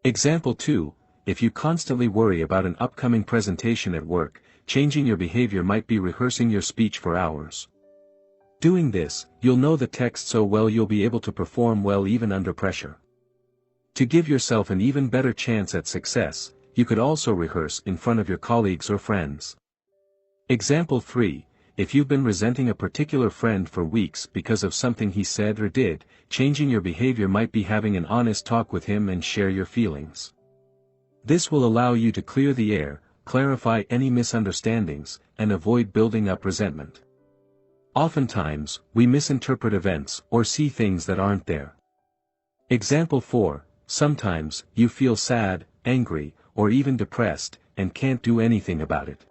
Example 2, if you constantly worry about an upcoming presentation at work, changing your behavior might be rehearsing your speech for hours. Doing this, you'll know the text so well you'll be able to perform well even under pressure. To give yourself an even better chance at success, you could also rehearse in front of your colleagues or friends. Example 3, if you've been resenting a particular friend for weeks because of something he said or did, changing your behavior might be having an honest talk with him and share your feelings. This will allow you to clear the air, clarify any misunderstandings, and avoid building up resentment. Oftentimes, we misinterpret events or see things that aren't there. Example 4, sometimes, you feel sad, angry, or even depressed, and can't do anything about it.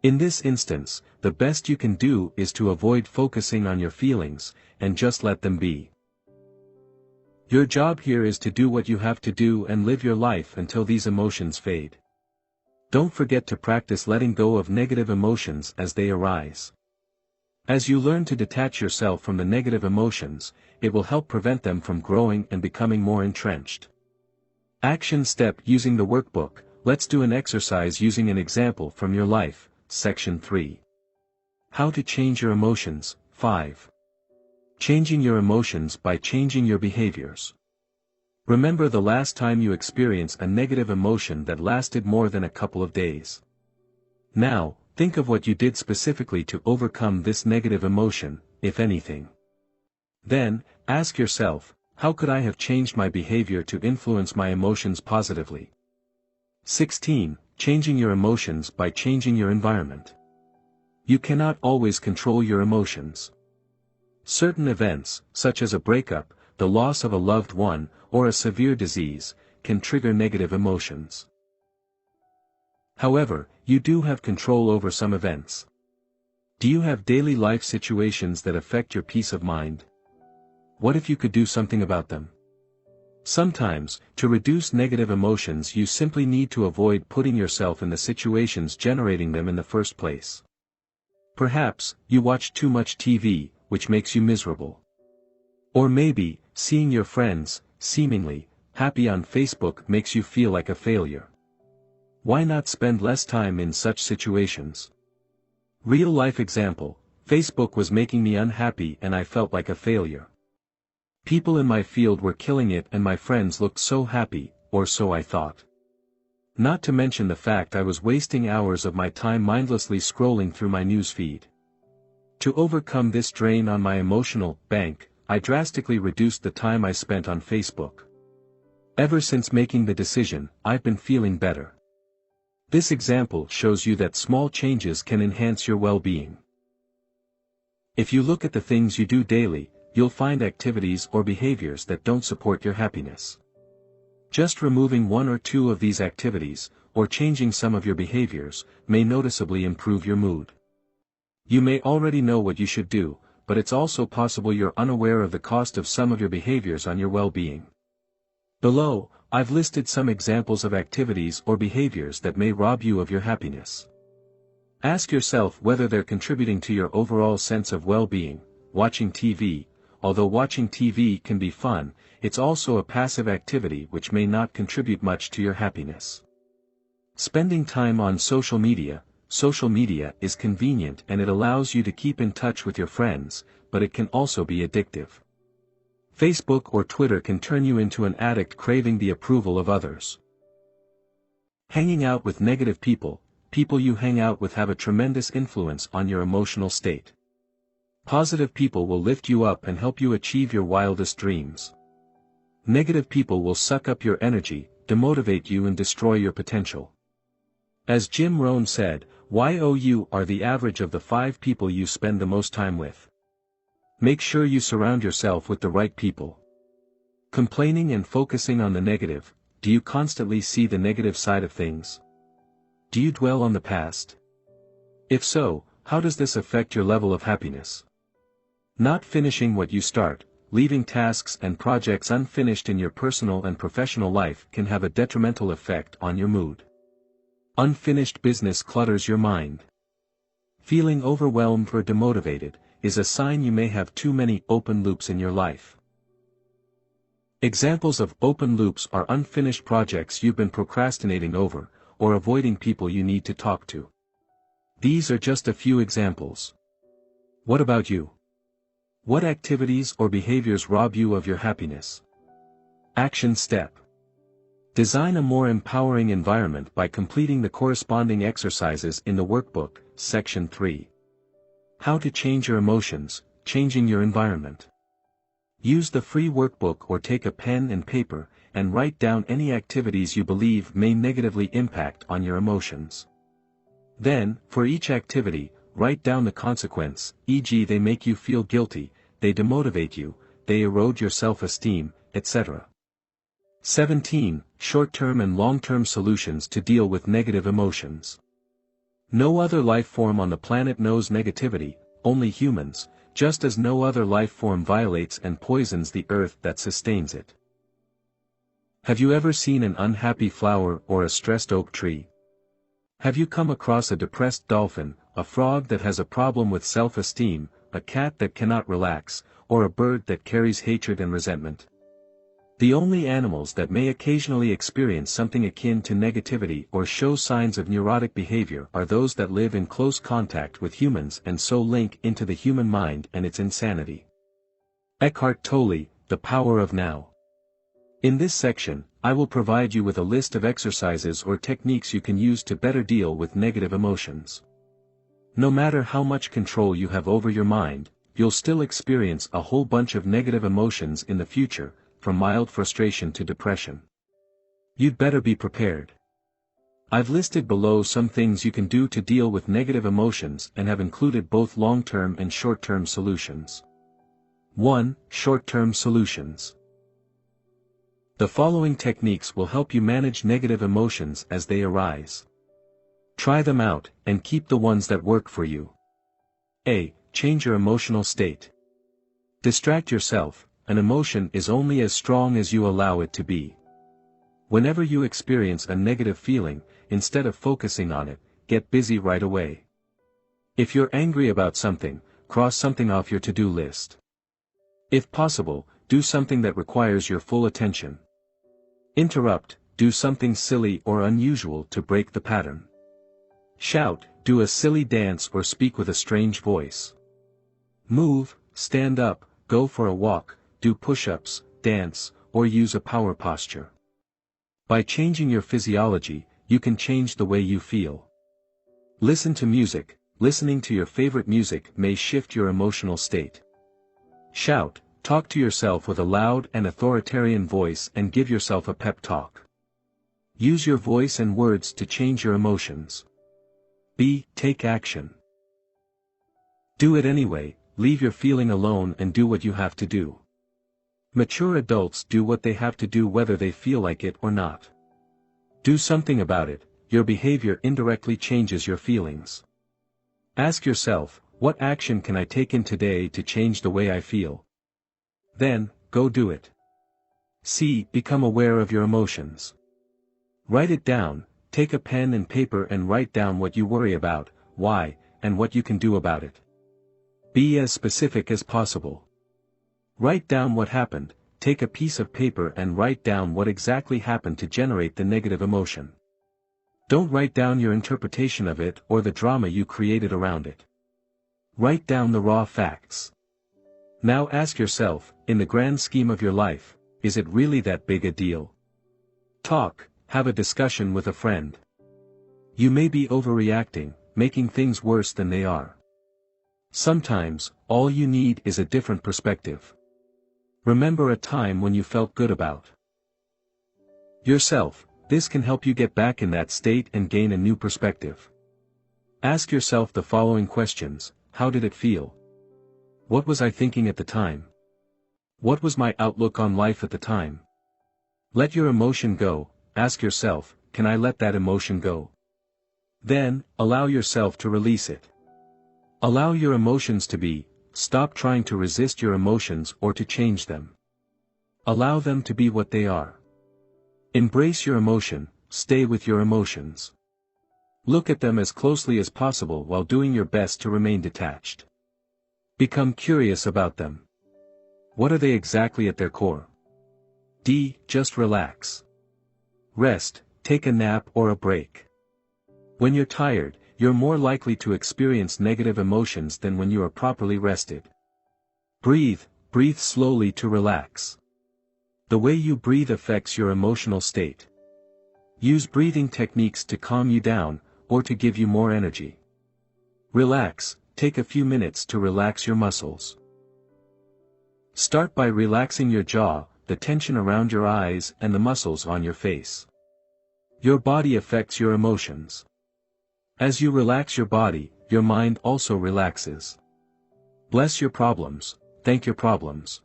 In this instance, the best you can do is to avoid focusing on your feelings, and just let them be. Your job here is to do what you have to do and live your life until these emotions fade. Don't forget to practice letting go of negative emotions as they arise. As you learn to detach yourself from the negative emotions, it will help prevent them from growing and becoming more entrenched. Action step using the workbook. Let's do an exercise using an example from your life. Section 3. How to change your emotions. 5. Changing your emotions by changing your behaviors. Remember the last time you experienced a negative emotion that lasted more than a couple of days. Now, think of what you did specifically to overcome this negative emotion, if anything. Then, ask yourself, how could I have changed my behavior to influence my emotions positively? 16. Changing your emotions by changing your environment. You cannot always control your emotions. Certain events, such as a breakup, the loss of a loved one, or a severe disease, can trigger negative emotions. However, you do have control over some events. Do you have daily life situations that affect your peace of mind? What if you could do something about them? Sometimes, to reduce negative emotions you simply need to avoid putting yourself in the situations generating them in the first place. Perhaps, you watch too much TV, which makes you miserable. Or maybe, seeing your friends, seemingly, happy on Facebook makes you feel like a failure. Why not spend less time in such situations? Real-life example, Facebook was making me unhappy and I felt like a failure. People in my field were killing it and my friends looked so happy, or so I thought. Not to mention the fact I was wasting hours of my time mindlessly scrolling through my news feed. To overcome this drain on my emotional bank, I drastically reduced the time I spent on Facebook. Ever since making the decision, I've been feeling better. This example shows you that small changes can enhance your well-being. If you look at the things you do daily, you'll find activities or behaviors that don't support your happiness. Just removing one or two of these activities, or changing some of your behaviors, may noticeably improve your mood. You may already know what you should do, but it's also possible you're unaware of the cost of some of your behaviors on your well-being. Below, I've listed some examples of activities or behaviors that may rob you of your happiness. Ask yourself whether they're contributing to your overall sense of well-being. Watching TV. Although watching TV can be fun, it's also a passive activity which may not contribute much to your happiness. Spending time on social media. Social media is convenient and it allows you to keep in touch with your friends, but it can also be addictive. Facebook or Twitter can turn you into an addict craving the approval of others. Hanging out with negative people. People you hang out with have a tremendous influence on your emotional state. Positive people will lift you up and help you achieve your wildest dreams. Negative people will suck up your energy, demotivate you and destroy your potential. As Jim Rohn said, you are the average of the 5 people you spend the most time with. Make sure you surround yourself with the right people. Complaining and focusing on the negative. Do you constantly see the negative side of things? Do you dwell on the past? If so, how does this affect your level of happiness? Not finishing what you start, leaving tasks and projects unfinished in your personal and professional life can have a detrimental effect on your mood. Unfinished business clutters your mind. Feeling overwhelmed or demotivated is a sign you may have too many open loops in your life. Examples of open loops are unfinished projects you've been procrastinating over, or avoiding people you need to talk to. These are just a few examples. What about you? What activities or behaviors rob you of your happiness? Action step. Design a more empowering environment by completing the corresponding exercises in the workbook, Section 3. How to change your emotions, changing your environment. Use the free workbook or take a pen and paper, and write down any activities you believe may negatively impact on your emotions. Then, for each activity, write down the consequence, e.g. they make you feel guilty, they demotivate you, they erode your self-esteem, etc. 17. Short-term and long-term solutions to deal with negative emotions. No other life form on the planet knows negativity, only humans, just as no other life form violates and poisons the earth that sustains it. Have you ever seen an unhappy flower or a stressed oak tree? Have you come across a depressed dolphin, a frog that has a problem with self-esteem, a cat that cannot relax, or a bird that carries hatred and resentment? The only animals that may occasionally experience something akin to negativity or show signs of neurotic behavior are those that live in close contact with humans and so link into the human mind and its insanity. Eckhart Tolle, The Power of Now. In this section, I will provide you with a list of exercises or techniques you can use to better deal with negative emotions. No matter how much control you have over your mind, you'll still experience a whole bunch of negative emotions in the future, from mild frustration to depression. You'd better be prepared. I've listed below some things you can do to deal with negative emotions and have included both long-term and short-term solutions. 1. Short-term solutions. The following techniques will help you manage negative emotions as they arise. Try them out, and keep the ones that work for you. A. Change your emotional state. Distract yourself. An emotion is only as strong as you allow it to be. Whenever you experience a negative feeling, instead of focusing on it, get busy right away. If you're angry about something, cross something off your to-do list. If possible, do something that requires your full attention. Interrupt, do something silly or unusual to break the pattern. Shout, do a silly dance or speak with a strange voice. Move, stand up, go for a walk, do push-ups, dance, or use a power posture. By changing your physiology, you can change the way you feel. Listen to music. Listening to your favorite music may shift your emotional state. Shout, talk to yourself with a loud and authoritarian voice and give yourself a pep talk. Use your voice and words to change your emotions. B. Take action. Do it anyway. leave your feeling alone and do what you have to do. Mature adults do what they have to do whether they feel like it or not. Do something about it, your behavior indirectly changes your feelings. Ask yourself, what action can I take in today to change the way I feel? Then, go do it. C. Become aware of your emotions. Write it down, take a pen and paper and write down what you worry about, why, and what you can do about it. Be as specific as possible. Write down what happened, take a piece of paper and write down what exactly happened to generate the negative emotion. Don't write down your interpretation of it or the drama you created around it. Write down the raw facts. Now ask yourself, in the grand scheme of your life, is it really that big a deal? Talk, have a discussion with a friend. You may be overreacting, making things worse than they are. Sometimes, all you need is a different perspective. Remember a time when you felt good about yourself. This can help you get back in that state and gain a new perspective. Ask yourself the following questions: how did it feel? What was I thinking at the time? What was my outlook on life at the time? Let your emotion go. Ask yourself, can I let that emotion go? Then, allow yourself to release it. Allow your emotions to be. Stop trying to resist your emotions or to change them. Allow them to be what they are. Embrace your emotion, stay with your emotions. Look at them as closely as possible while doing your best to remain detached. Become curious about them. What are they exactly at their core? D. Just relax. Rest, take a nap or a break. When you're tired, you're more likely to experience negative emotions than when you are properly rested. Breathe slowly to relax. The way you breathe affects your emotional state. Use breathing techniques to calm you down, or to give you more energy. Relax, take a few minutes to relax your muscles. Start by relaxing your jaw, the tension around your eyes and the muscles on your face. Your body affects your emotions. As you relax your body, your mind also relaxes. Bless your problems, thank your problems.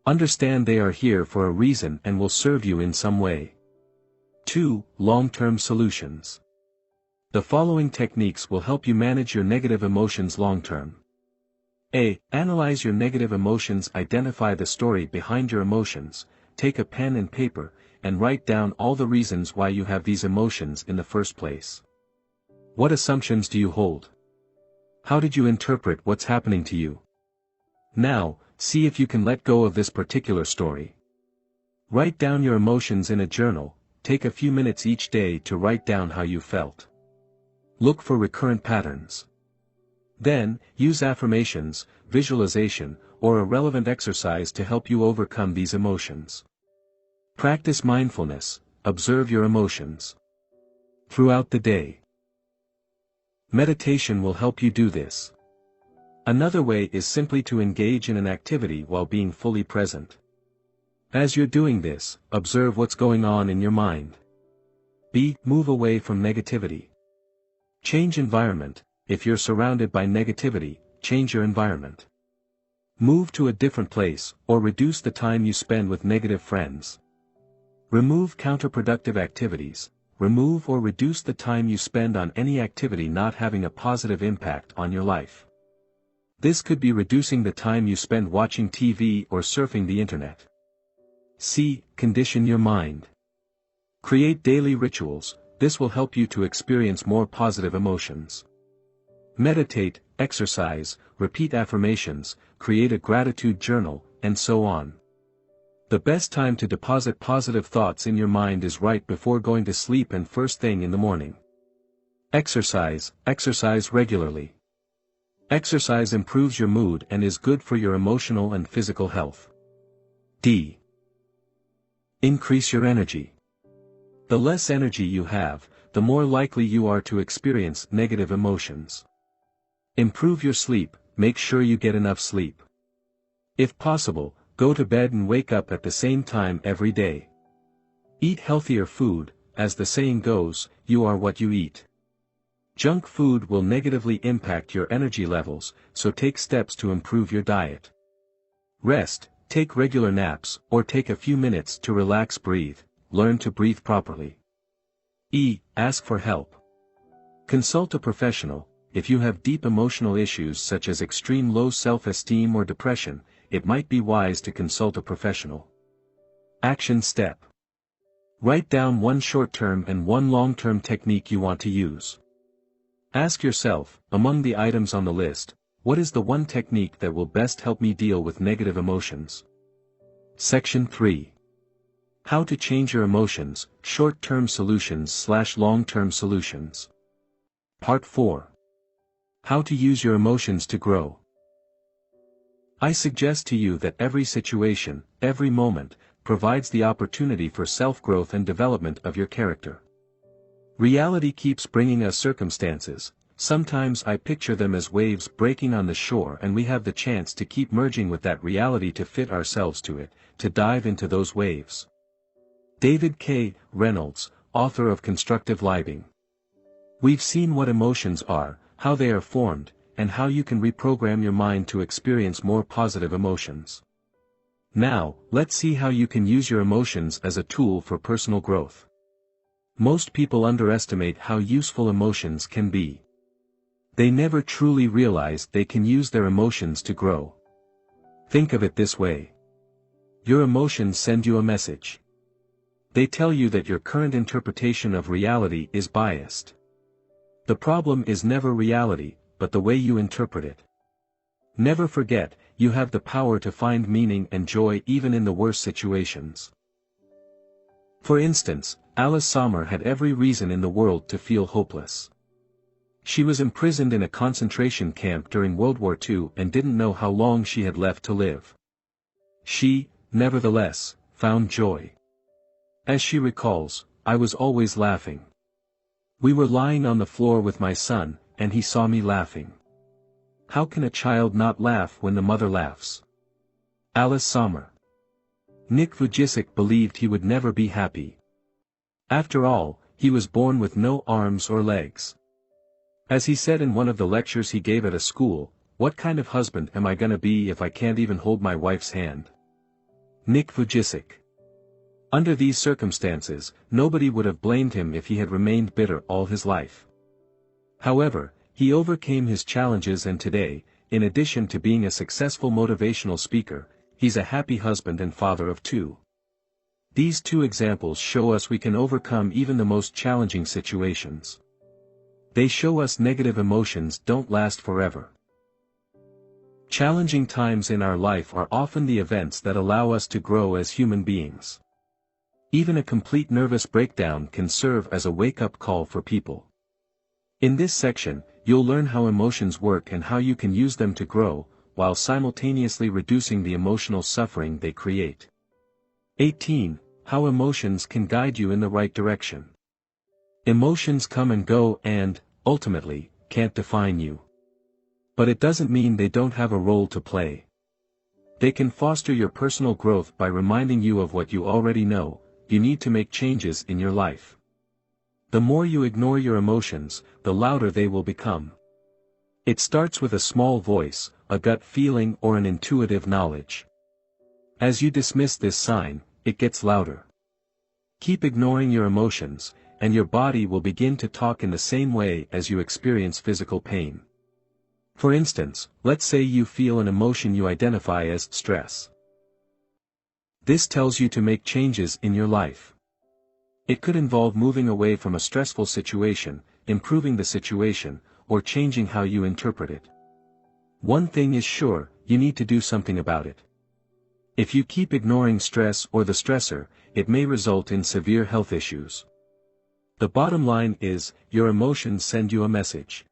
Understand they are here for a reason and will serve you in some way. 2. Long-term solutions. The following techniques will help you manage your negative emotions long-term. A. Analyze your negative emotions. Identify the story behind your emotions. Take a pen and paper, and write down all the reasons why you have these emotions in the first place. What assumptions do you hold? How did you interpret what's happening to you? Now, see if you can let go of this particular story. Write down your emotions in a journal. Take a few minutes each day to write down how you felt. Look for recurrent patterns. Then, use affirmations, visualization, or a relevant exercise to help you overcome these emotions. Practice mindfulness, observe your emotions throughout the day. Meditation will help you do this. Another way is simply to engage in an activity while being fully present. As you're doing this, observe what's going on in your mind. B. Move away from negativity. Change environment. If you're surrounded by negativity, change your environment. Move to a different place, or reduce the time you spend with negative friends. Remove counterproductive activities. Remove or reduce the time you spend on any activity not having a positive impact on your life. This could be reducing the time you spend watching TV or surfing the internet. C. Condition your mind. Create daily rituals. This will help you to experience more positive emotions. Meditate, exercise, repeat affirmations, create a gratitude journal, and so on. The best time to deposit positive thoughts in your mind is right before going to sleep and first thing in the morning. Exercise regularly. Exercise improves your mood and is good for your emotional and physical health. D. Increase your energy. The less energy you have, the more likely you are to experience negative emotions. Improve your sleep. Make sure you get enough sleep. If possible, go to bed and wake up at the same time every day. Eat healthier food. As the saying goes, you are what you eat. Junk food will negatively impact your energy levels, so take steps to improve your diet. Rest, take regular naps, or take a few minutes to relax. Breathe, learn to breathe properly. Ask for help. Consult a professional. If you have deep emotional issues such as extreme low self-esteem or depression, it might be wise to consult a professional. Action step. Write down one short-term and one long-term technique you want to use. Ask yourself, among the items on the list, what is the one technique that will best help me deal with negative emotions? Section 3. How to change your emotions, short-term solutions/long-term solutions. Part 4. How to use your emotions to grow. I suggest to you that every situation, every moment, provides the opportunity for self-growth and development of your character. Reality keeps bringing us circumstances. Sometimes I picture them as waves breaking on the shore, and we have the chance to keep merging with that reality to fit ourselves to it, to dive into those waves. David K. Reynolds, author of Constructive Living. We've seen what emotions are, how they are formed, and how you can reprogram your mind to experience more positive emotions. Now, let's see how you can use your emotions as a tool for personal growth. Most people underestimate how useful emotions can be. They never truly realize they can use their emotions to grow. Think of it this way. Your emotions send you a message. They tell you that your current interpretation of reality is biased. The problem is never reality, but the way you interpret it. Never forget, you have the power to find meaning and joy even in the worst situations. For instance, Alice Sommer had every reason in the world to feel hopeless. She was imprisoned in a concentration camp during World War II and didn't know how long she had left to live. She, nevertheless, found joy. As she recalls, I was always laughing. We were lying on the floor with my son, and he saw me laughing. How can a child not laugh when the mother laughs? Alice Sommer. Nick Vujicic believed he would never be happy. After all, he was born with no arms or legs. As he said in one of the lectures he gave at a school, "What kind of husband am I gonna be if I can't even hold my wife's hand?" Nick Vujicic. Under these circumstances, nobody would have blamed him if he had remained bitter all his life. However, he overcame his challenges, and today, in addition to being a successful motivational speaker, he's a happy husband and father of 2. These 2 examples show us we can overcome even the most challenging situations. They show us negative emotions don't last forever. Challenging times in our life are often the events that allow us to grow as human beings. Even a complete nervous breakdown can serve as a wake-up call for people. In this section, you'll learn how emotions work and how you can use them to grow, while simultaneously reducing the emotional suffering they create. 18. How emotions can guide you in the right direction. Emotions come and go and, ultimately, can't define you. But it doesn't mean they don't have a role to play. They can foster your personal growth by reminding you of what you already know: you need to make changes in your life. The more you ignore your emotions, the louder they will become. It starts with a small voice, a gut feeling, or an intuitive knowledge. As you dismiss this sign, it gets louder. Keep ignoring your emotions, and your body will begin to talk in the same way as you experience physical pain. For instance, let's say you feel an emotion you identify as stress. This tells you to make changes in your life. It could involve moving away from a stressful situation, improving the situation, or changing how you interpret it. One thing is sure, you need to do something about it. If you keep ignoring stress or the stressor, it may result in severe health issues. The bottom line is, your emotions send you a message.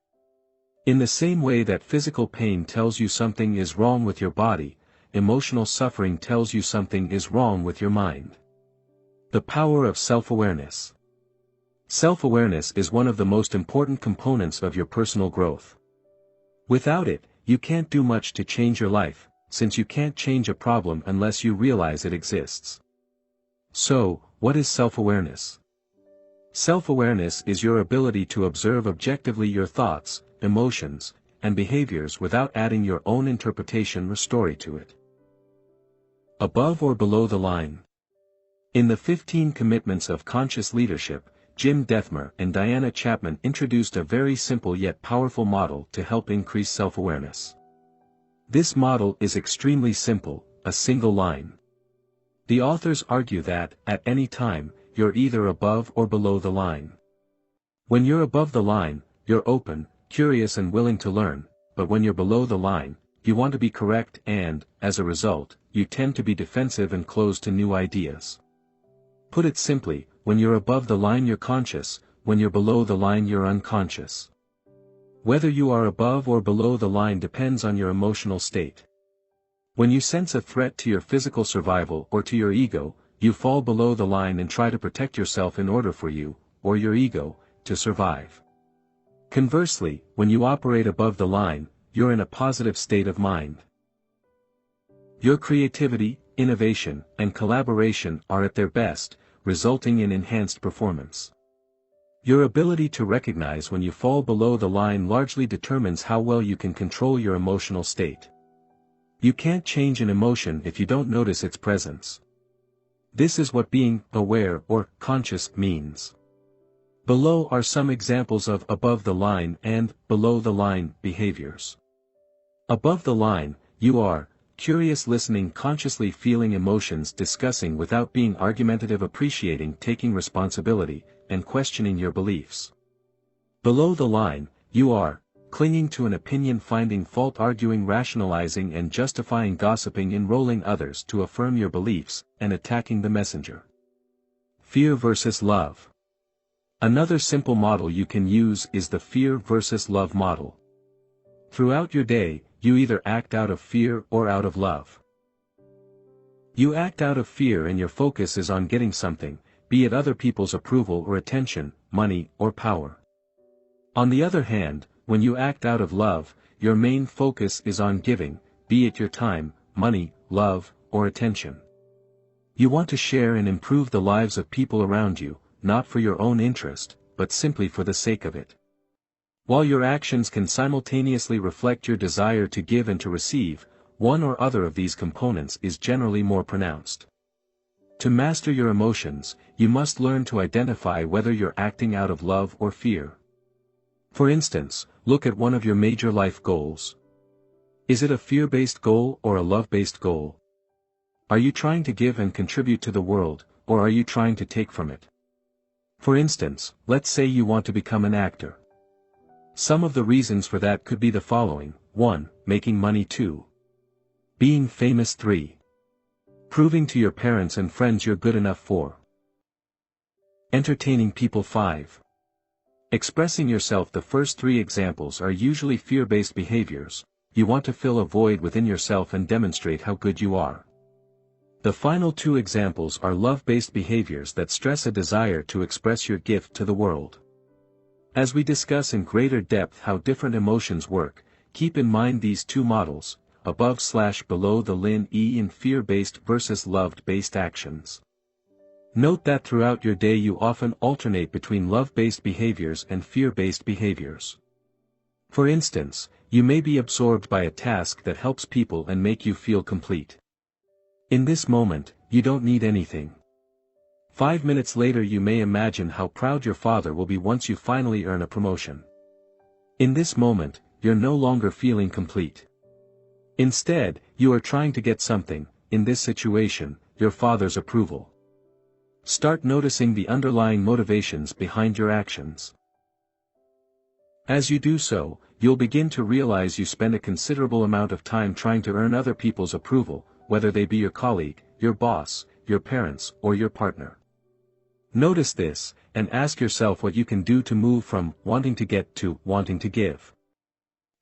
In the same way that physical pain tells you something is wrong with your body, emotional suffering tells you something is wrong with your mind. The power of self-awareness. Self-awareness is one of the most important components of your personal growth. Without it, you can't do much to change your life, since you can't change a problem unless you realize it exists. So, what is self-awareness? Self-awareness is your ability to observe objectively your thoughts, emotions, and behaviors without adding your own interpretation or story to it. Above or below the line? In the 15 Commitments of Conscious Leadership, Jim Dethmer and Diana Chapman introduced a very simple yet powerful model to help increase self-awareness. This model is extremely simple, a single line. The authors argue that, at any time, you're either above or below the line. When you're above the line, you're open, curious and willing to learn, but when you're below the line, you want to be correct and, as a result, you tend to be defensive and closed to new ideas. Put it simply, when you're above the line you're conscious, when you're below the line you're unconscious. Whether you are above or below the line depends on your emotional state. When you sense a threat to your physical survival or to your ego, you fall below the line and try to protect yourself in order for you, or your ego, to survive. Conversely, when you operate above the line, you're in a positive state of mind. Your creativity, innovation, and collaboration are at their best, resulting in enhanced performance. Your ability to recognize when you fall below the line largely determines how well you can control your emotional state. You can't change an emotion if you don't notice its presence. This is what being aware or conscious means. Below are some examples of above the line and below the line behaviors. Above the line, you are curious, listening, consciously feeling emotions, discussing without being argumentative, appreciating, taking responsibility, and questioning your beliefs. Below the line, you are clinging to an opinion, finding fault, arguing, rationalizing and justifying, gossiping, enrolling others to affirm your beliefs, and attacking the messenger. Fear versus love. Another simple model you can use is the fear versus love model. Throughout your day, you either act out of fear or out of love. You act out of fear and your focus is on getting something, be it other people's approval or attention, money or power. On the other hand, when you act out of love, your main focus is on giving, be it your time, money, love, or attention. You want to share and improve the lives of people around you, not for your own interest, but simply for the sake of it. While your actions can simultaneously reflect your desire to give and to receive, one or other of these components is generally more pronounced. To master your emotions, you must learn to identify whether you're acting out of love or fear. For instance, look at one of your major life goals. Is it a fear-based goal or a love-based goal? Are you trying to give and contribute to the world, or are you trying to take from it? For instance, let's say you want to become an actor. Some of the reasons for that could be the following: 1. Making money. 2. Being famous. 3. Proving to your parents and friends you're good enough. 4. Entertaining people. 5. Expressing yourself. The first three examples are usually fear-based behaviors. You want to fill a void within yourself and demonstrate how good you are. The final two examples are love-based behaviors that stress a desire to express your gift to the world. As we discuss in greater depth how different emotions work, keep in mind these two models, above/below the line in fear-based versus love-based actions. Note that throughout your day you often alternate between love-based behaviors and fear-based behaviors. For instance, you may be absorbed by a task that helps people and make you feel complete. In this moment, you don't need anything. 5 minutes later you may imagine how proud your father will be once you finally earn a promotion. In this moment, you're no longer feeling complete. Instead, you are trying to get something, in this situation, your father's approval. Start noticing the underlying motivations behind your actions. As you do so, you'll begin to realize you spend a considerable amount of time trying to earn other people's approval, whether they be your colleague, your boss, your parents, or your partner. Notice this, and ask yourself what you can do to move from wanting to get to wanting to give.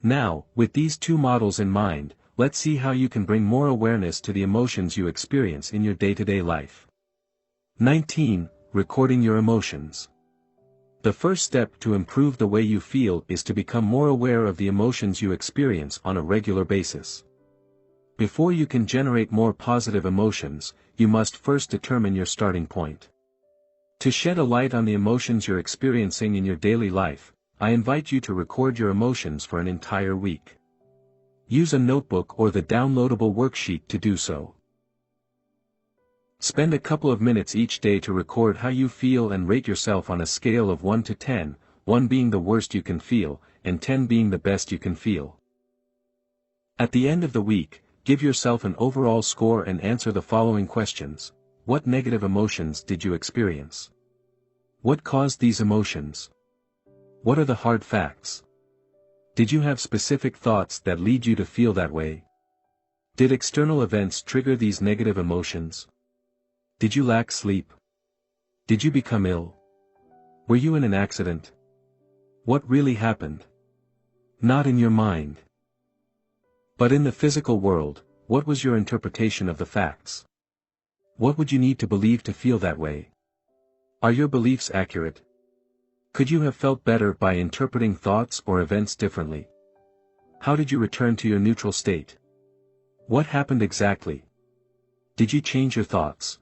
Now, with these two models in mind, let's see how you can bring more awareness to the emotions you experience in your day-to-day life. 19. Recording your emotions. The first step to improve the way you feel is to become more aware of the emotions you experience on a regular basis. Before you can generate more positive emotions, you must first determine your starting point. To shed a light on the emotions you're experiencing in your daily life, I invite you to record your emotions for an entire week. Use a notebook or the downloadable worksheet to do so. Spend a couple of minutes each day to record how you feel and rate yourself on a scale of 1 to 10, 1 being the worst you can feel, and 10 being the best you can feel. At the end of the week, give yourself an overall score and answer the following questions. What negative emotions did you experience? What caused these emotions? What are the hard facts? Did you have specific thoughts that lead you to feel that way? Did external events trigger these negative emotions? Did you lack sleep? Did you become ill? Were you in an accident? What really happened? Not in your mind, but in the physical world. What was your interpretation of the facts? What would you need to believe to feel that way? Are your beliefs accurate? Could you have felt better by interpreting thoughts or events differently? How did you return to your neutral state? What happened exactly? Did you change your thoughts?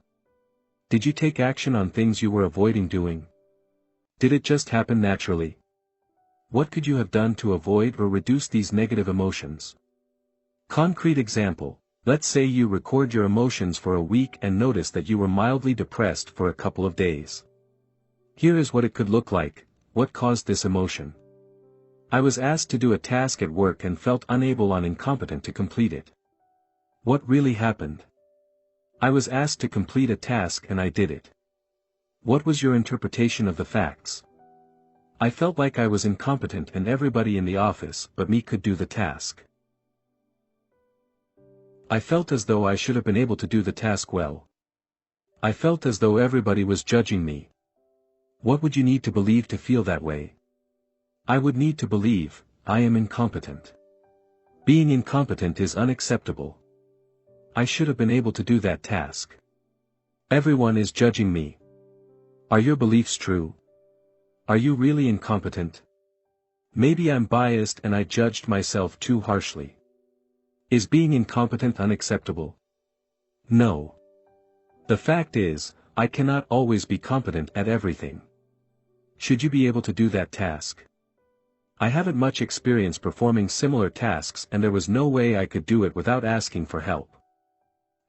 Did you take action on things you were avoiding doing? Did it just happen naturally? What could you have done to avoid or reduce these negative emotions? Concrete example. Let's say you record your emotions for a week and notice that you were mildly depressed for a couple of days. Here is what it could look like. What caused this emotion? I was asked to do a task at work and felt unable or incompetent to complete it. What really happened? I was asked to complete a task and I did it. What was your interpretation of the facts? I felt like I was incompetent and everybody in the office but me could do the task. I felt as though I should have been able to do the task well. I felt as though everybody was judging me. What would you need to believe to feel that way? I would need to believe, I am incompetent. Being incompetent is unacceptable. I should have been able to do that task. Everyone is judging me. Are your beliefs true? Are you really incompetent? Maybe I'm biased and I judged myself too harshly. Is being incompetent unacceptable? No. The fact is, I cannot always be competent at everything. Should you be able to do that task? I haven't much experience performing similar tasks and there was no way I could do it without asking for help.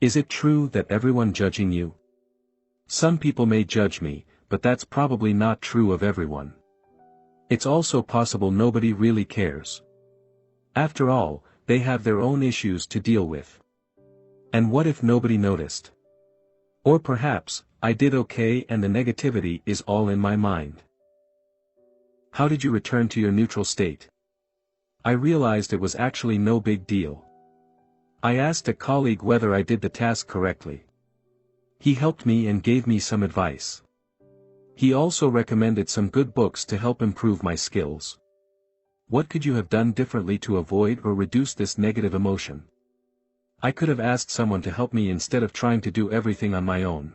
Is it true that everyone judging you? Some people may judge me, but that's probably not true of everyone. It's also possible nobody really cares. After all, they have their own issues to deal with. And what if nobody noticed? Or perhaps, I did okay and the negativity is all in my mind. How did you return to your neutral state? I realized it was actually no big deal. I asked a colleague whether I did the task correctly. He helped me and gave me some advice. He also recommended some good books to help improve my skills. What could you have done differently to avoid or reduce this negative emotion? I could have asked someone to help me instead of trying to do everything on my own.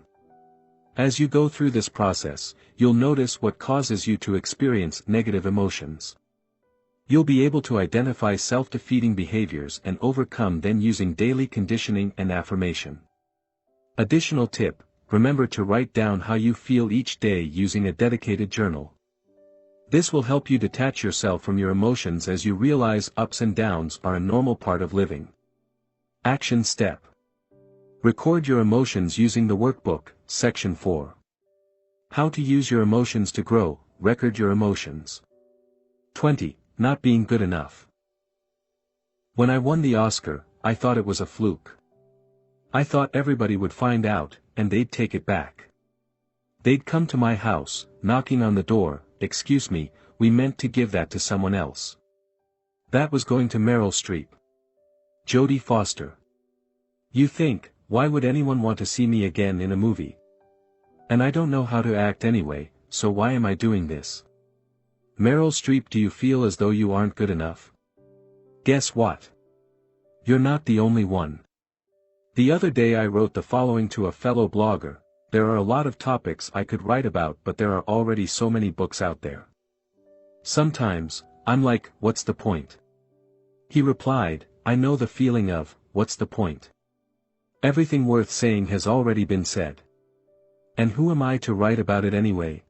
As you go through this process, you'll notice what causes you to experience negative emotions. You'll be able to identify self-defeating behaviors and overcome them using daily conditioning and affirmation. Additional tip, remember to write down how you feel each day using a dedicated journal. This will help you detach yourself from your emotions as you realize ups and downs are a normal part of living. Action step. Record your emotions using the workbook, section 4. How to use your emotions to grow, record your emotions. 20. Not being good enough. When I won the Oscar, I thought it was a fluke. I thought everybody would find out, and they'd take it back. They'd come to my house, knocking on the door, "Excuse me, we meant to give that to someone else." That was going to Meryl Streep. Jodie Foster. You think, why would anyone want to see me again in a movie? And I don't know how to act anyway, so why am I doing this? Meryl Streep, do you feel as though you aren't good enough? Guess what? You're not the only one. The other day I wrote the following to a fellow blogger: there are a lot of topics I could write about but there are already so many books out there. Sometimes, I'm like, what's the point? He replied, I know the feeling of, what's the point? Everything worth saying has already been said. And who am I to write about it anyway?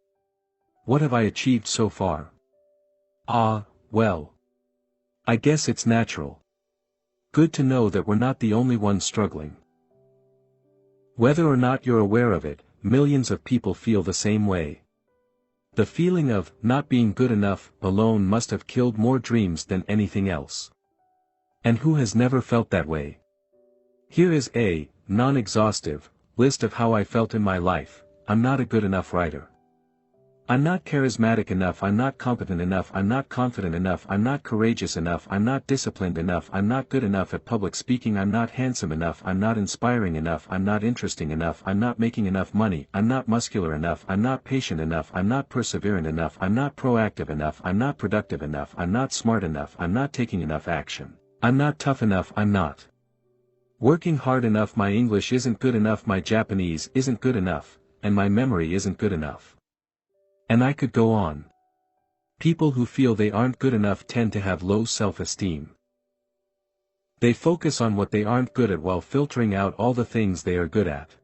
What have I achieved so far? Ah, well. I guess it's natural. Good to know that we're not the only ones struggling. Whether or not you're aware of it, millions of people feel the same way. The feeling of not being good enough alone must have killed more dreams than anything else. And who has never felt that way? Here is a non-exhaustive list of how I felt in my life. I'm not a good enough writer. I'm not charismatic enough, I'm not competent enough, I'm not confident enough, I'm not courageous enough, I'm not disciplined enough, I'm not good enough at public speaking, I'm not handsome enough, I'm not inspiring enough, I'm not interesting enough, I'm not making enough money, I'm not muscular enough, I'm not patient enough, I'm not perseverant enough, I'm not proactive enough, I'm not productive enough, I'm not smart enough, I'm not taking enough action, I'm not tough enough, I'm not working hard enough, my English isn't good enough, my Japanese isn't good enough, and my memory isn't good enough. And I could go on. People who feel they aren't good enough tend to have low self-esteem. They focus on what they aren't good at while filtering out all the things they are good at.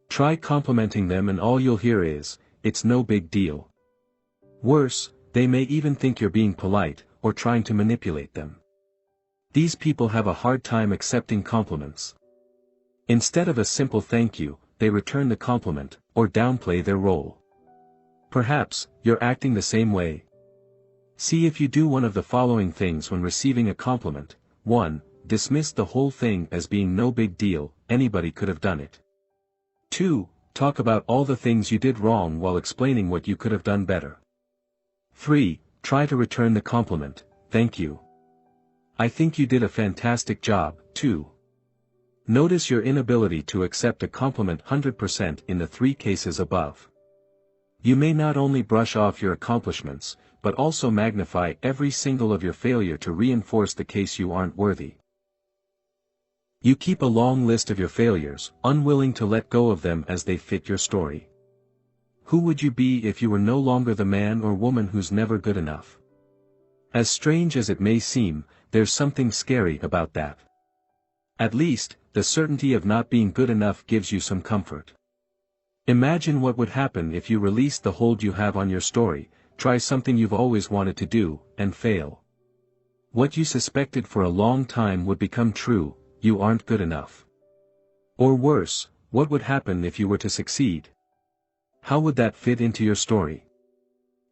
Try complimenting them and all you'll hear is, "It's no big deal." Worse, they may even think you're being polite, or trying to manipulate them. These people have a hard time accepting compliments. Instead of a simple thank you, they return the compliment, or downplay their role. Perhaps, you're acting the same way. See if you do one of the following things when receiving a compliment. 1. Dismiss the whole thing as being no big deal, anybody could have done it. 2. Talk about all the things you did wrong while explaining what you could have done better. 3. Try to return the compliment, "Thank you. I think you did a fantastic job, too." Notice your inability to accept a compliment 100% in the 3 cases above. You may not only brush off your accomplishments, but also magnify every single of your failure to reinforce the case you aren't worthy. You keep a long list of your failures, unwilling to let go of them as they fit your story. Who would you be if you were no longer the man or woman who's never good enough? As strange as it may seem, there's something scary about that. At least, the certainty of not being good enough gives you some comfort. Imagine what would happen if you released the hold you have on your story, try something you've always wanted to do, and fail. What you suspected for a long time would become true: you aren't good enough. Or worse, what would happen if you were to succeed? How would that fit into your story?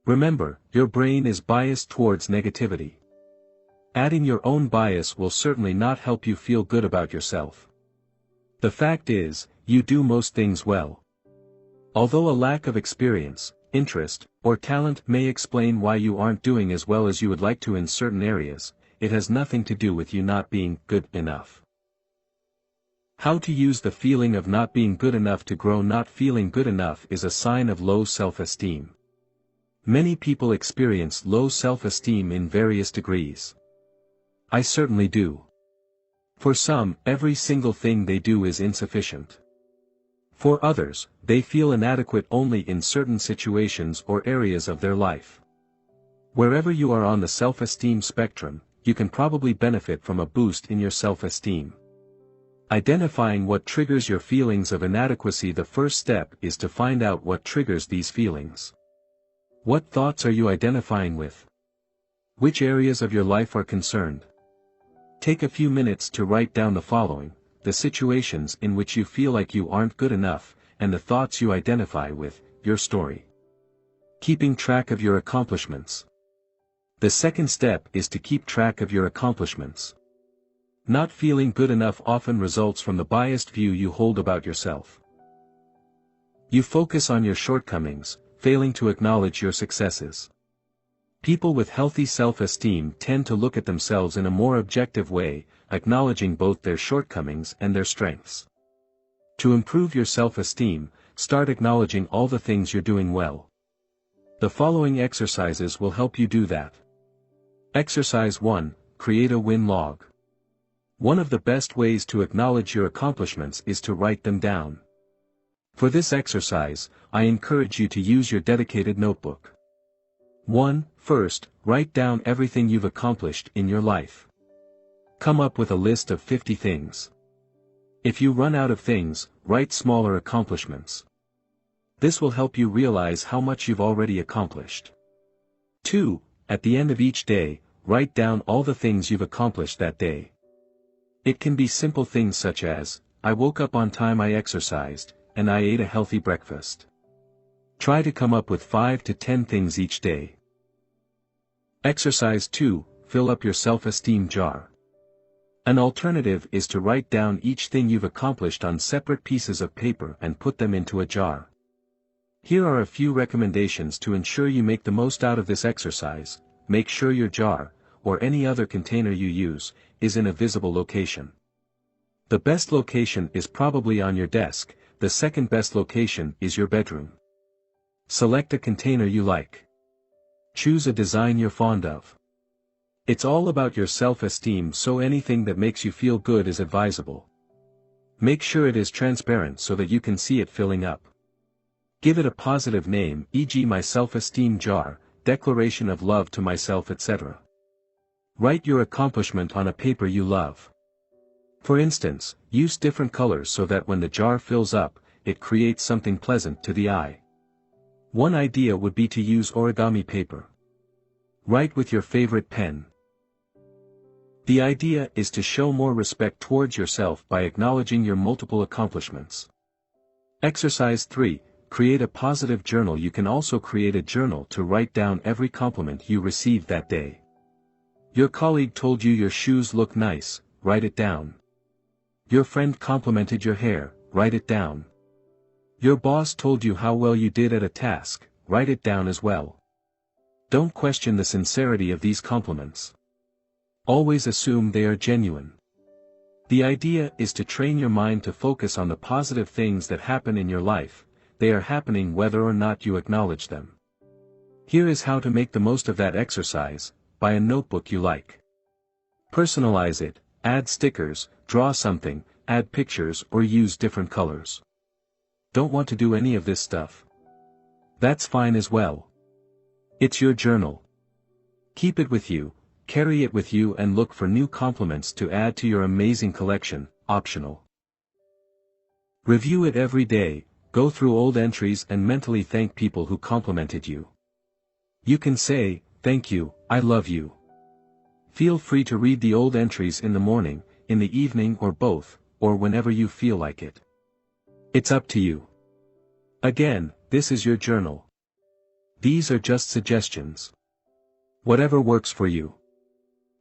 Remember, your brain is biased towards negativity. Adding your own bias will certainly not help you feel good about yourself. The fact is, you do most things well. Although a lack of experience, interest, or talent may explain why you aren't doing as well as you would like to in certain areas, it has nothing to do with you not being good enough. How to use the feeling of not being good enough to grow. Not feeling good enough is a sign of low self-esteem. Many people experience low self-esteem in various degrees. I certainly do. For some, every single thing they do is insufficient. For others, they feel inadequate only in certain situations or areas of their life. Wherever you are on the self-esteem spectrum, you can probably benefit from a boost in your self-esteem. Identifying what triggers your feelings of inadequacy. The first step is to find out what triggers these feelings. What thoughts are you identifying with? Which areas of your life are concerned? Take a few minutes to write down the following: the situations in which you feel like you aren't good enough, and the thoughts you identify with, your story. Keeping track of your accomplishments. The second step is to keep track of your accomplishments. Not feeling good enough often results from the biased view you hold about yourself. You focus on your shortcomings, failing to acknowledge your successes. People with healthy self-esteem tend to look at themselves in a more objective way, acknowledging both their shortcomings and their strengths. To improve your self-esteem, start acknowledging all the things you're doing well. The following exercises will help you do that. Exercise 1. Create a win log. One of the best ways to acknowledge your accomplishments is to write them down. For this exercise, I encourage you to use your dedicated notebook. 1. First, write down everything you've accomplished in your life. Come up with a list of 50 things. If you run out of things, write smaller accomplishments. This will help you realize how much you've already accomplished. 2. At the end of each day, write down all the things you've accomplished that day. It can be simple things such as, I woke up on time, I exercised, and I ate a healthy breakfast. Try to come up with 5 to 10 things each day. Exercise 2. Fill up your self-esteem jar. An alternative is to write down each thing you've accomplished on separate pieces of paper and put them into a jar. Here are a few recommendations to ensure you make the most out of this exercise. Make sure your jar, or any other container you use, is in a visible location. The best location is probably on your desk, the second best location is your bedroom. Select a container you like. Choose a design you're fond of. It's all about your self-esteem, so anything that makes you feel good is advisable. Make sure it is transparent so that you can see it filling up. Give it a positive name, e.g. my self-esteem jar, declaration of love to myself, etc. Write your accomplishment on a paper you love. For instance, use different colors so that when the jar fills up, it creates something pleasant to the eye. One idea would be to use origami paper. Write with your favorite pen. The idea is to show more respect towards yourself by acknowledging your multiple accomplishments. Exercise 3. Create a positive journal. You can also create a journal to write down every compliment you received that day. Your colleague told you your shoes look nice, write it down. Your friend complimented your hair, write it down. Your boss told you how well you did at a task, write it down as well. Don't question the sincerity of these compliments. Always assume they are genuine. The idea is to train your mind to focus on the positive things that happen in your life. They are happening whether or not you acknowledge them. Here is how to make the most of that exercise. Buy a notebook you like. Personalize it, add stickers, draw something, add pictures, or use different colors. Don't want to do any of this stuff? That's fine as well. It's your journal. Keep it with you, carry it with you, and look for new compliments to add to your amazing collection, optional. Review it every day. Go through old entries and mentally thank people who complimented you. You can say, thank you, I love you. Feel free to read the old entries in the morning, in the evening, or both, or whenever you feel like it. It's up to you. Again, this is your journal. These are just suggestions. Whatever works for you.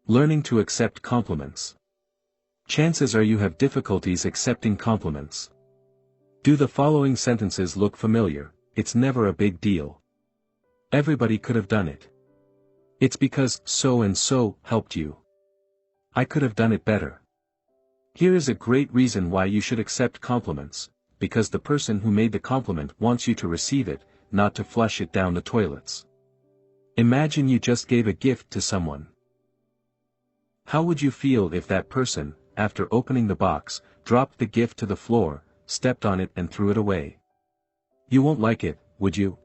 Learning to accept compliments. Chances are you have difficulties accepting compliments. Do the following sentences look familiar? It's never a big deal. Everybody could have done it. It's because so and so helped you. I could have done it better. Here is a great reason why you should accept compliments, because the person who made the compliment wants you to receive it, not to flush it down the toilets. Imagine you just gave a gift to someone. How would you feel if that person, after opening the box, dropped the gift to the floor, stepped on it and threw it away? You won't like it, would you?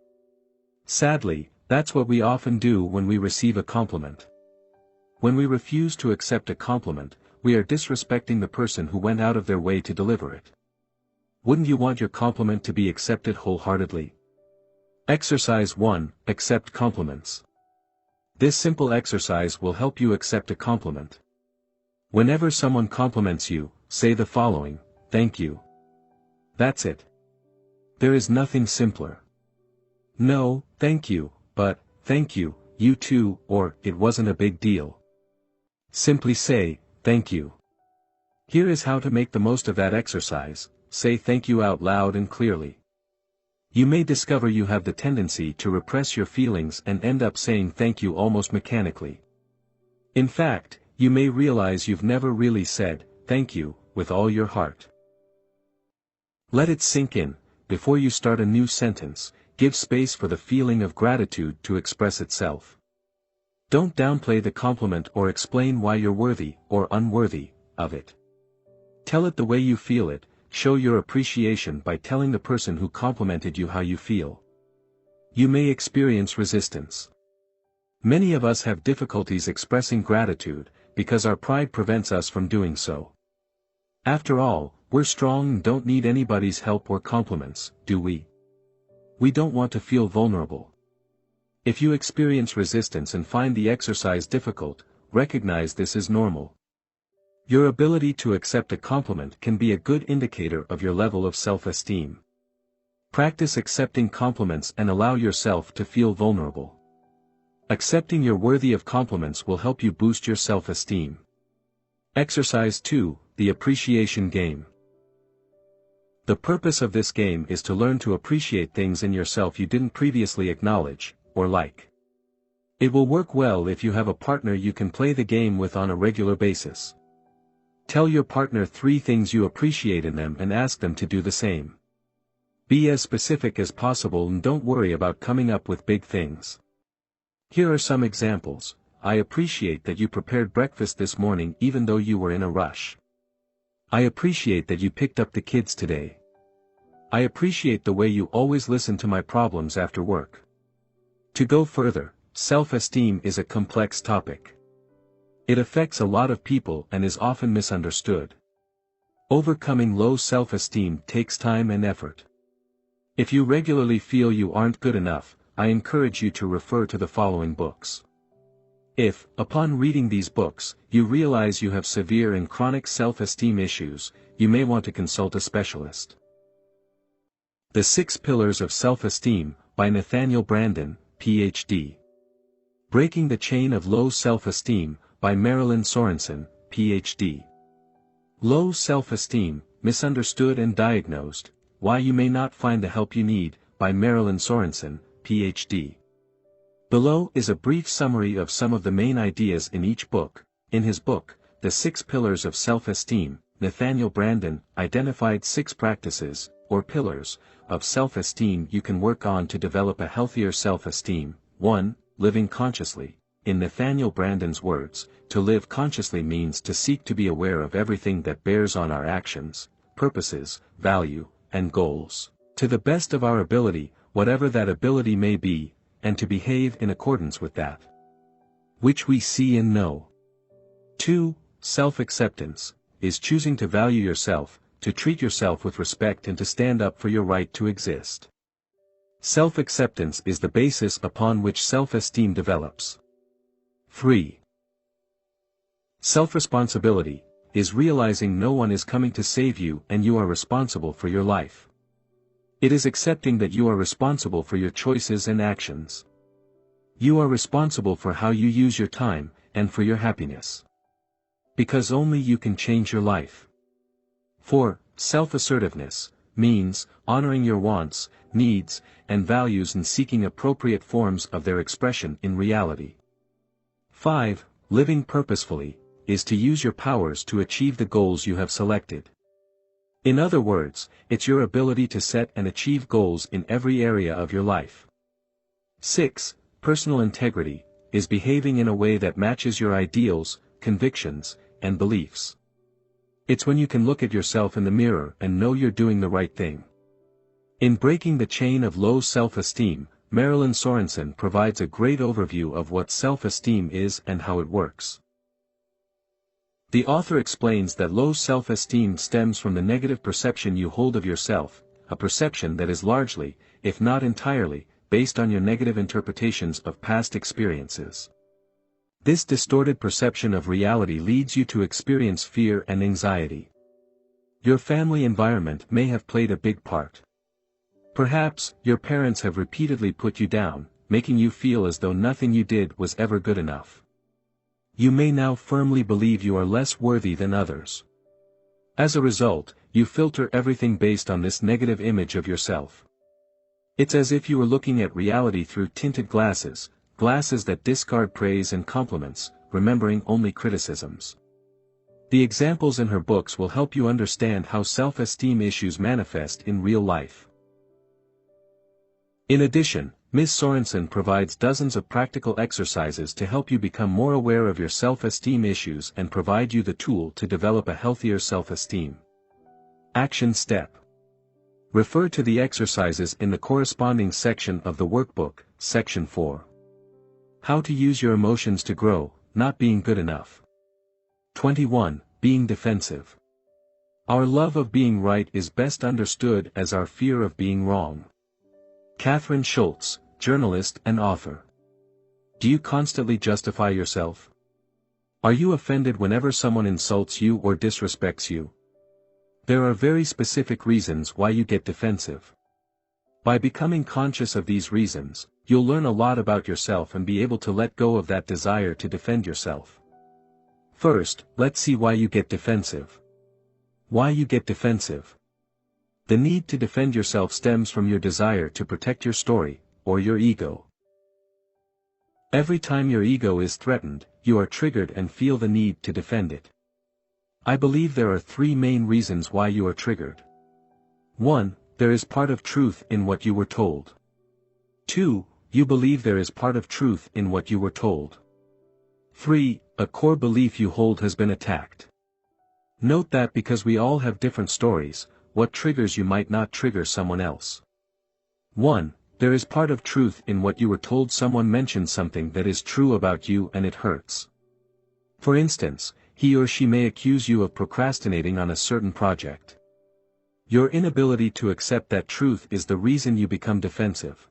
Sadly, that's what we often do when we receive a compliment. When we refuse to accept a compliment, we are disrespecting the person who went out of their way to deliver it. Wouldn't you want your compliment to be accepted wholeheartedly? Exercise 1. Accept compliments. This simple exercise will help you accept a compliment. Whenever someone compliments you, say the following: thank you. That's it. There is nothing simpler. No, thank you, but, thank you, you too, or, it wasn't a big deal. Simply say, thank you. Here is how to make the most of that exercise. Say thank you out loud and clearly. You may discover you have the tendency to repress your feelings and end up saying thank you almost mechanically. In fact, you may realize you've never really said, thank you, with all your heart. Let it sink in. Before you start a new sentence, give space for the feeling of gratitude to express itself. Don't downplay the compliment or explain why you're worthy, or unworthy, of it. Tell it the way you feel it. Show your appreciation by telling the person who complimented you how you feel. You may experience resistance. Many of us have difficulties expressing gratitude, because our pride prevents us from doing so. After all, we're strong and don't need anybody's help or compliments, do we? We don't want to feel vulnerable. If you experience resistance and find the exercise difficult, recognize this is normal. Your ability to accept a compliment can be a good indicator of your level of self-esteem. Practice accepting compliments and allow yourself to feel vulnerable. Accepting you're worthy of compliments will help you boost your self-esteem. Exercise 2, the appreciation game. The purpose of this game is to learn to appreciate things in yourself you didn't previously acknowledge, or like. It will work well if you have a partner you can play the game with on a regular basis. Tell your partner 3 things you appreciate in them and ask them to do the same. Be as specific as possible and don't worry about coming up with big things. Here are some examples. I appreciate that you prepared breakfast this morning even though you were in a rush. I appreciate that you picked up the kids today. I appreciate the way you always listen to my problems after work. To go further, self-esteem is a complex topic. It affects a lot of people and is often misunderstood. Overcoming low self-esteem takes time and effort. If you regularly feel you aren't good enough, I encourage you to refer to the following books. If, upon reading these books, you realize you have severe and chronic self-esteem issues, you may want to consult a specialist. The 6 Pillars of Self-Esteem, by Nathaniel Branden, Ph.D. Breaking the Chain of Low Self-Esteem, by Marilyn Sorensen, Ph.D. Low Self-Esteem, Misunderstood and Diagnosed, Why You May Not Find the Help You Need, by Marilyn Sorensen, Ph.D. Below is a brief summary of some of the main ideas in each book. In his book, The 6 Pillars of Self-Esteem, Nathaniel Branden identified 6 practices, or pillars, of self-esteem you can work on to develop a healthier self-esteem. 1. Living consciously. In Nathaniel Branden's words, to live consciously means to seek to be aware of everything that bears on our actions, purposes, value, and goals, to the best of our ability, whatever that ability may be, and to behave in accordance with that which we see and know. 2. Self-acceptance, is choosing to value yourself, to treat yourself with respect and to stand up for your right to exist. Self-acceptance is the basis upon which self-esteem develops. 3. Self-responsibility, is realizing no one is coming to save you and you are responsible for your life. It is accepting that you are responsible for your choices and actions. You are responsible for how you use your time, and for your happiness. Because only you can change your life. 4. Self-assertiveness, means, honoring your wants, needs, and values and seeking appropriate forms of their expression in reality. 5. Living purposefully, is to use your powers to achieve the goals you have selected. In other words, it's your ability to set and achieve goals in every area of your life. 6. Personal integrity, is behaving in a way that matches your ideals, convictions, and beliefs. It's when you can look at yourself in the mirror and know you're doing the right thing. In Breaking the Chain of Low Self-Esteem, Marilyn Sorensen provides a great overview of what self-esteem is and how it works. The author explains that low self-esteem stems from the negative perception you hold of yourself, a perception that is largely, if not entirely, based on your negative interpretations of past experiences. This distorted perception of reality leads you to experience fear and anxiety. Your family environment may have played a big part. Perhaps, your parents have repeatedly put you down, making you feel as though nothing you did was ever good enough. You may now firmly believe you are less worthy than others. As a result, you filter everything based on this negative image of yourself. It's as if you were looking at reality through tinted glasses, glasses that discard praise and compliments, remembering only criticisms. The examples in her books will help you understand how self-esteem issues manifest in real life. In addition, Ms. Sorensen provides dozens of practical exercises to help you become more aware of your self-esteem issues and provide you the tool to develop a healthier self-esteem. Action Step. Refer to the exercises in the corresponding section of the workbook, Section 4. How to use your emotions to grow, not being good enough. 21. Being defensive. Our love of being right is best understood as our fear of being wrong. Catherine Schultz, journalist and author. Do you constantly justify yourself? Are you offended whenever someone insults you or disrespects you? There are very specific reasons why you get defensive. By becoming conscious of these reasons, you'll learn a lot about yourself and be able to let go of that desire to defend yourself. First, let's see why you get defensive. Why you get defensive. The need to defend yourself stems from your desire to protect your story, or your ego. Every time your ego is threatened, you are triggered and feel the need to defend it. I believe there are three main reasons why you are triggered. 1. There is part of truth in what you were told. 2. You believe there is part of truth in what you were told. 3. A core belief you hold has been attacked. Note that because we all have different stories, what triggers you might not trigger someone else. 1. There is part of truth in what you were told. Someone mentioned something that is true about you and it hurts. For instance, he or she may accuse you of procrastinating on a certain project. Your inability to accept that truth is the reason you become defensive.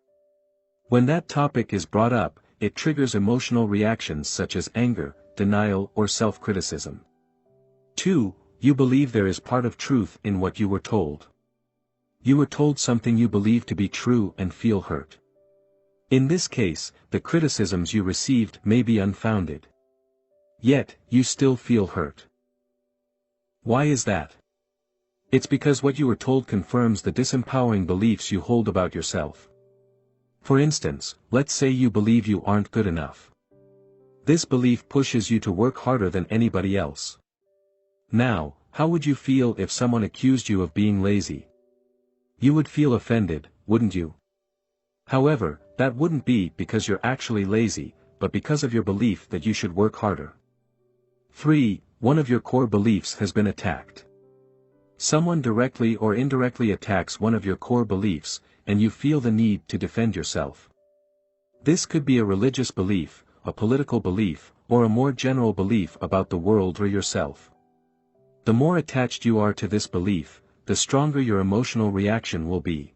When that topic is brought up, it triggers emotional reactions such as anger, denial or self-criticism. 2. You believe there is part of truth in what you were told. You were told something you believe to be true and feel hurt. In this case, the criticisms you received may be unfounded. Yet, you still feel hurt. Why is that? It's because what you were told confirms the disempowering beliefs you hold about yourself. For instance, let's say you believe you aren't good enough. This belief pushes you to work harder than anybody else. Now, how would you feel if someone accused you of being lazy? You would feel offended, wouldn't you? However, that wouldn't be because you're actually lazy, but because of your belief that you should work harder. 3. One of your core beliefs has been attacked. Someone directly or indirectly attacks one of your core beliefs, and you feel the need to defend yourself. This could be a religious belief, a political belief, or a more general belief about the world or yourself. The more attached you are to this belief, the stronger your emotional reaction will be.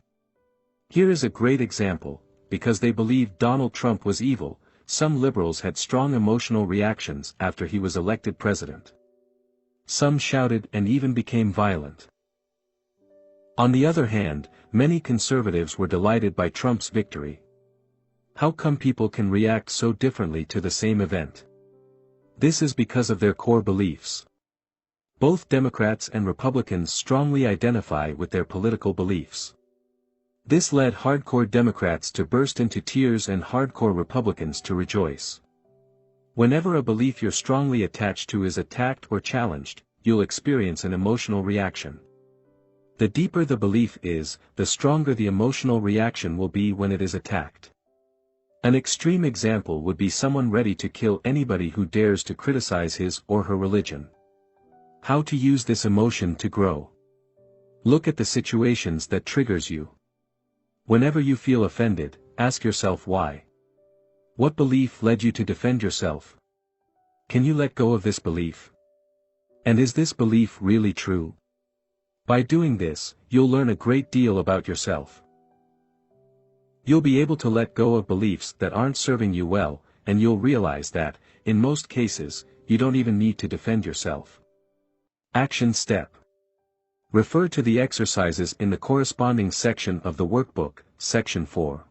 Here is a great example: because they believed Donald Trump was evil, some liberals had strong emotional reactions after he was elected president. Some shouted and even became violent. On the other hand, many conservatives were delighted by Trump's victory. How come people can react so differently to the same event? This is because of their core beliefs. Both Democrats and Republicans strongly identify with their political beliefs. This led hardcore Democrats to burst into tears and hardcore Republicans to rejoice. Whenever a belief you're strongly attached to is attacked or challenged, you'll experience an emotional reaction. The deeper the belief is, the stronger the emotional reaction will be when it is attacked. An extreme example would be someone ready to kill anybody who dares to criticize his or her religion. How to use this emotion to grow. Look at the situations that triggers you. Whenever you feel offended, ask yourself why. What belief led you to defend yourself? Can you let go of this belief? And is this belief really true? By doing this, you'll learn a great deal about yourself. You'll be able to let go of beliefs that aren't serving you well, and you'll realize that, in most cases, you don't even need to defend yourself. Action step. Refer to the exercises in the corresponding section of the workbook, Section 4.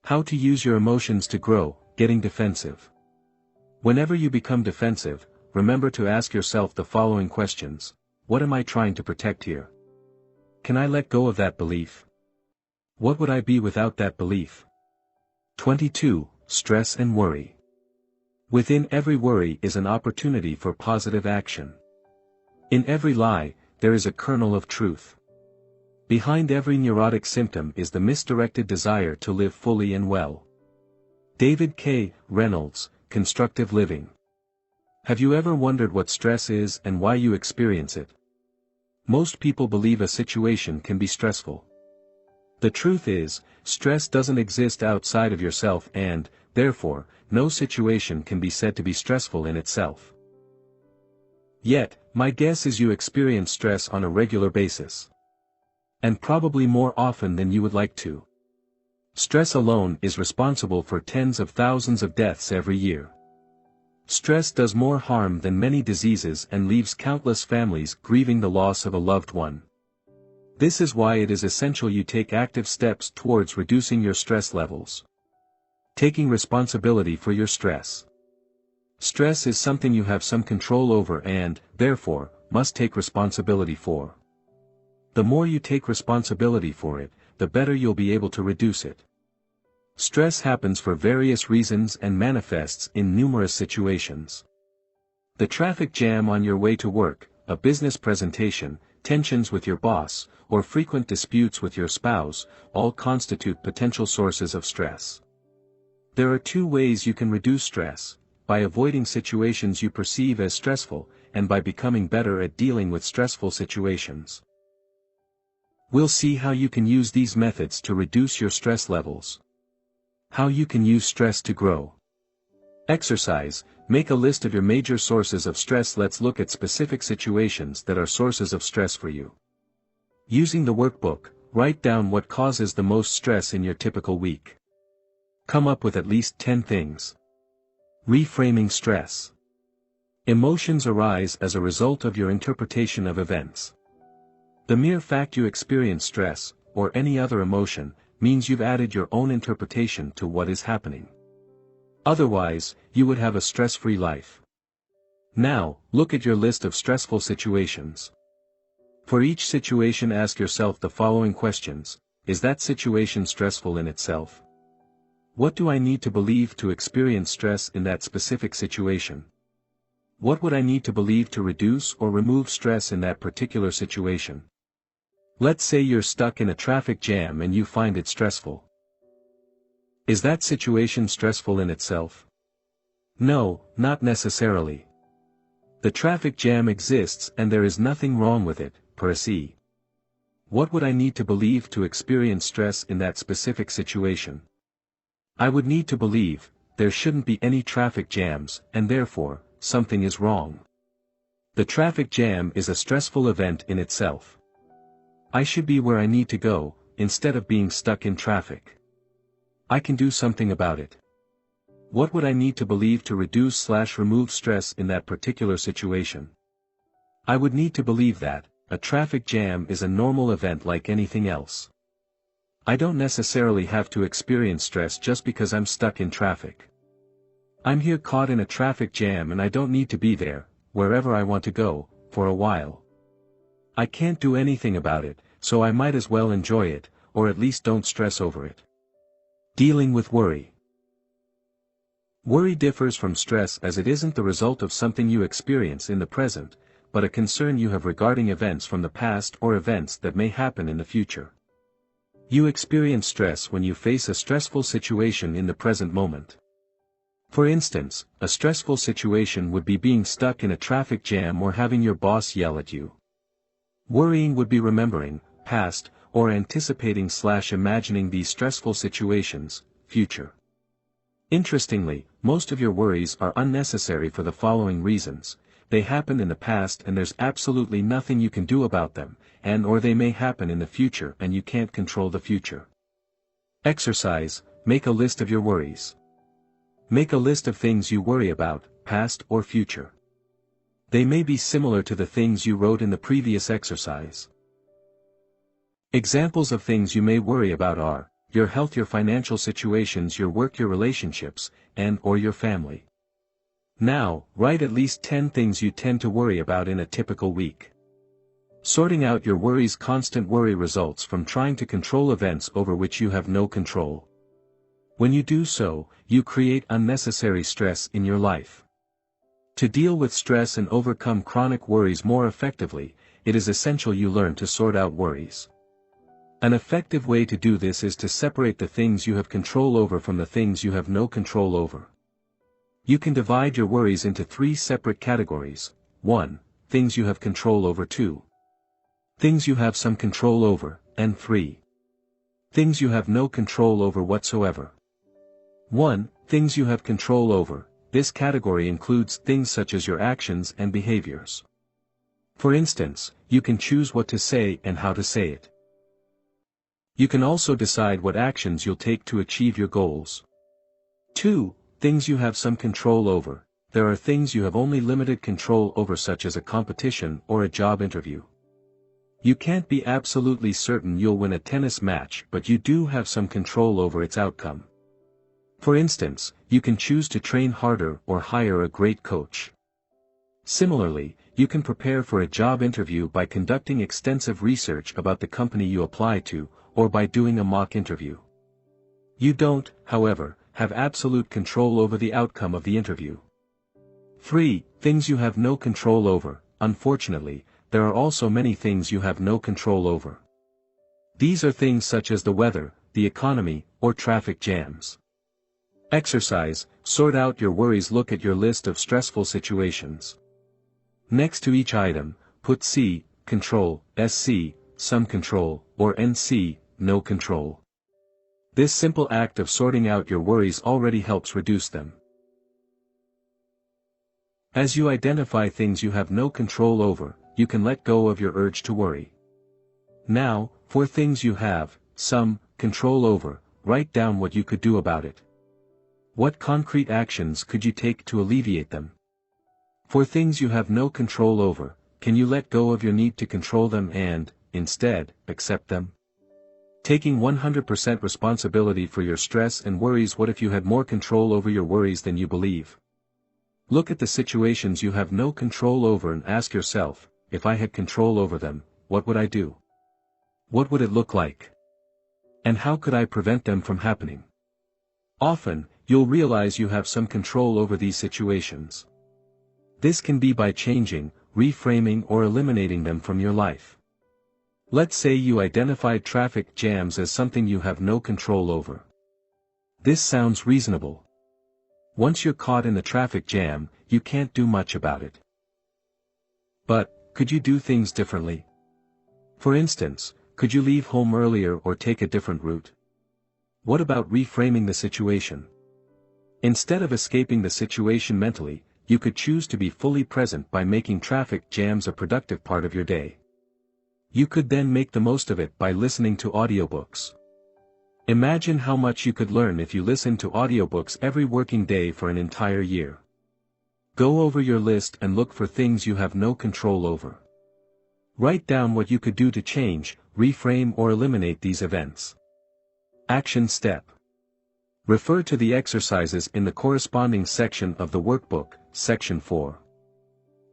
How to use your emotions to grow, getting defensive. Whenever you become defensive, remember to ask yourself the following questions. What am I trying to protect here? Can I let go of that belief? What would I be without that belief? 22. Stress and worry. Within every worry is an opportunity for positive action. In every lie, there is a kernel of truth. Behind every neurotic symptom is the misdirected desire to live fully and well. David K. Reynolds, Constructive Living. Have you ever wondered what stress is and why you experience it? Most people believe a situation can be stressful. The truth is, stress doesn't exist outside of yourself and, therefore, no situation can be said to be stressful in itself. Yet, my guess is you experience stress on a regular basis. And probably more often than you would like to. Stress alone is responsible for tens of thousands of deaths every year. Stress does more harm than many diseases and leaves countless families grieving the loss of a loved one. This is why it is essential you take active steps towards reducing your stress levels. Taking responsibility for your stress. Stress is something you have some control over and, therefore, must take responsibility for. The more you take responsibility for it, the better you'll be able to reduce it. Stress happens for various reasons and manifests in numerous situations. The traffic jam on your way to work, a business presentation, tensions with your boss, or frequent disputes with your spouse, all constitute potential sources of stress. There are two ways you can reduce stress: by avoiding situations you perceive as stressful, and by becoming better at dealing with stressful situations. We'll see how you can use these methods to reduce your stress levels. How you can use stress to grow. Exercise. Make a list of your major sources of stress. Let's look at specific situations that are sources of stress for you. Using the workbook, write down what causes the most stress in your typical week. Come up with at least 10 things. Reframing stress. Emotions arise as a result of your interpretation of events. The mere fact you experience stress, or any other emotion, means you've added your own interpretation to what is happening. Otherwise, you would have a stress-free life. Now, look at your list of stressful situations. For each situation, ask yourself the following questions: is that situation stressful in itself? What do I need to believe to experience stress in that specific situation? What would I need to believe to reduce or remove stress in that particular situation? Let's say you're stuck in a traffic jam and you find it stressful. Is that situation stressful in itself? No, not necessarily. The traffic jam exists and there is nothing wrong with it, per se. What would I need to believe to experience stress in that specific situation? I would need to believe there shouldn't be any traffic jams, and therefore, something is wrong. The traffic jam is a stressful event in itself. I should be where I need to go, instead of being stuck in traffic. I can do something about it. What would I need to believe to reduce/remove stress in that particular situation? I would need to believe that a traffic jam is a normal event like anything else. I don't necessarily have to experience stress just because I'm stuck in traffic. I'm here caught in a traffic jam and I don't need to be there, wherever I want to go, for a while. I can't do anything about it, so I might as well enjoy it, or at least don't stress over it. Dealing with worry. Worry differs from stress as it isn't the result of something you experience in the present, but a concern you have regarding events from the past or events that may happen in the future. You experience stress when you face a stressful situation in the present moment. For instance, a stressful situation would be being stuck in a traffic jam or having your boss yell at you. Worrying would be remembering, past, or anticipating/imagining these stressful situations, future. Interestingly, most of your worries are unnecessary for the following reasons: they happened in the past and there's absolutely nothing you can do about them, or they may happen in the future and you can't control the future. Exercise. Make a list of your worries. Make a list of things you worry about, past or future. They may be similar to the things you wrote in the previous exercise. Examples of things you may worry about are your health, your financial situations, your work, your relationships, or your family. Now, write at least 10 things you tend to worry about in a typical week. Sorting out your worries. Constant worry results from trying to control events over which you have no control. When you do so, you create unnecessary stress in your life. To deal with stress and overcome chronic worries more effectively, it is essential you learn to sort out worries. An effective way to do this is to separate the things you have control over from the things you have no control over. You can divide your worries into 3 separate categories: 1. Things you have control over; 2. Things you have some control over; and 3. Things you have no control over whatsoever. 1. Things you have control over. This category includes things such as your actions and behaviors. For instance, you can choose what to say and how to say it. You can also decide what actions you'll take to achieve your goals. 2. Things you have some control over. There are things you have only limited control over, such as a competition or a job interview. You can't be absolutely certain you'll win a tennis match, but you do have some control over its outcome. For instance, you can choose to train harder or hire a great coach. Similarly, you can prepare for a job interview by conducting extensive research about the company you apply to, or by doing a mock interview. You don't, however, have absolute control over the outcome of the interview. 3. Things you have no control over. Unfortunately, there are also many things you have no control over. These are things such as the weather, the economy, or traffic jams. Exercise. Sort out your worries. Look at your list of stressful situations. Next to each item, put C, control, SC, some control, or NC, no control. This simple act of sorting out your worries already helps reduce them. As you identify things you have no control over, you can let go of your urge to worry. Now, for things you have some control over, write down what you could do about it. What concrete actions could you take to alleviate them? For things you have no control over, can you let go of your need to control them and, instead, accept them? Taking 100% responsibility for your stress and worries. What if you had more control over your worries than you believe? Look at the situations you have no control over and ask yourself, if I had control over them, what would I do? What would it look like? And how could I prevent them from happening? Often, you'll realize you have some control over these situations. This can be by changing, reframing, or eliminating them from your life. Let's say you identified traffic jams as something you have no control over. This sounds reasonable. Once you're caught in the traffic jam, you can't do much about it. But, could you do things differently? For instance, could you leave home earlier or take a different route? What about reframing the situation? Instead of escaping the situation mentally, you could choose to be fully present by making traffic jams a productive part of your day. You could then make the most of it by listening to audiobooks. Imagine how much you could learn if you listened to audiobooks every working day for an entire year. Go over your list and look for things you have no control over. Write down what you could do to change, reframe, or eliminate these events. Action step. Refer to the exercises in the corresponding section of the workbook, Section 4.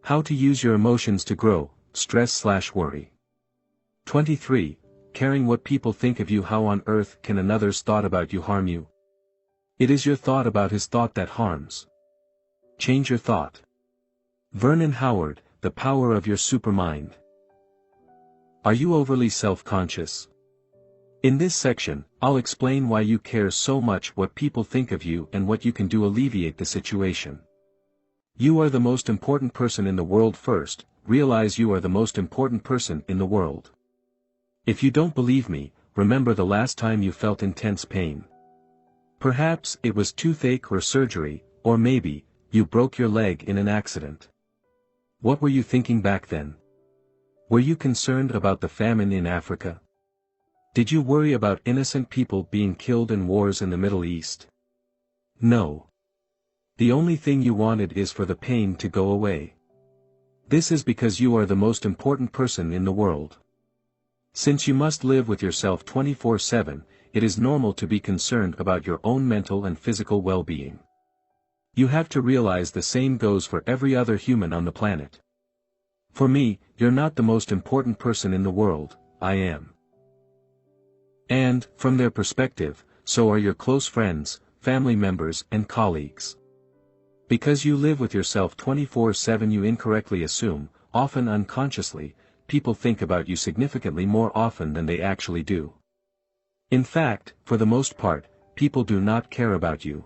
How to use your emotions to grow, stress/worry. 23. Caring what people think of you. How on earth can another's thought about you harm you? It is your thought about his thought that harms. Change your thought. Vernon Howard, The Power of Your Supermind. Are you overly self-conscious? In this section, I'll explain why you care so much what people think of you and what you can do to alleviate the situation. You are the most important person in the world. First, realize you are the most important person in the world. If you don't believe me, remember the last time you felt intense pain. Perhaps it was toothache or surgery, or maybe, you broke your leg in an accident. What were you thinking back then? Were you concerned about the famine in Africa? Did you worry about innocent people being killed in wars in the Middle East? No. The only thing you wanted is for the pain to go away. This is because you are the most important person in the world. Since you must live with yourself 24/7, it is normal to be concerned about your own mental and physical well-being. You have to realize the same goes for every other human on the planet. For me, you're not the most important person in the world, I am. And, from their perspective, so are your close friends, family members, and colleagues. Because you live with yourself 24/7, you incorrectly assume, often unconsciously, people think about you significantly more often than they actually do. In fact, for the most part, people do not care about you.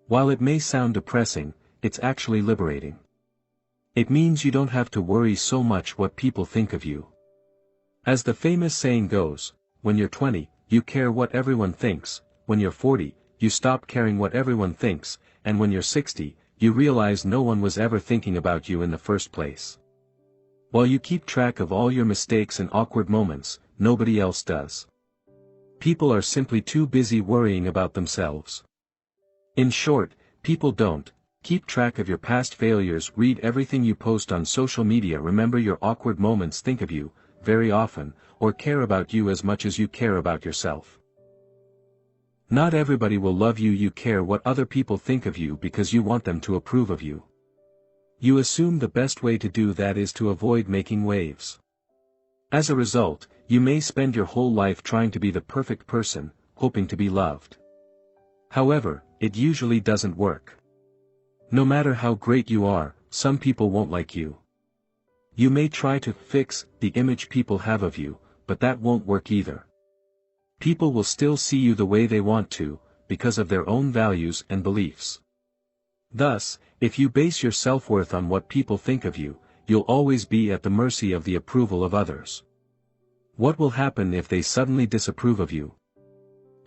While it may sound depressing, it's actually liberating. It means you don't have to worry so much what people think of you. As the famous saying goes, when you're 20, you care what everyone thinks, when you're 40, you stop caring what everyone thinks, and when you're 60, you realize no one was ever thinking about you in the first place. While you keep track of all your mistakes and awkward moments, nobody else does. People are simply too busy worrying about themselves. In short, people don't keep track of your past failures, read everything you post on social media, remember your awkward moments, think of you very often, or care about you as much as you care about yourself. Not everybody will love you. You care what other people think of you because you want them to approve of you. You assume the best way to do that is to avoid making waves. As a result, you may spend your whole life trying to be the perfect person, hoping to be loved. However, it usually doesn't work. No matter how great you are, some people won't like you. You may try to fix the image people have of you, but that won't work either. People will still see you the way they want to, because of their own values and beliefs. Thus, if you base your self-worth on what people think of you, you'll always be at the mercy of the approval of others. What will happen if they suddenly disapprove of you?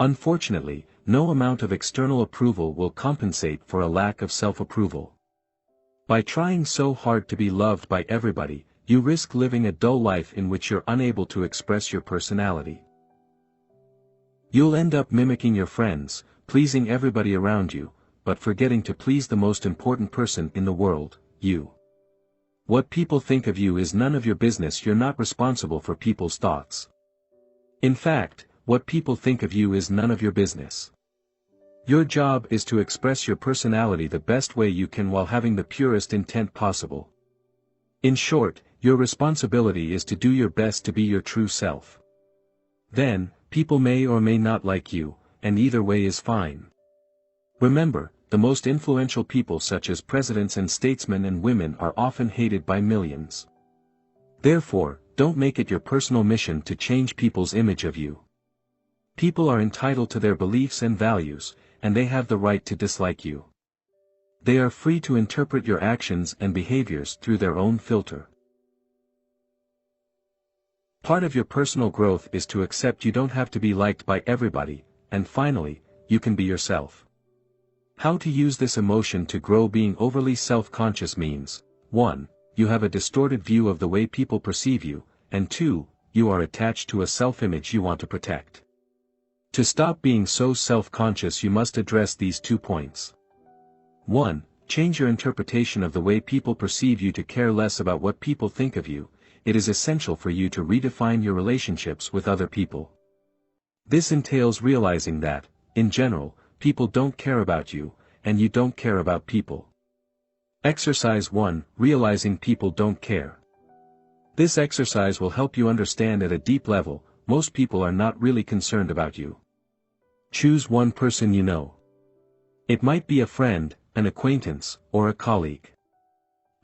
Unfortunately, no amount of external approval will compensate for a lack of self-approval. By trying so hard to be loved by everybody, you risk living a dull life in which you're unable to express your personality. You'll end up mimicking your friends, pleasing everybody around you, but forgetting to please the most important person in the world, you. What people think of you is none of your business. You're not responsible for people's thoughts. In fact, what people think of you is none of your business. Your job is to express your personality the best way you can while having the purest intent possible. In short, your responsibility is to do your best to be your true self. Then, people may or may not like you, and either way is fine. Remember, the most influential people such as presidents and statesmen and women are often hated by millions. Therefore, don't make it your personal mission to change people's image of you. People are entitled to their beliefs and values, and they have the right to dislike you. They are free to interpret your actions and behaviors through their own filter. Part of your personal growth is to accept you don't have to be liked by everybody, and finally, you can be yourself. How to use this emotion to grow? Being overly self-conscious means, 1. You have a distorted view of the way people perceive you, and 2. You are attached to a self-image you want to protect. To stop being so self-conscious, you must address these 2 points. 1. Change your interpretation of the way people perceive you to care less about what people think of you. It is essential for you to redefine your relationships with other people. This entails realizing that, in general, people don't care about you, and you don't care about people. Exercise 1. Realizing people don't care. This exercise will help you understand at a deep level, most people are not really concerned about you. Choose one person you know. It might be a friend, an acquaintance, or a colleague.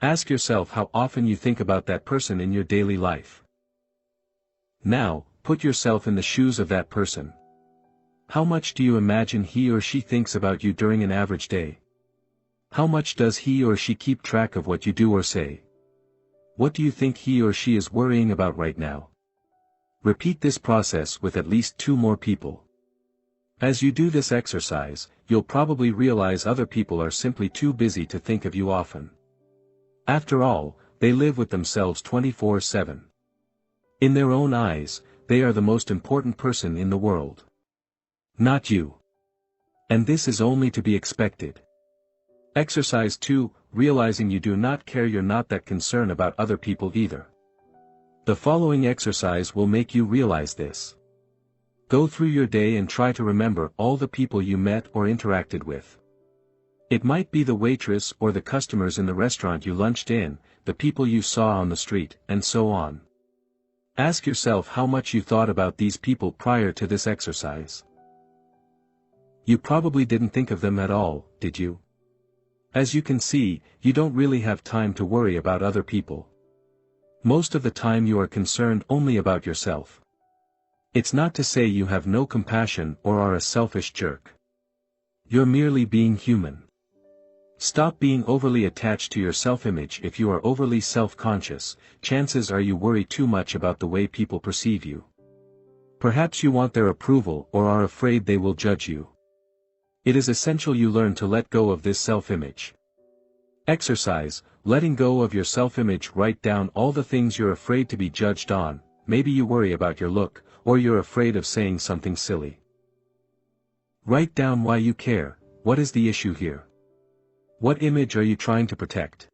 Ask yourself how often you think about that person in your daily life. Now, put yourself in the shoes of that person. How much do you imagine he or she thinks about you during an average day? How much does he or she keep track of what you do or say? What do you think he or she is worrying about right now? Repeat this process with at least 2 more people. As you do this exercise, you'll probably realize other people are simply too busy to think of you often. After all, they live with themselves 24/7. In their own eyes, they are the most important person in the world. Not you. And this is only to be expected. Exercise 2, realizing you do not care. You're not that concerned about other people either. The following exercise will make you realize this. Go through your day and try to remember all the people you met or interacted with. It might be the waitress or the customers in the restaurant you lunched in, the people you saw on the street, and so on. Ask yourself how much you thought about these people prior to this exercise. You probably didn't think of them at all, did you? As you can see, you don't really have time to worry about other people. Most of the time you are concerned only about yourself. It's not to say you have no compassion or are a selfish jerk. You're merely being human. Stop being overly attached to your self-image. If you are overly self-conscious, chances are you worry too much about the way people perceive you. Perhaps you want their approval or are afraid they will judge you. It is essential you learn to let go of this self-image. Exercise, letting go of your self-image. Write down all the things you're afraid to be judged on. maybe you worry about your look, or you're afraid of saying something silly. Write down why you care. What is the issue here? What image are you trying to protect?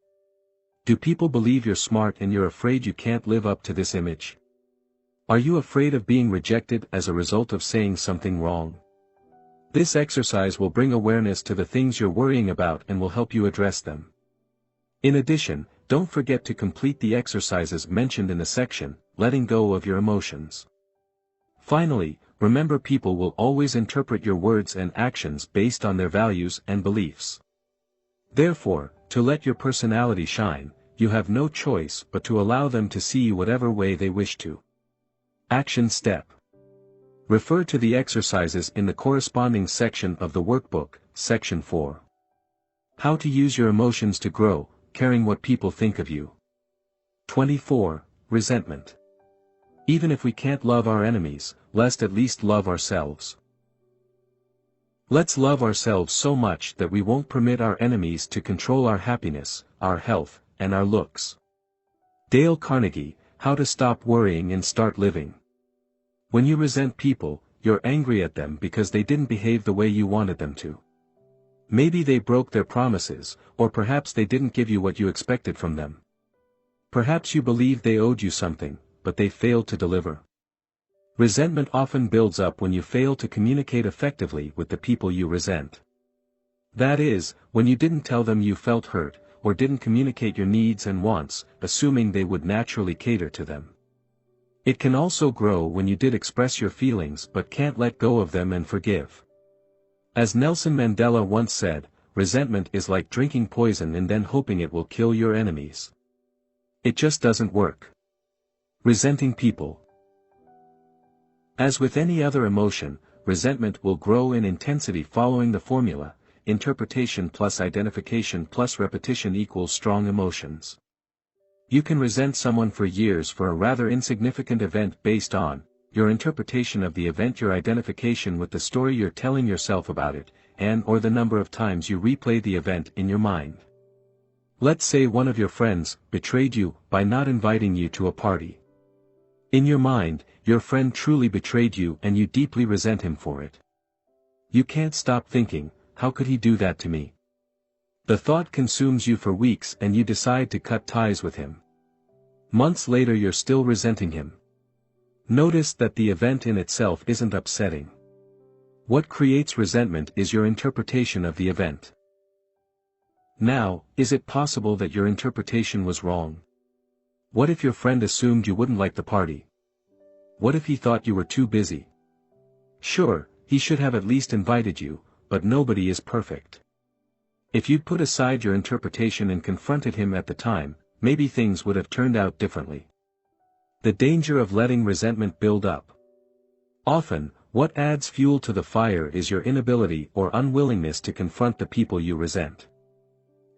Do people believe you're smart and you're afraid you can't live up to this image? Are you afraid of being rejected as a result of saying something wrong? This exercise will bring awareness to the things you're worrying about and will help you address them. In addition, don't forget to complete the exercises mentioned in the section, letting go of your emotions. Finally, remember people will always interpret your words and actions based on their values and beliefs. Therefore, to let your personality shine, you have no choice but to allow them to see you whatever way they wish to. Action step. Refer to the exercises in the corresponding section of the workbook, Section 4. How to use your emotions to grow, caring what people think of you. 24. Resentment. Even if we can't love our enemies, let's at least love ourselves. Let's love ourselves so much that we won't permit our enemies to control our happiness, our health, and our looks. Dale Carnegie, How to Stop Worrying and Start Living. When you resent people, you're angry at them because they didn't behave the way you wanted them to. Maybe they broke their promises, or perhaps they didn't give you what you expected from them. Perhaps you believed they owed you something, but they failed to deliver. Resentment often builds up when you fail to communicate effectively with the people you resent. That is, when you didn't tell them you felt hurt, or didn't communicate your needs and wants, assuming they would naturally cater to them. It can also grow when you did express your feelings but can't let go of them and forgive. As Nelson Mandela once said, resentment is like drinking poison and then hoping it will kill your enemies. It just doesn't work. Resenting people. As with any other emotion, resentment will grow in intensity following the formula, interpretation plus identification plus repetition equals strong emotions. You can resent someone for years for a rather insignificant event based on your interpretation of the event, your identification with the story you're telling yourself about it, and/or the number of times you replay the event in your mind. Let's say one of your friends betrayed you by not inviting you to a party. In your mind, your friend truly betrayed you and you deeply resent him for it. You can't stop thinking, how could he do that to me? The thought consumes you for weeks and you decide to cut ties with him. Months later you're still resenting him. Notice that the event in itself isn't upsetting. What creates resentment is your interpretation of the event. Now, is it possible that your interpretation was wrong? What if your friend assumed you wouldn't like the party? What if he thought you were too busy? Sure, he should have at least invited you, but nobody is perfect. If you'd put aside your interpretation and confronted him at the time, maybe things would have turned out differently. The danger of letting resentment build up. Often, what adds fuel to the fire is your inability or unwillingness to confront the people you resent.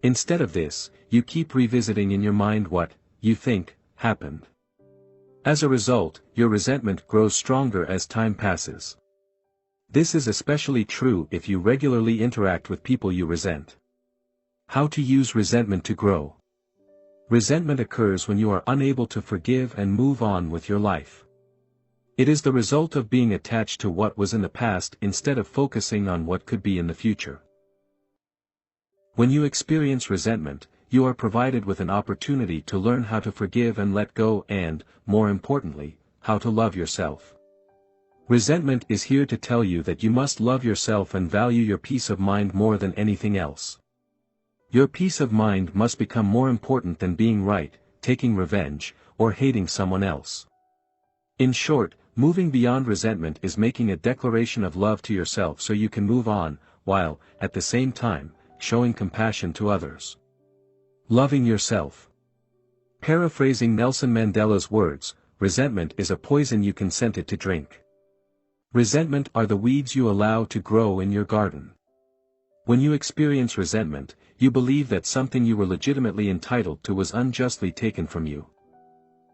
Instead of this, you keep revisiting in your mind what you think happened. As a result, your resentment grows stronger as time passes. This is especially true if you regularly interact with people you resent. How to use resentment to grow. Resentment occurs when you are unable to forgive and move on with your life. It is the result of being attached to what was in the past instead of focusing on what could be in the future. When you experience resentment, you are provided with an opportunity to learn how to forgive and let go and, more importantly, how to love yourself. Resentment is here to tell you that you must love yourself and value your peace of mind more than anything else. Your peace of mind must become more important than being right, taking revenge, or hating someone else. In short, moving beyond resentment is making a declaration of love to yourself so you can move on, while, at the same time, showing compassion to others. Loving yourself. Paraphrasing Nelson Mandela's words, resentment is a poison you consented to drink. Resentment are the weeds you allow to grow in your garden. When you experience resentment, you believe that something you were legitimately entitled to was unjustly taken from you.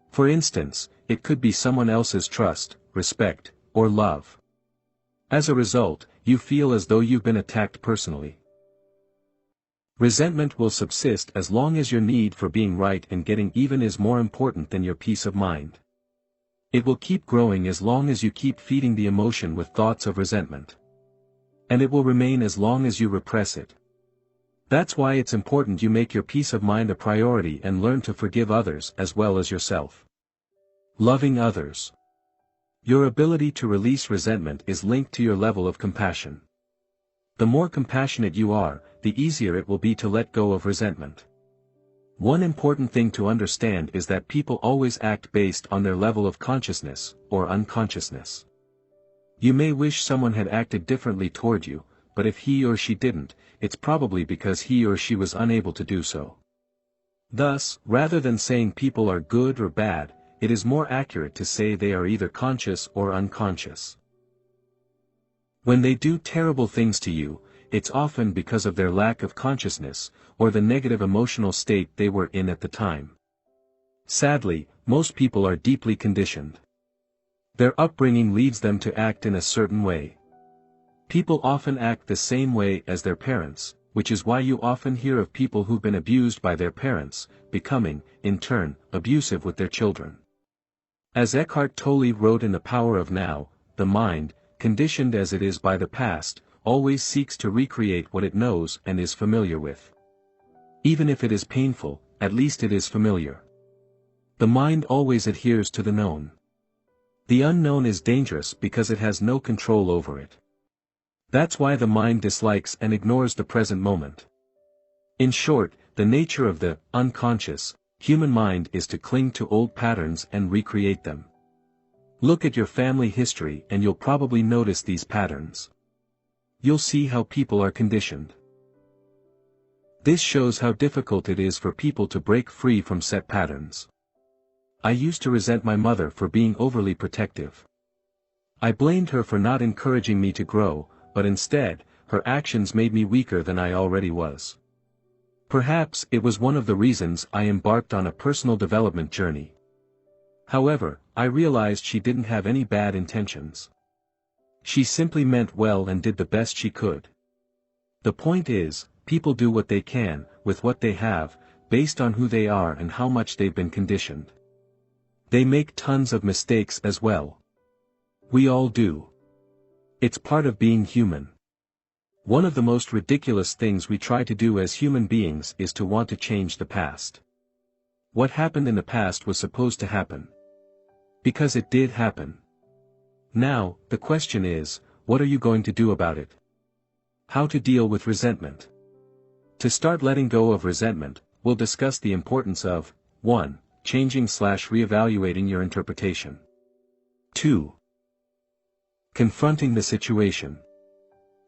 For instance, it could be someone else's trust, respect, or love. As a result, you feel as though you've been attacked personally. Resentment will subsist as long as your need for being right and getting even is more important than your peace of mind. It will keep growing as long as you keep feeding the emotion with thoughts of resentment. And it will remain as long as you repress it. That's why it's important you make your peace of mind a priority and learn to forgive others as well as yourself. Loving others. Your ability to release resentment is linked to your level of compassion. The more compassionate you are, the easier it will be to let go of resentment. One important thing to understand is that people always act based on their level of consciousness, or unconsciousness. You may wish someone had acted differently toward you, but if he or she didn't, it's probably because he or she was unable to do so. Thus, rather than saying people are good or bad, it is more accurate to say they are either conscious or unconscious. When they do terrible things to you, it's often because of their lack of consciousness, or the negative emotional state they were in at the time. Sadly, most people are deeply conditioned. Their upbringing leads them to act in a certain way. People often act the same way as their parents, which is why you often hear of people who've been abused by their parents, becoming, in turn, abusive with their children. As Eckhart Tolle wrote in The Power of Now, the mind, conditioned as it is by the past, always seeks to recreate what it knows and is familiar with. Even if it is painful, at least it is familiar. The mind always adheres to the known. The unknown is dangerous because it has no control over it. That's why the mind dislikes and ignores the present moment. In short, the nature of the unconscious human mind is to cling to old patterns and recreate them. Look at your family history and you'll probably notice these patterns. You'll see how people are conditioned. This shows how difficult it is for people to break free from set patterns. I used to resent my mother for being overly protective. I blamed her for not encouraging me to grow, but instead, her actions made me weaker than I already was. Perhaps it was one of the reasons I embarked on a personal development journey. However, I realized she didn't have any bad intentions. She simply meant well and did the best she could. The point is, people do what they can, with what they have, based on who they are and how much they've been conditioned. They make tons of mistakes as well. We all do. It's part of being human. One of the most ridiculous things we try to do as human beings is to want to change the past. What happened in the past was supposed to happen. Because it did happen. Now, the question is, what are you going to do about it? How to deal with resentment. To start letting go of resentment, we'll discuss the importance of 1. Changing/reevaluating your interpretation. 2. Confronting the situation.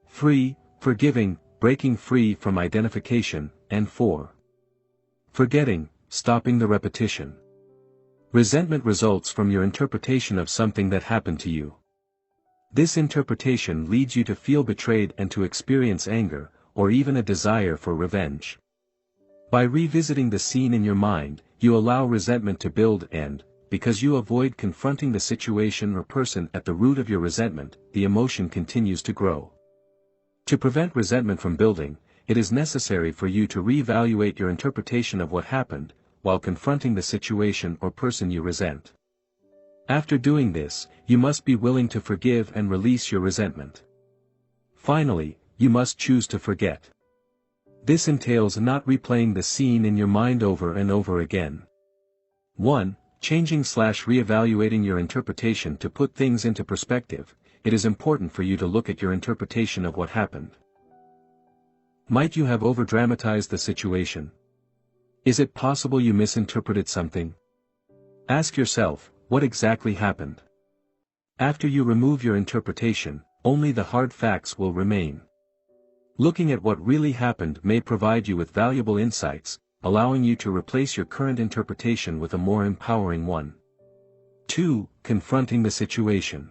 3. Forgiving, breaking free from identification, and 4. Forgetting, stopping the repetition. Resentment results from your interpretation of something that happened to you. This interpretation leads you to feel betrayed and to experience anger, or even a desire for revenge. By revisiting the scene in your mind, you allow resentment to build and, because you avoid confronting the situation or person at the root of your resentment, the emotion continues to grow. To prevent resentment from building, it is necessary for you to reevaluate your interpretation of what happened, while confronting the situation or person you resent. After doing this, you must be willing to forgive and release your resentment. Finally, you must choose to forget. This entails not replaying the scene in your mind over and over again. 1. Changing/reevaluating your interpretation. To put things into perspective, it is important for you to look at your interpretation of what happened. Might you have overdramatized the situation? Is it possible you misinterpreted something? Ask yourself, what exactly happened? After you remove your interpretation, only the hard facts will remain. Looking at what really happened may provide you with valuable insights, allowing you to replace your current interpretation with a more empowering one. 2. Confronting the situation.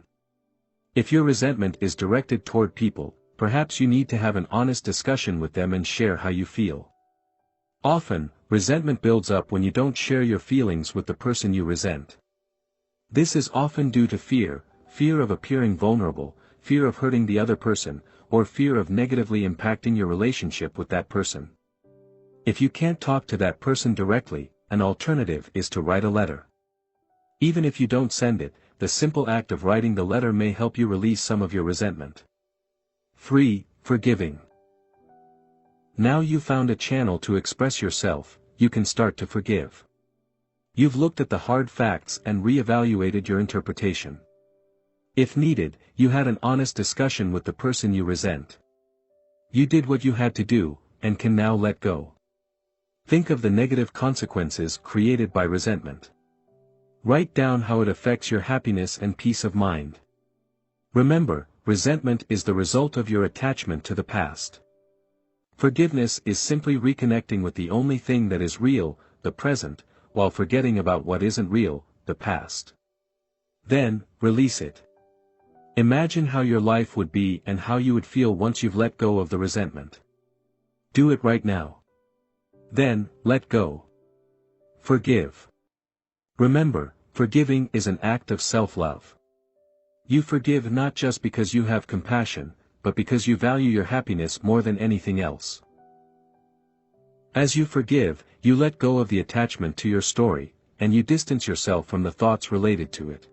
If your resentment is directed toward people, perhaps you need to have an honest discussion with them and share how you feel. Often, resentment builds up when you don't share your feelings with the person you resent. This is often due to fear of appearing vulnerable, fear of hurting the other person, or fear of negatively impacting your relationship with that person. If you can't talk to that person directly, an alternative is to write a letter. Even if you don't send it, the simple act of writing the letter may help you release some of your resentment. 3. Forgiving. Now you've found a channel to express yourself, you can start to forgive. You've looked at the hard facts and re-evaluated your interpretation. If needed, you had an honest discussion with the person you resent. You did what you had to do, and can now let go. Think of the negative consequences created by resentment. Write down how it affects your happiness and peace of mind. Remember, resentment is the result of your attachment to the past. Forgiveness is simply reconnecting with the only thing that is real, the present, while forgetting about what isn't real, the past. Then, release it. Imagine how your life would be and how you would feel once you've let go of the resentment. Do it right now. Then, let go. Forgive. Remember, forgiving is an act of self-love. You forgive not just because you have compassion, but because you value your happiness more than anything else. As you forgive, you let go of the attachment to your story, and you distance yourself from the thoughts related to it.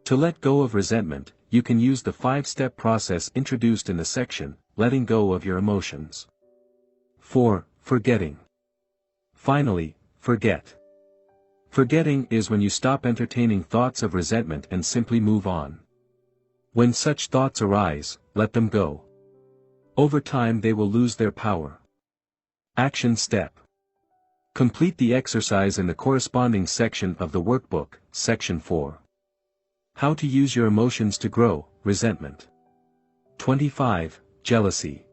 To let go of resentment, you can use the 5-step process introduced in the section, Letting Go of Your Emotions. 4. Forgetting. Finally, forget. Forgetting is when you stop entertaining thoughts of resentment and simply move on. When such thoughts arise, let them go. Over time they will lose their power. Action step. Complete the exercise in the corresponding section of the workbook, Section 4. How to use your emotions to grow, resentment. 25. Jealousy.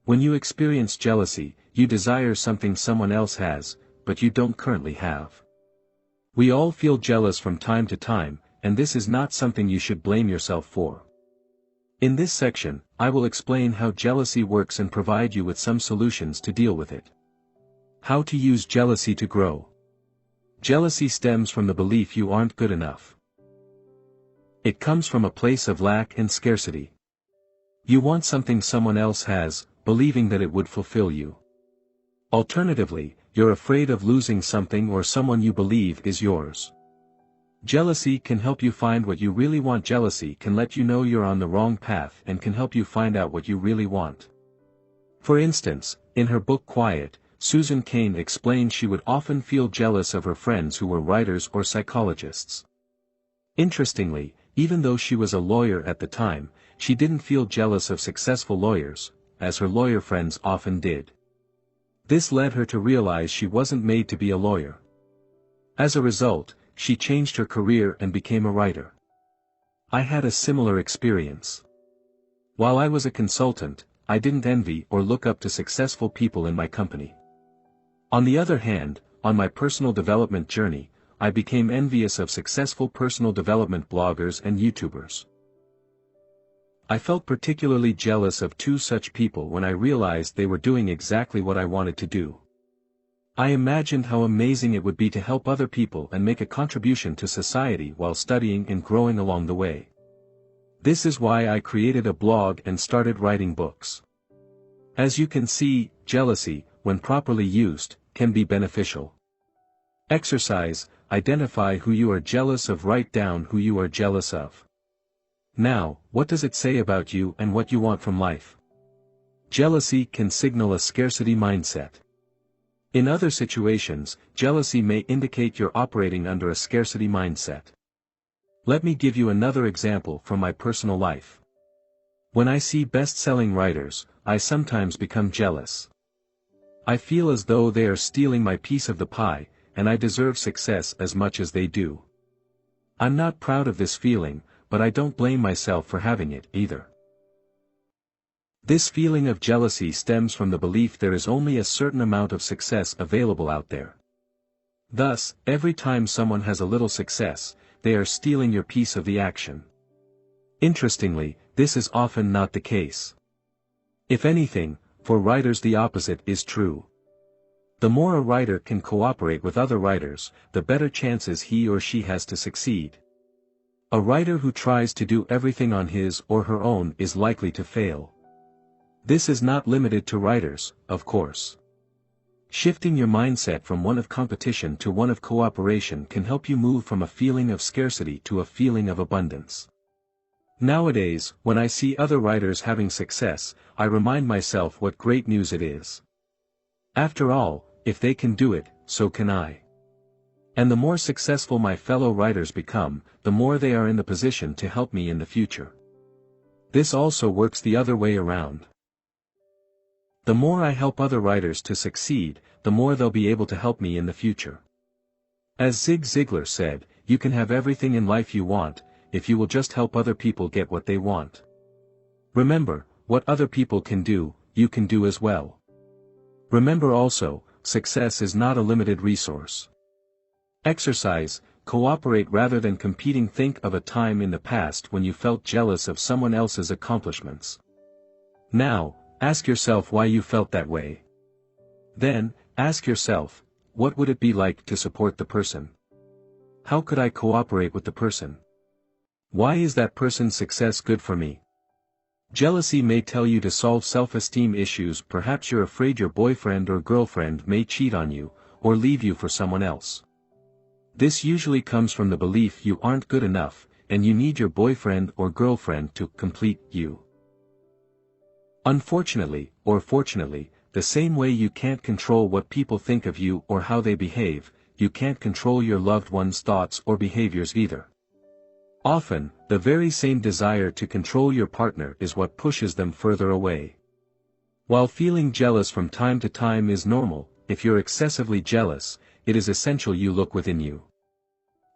When you experience jealousy, you desire something someone else has, but you don't currently have. We all feel jealous from time to time, and this is not something you should blame yourself for. In this section, I will explain how jealousy works and provide you with some solutions to deal with it. How to use jealousy to grow. Jealousy stems from the belief you aren't good enough. It comes from a place of lack and scarcity. You want something someone else has, believing that it would fulfill you. Alternatively, you're afraid of losing something or someone you believe is yours. Jealousy can help you find what you really want. Jealousy can let you know you're on the wrong path and can help you find out what you really want. For instance, in her book Quiet, Susan Cain explained she would often feel jealous of her friends who were writers or psychologists. Interestingly, even though she was a lawyer at the time, she didn't feel jealous of successful lawyers, as her lawyer friends often did. This led her to realize she wasn't made to be a lawyer. As a result, she changed her career and became a writer. I had a similar experience. While I was a consultant, I didn't envy or look up to successful people in my company. On the other hand, on my personal development journey, I became envious of successful personal development bloggers and YouTubers. I felt particularly jealous of 2 such people when I realized they were doing exactly what I wanted to do. I imagined how amazing it would be to help other people and make a contribution to society while studying and growing along the way. This is why I created a blog and started writing books. As you can see, jealousy, when properly used, can be beneficial. Exercise: identify who you are jealous of. Write down who you are jealous of. Now, what does it say about you and what you want from life? Jealousy can signal a scarcity mindset. In other situations, jealousy may indicate you're operating under a scarcity mindset. Let me give you another example from my personal life. When I see best-selling writers, I sometimes become jealous. I feel as though they are stealing my piece of the pie, and I deserve success as much as they do. I'm not proud of this feeling, but I don't blame myself for having it either. This feeling of jealousy stems from the belief there is only a certain amount of success available out there. Thus, every time someone has a little success, they are stealing your piece of the action. Interestingly, this is often not the case. If anything, for writers the opposite is true. The more a writer can cooperate with other writers, the better chances he or she has to succeed. A writer who tries to do everything on his or her own is likely to fail. This is not limited to writers, of course. Shifting your mindset from one of competition to one of cooperation can help you move from a feeling of scarcity to a feeling of abundance. Nowadays, when I see other writers having success, I remind myself what great news it is. After all, if they can do it, so can I. And the more successful my fellow writers become, the more they are in the position to help me in the future. This also works the other way around. The more I help other writers to succeed, the more they'll be able to help me in the future. As Zig Ziglar said, you can have everything in life you want, if you will just help other people get what they want. Remember, what other people can do, you can do as well. Remember also, success is not a limited resource. Exercise, cooperate rather than competing. Think of a time in the past when you felt jealous of someone else's accomplishments. Now, ask yourself why you felt that way. Then, ask yourself, what would it be like to support the person? How could I cooperate with the person? Why is that person's success good for me? Jealousy may tell you to solve self-esteem issues. Perhaps you're afraid your boyfriend or girlfriend may cheat on you, or leave you for someone else. This usually comes from the belief you aren't good enough, and you need your boyfriend or girlfriend to complete you. Unfortunately, or fortunately, the same way you can't control what people think of you or how they behave, you can't control your loved one's thoughts or behaviors either. Often, the very same desire to control your partner is what pushes them further away. While feeling jealous from time to time is normal, if you're excessively jealous, it is essential you look within you.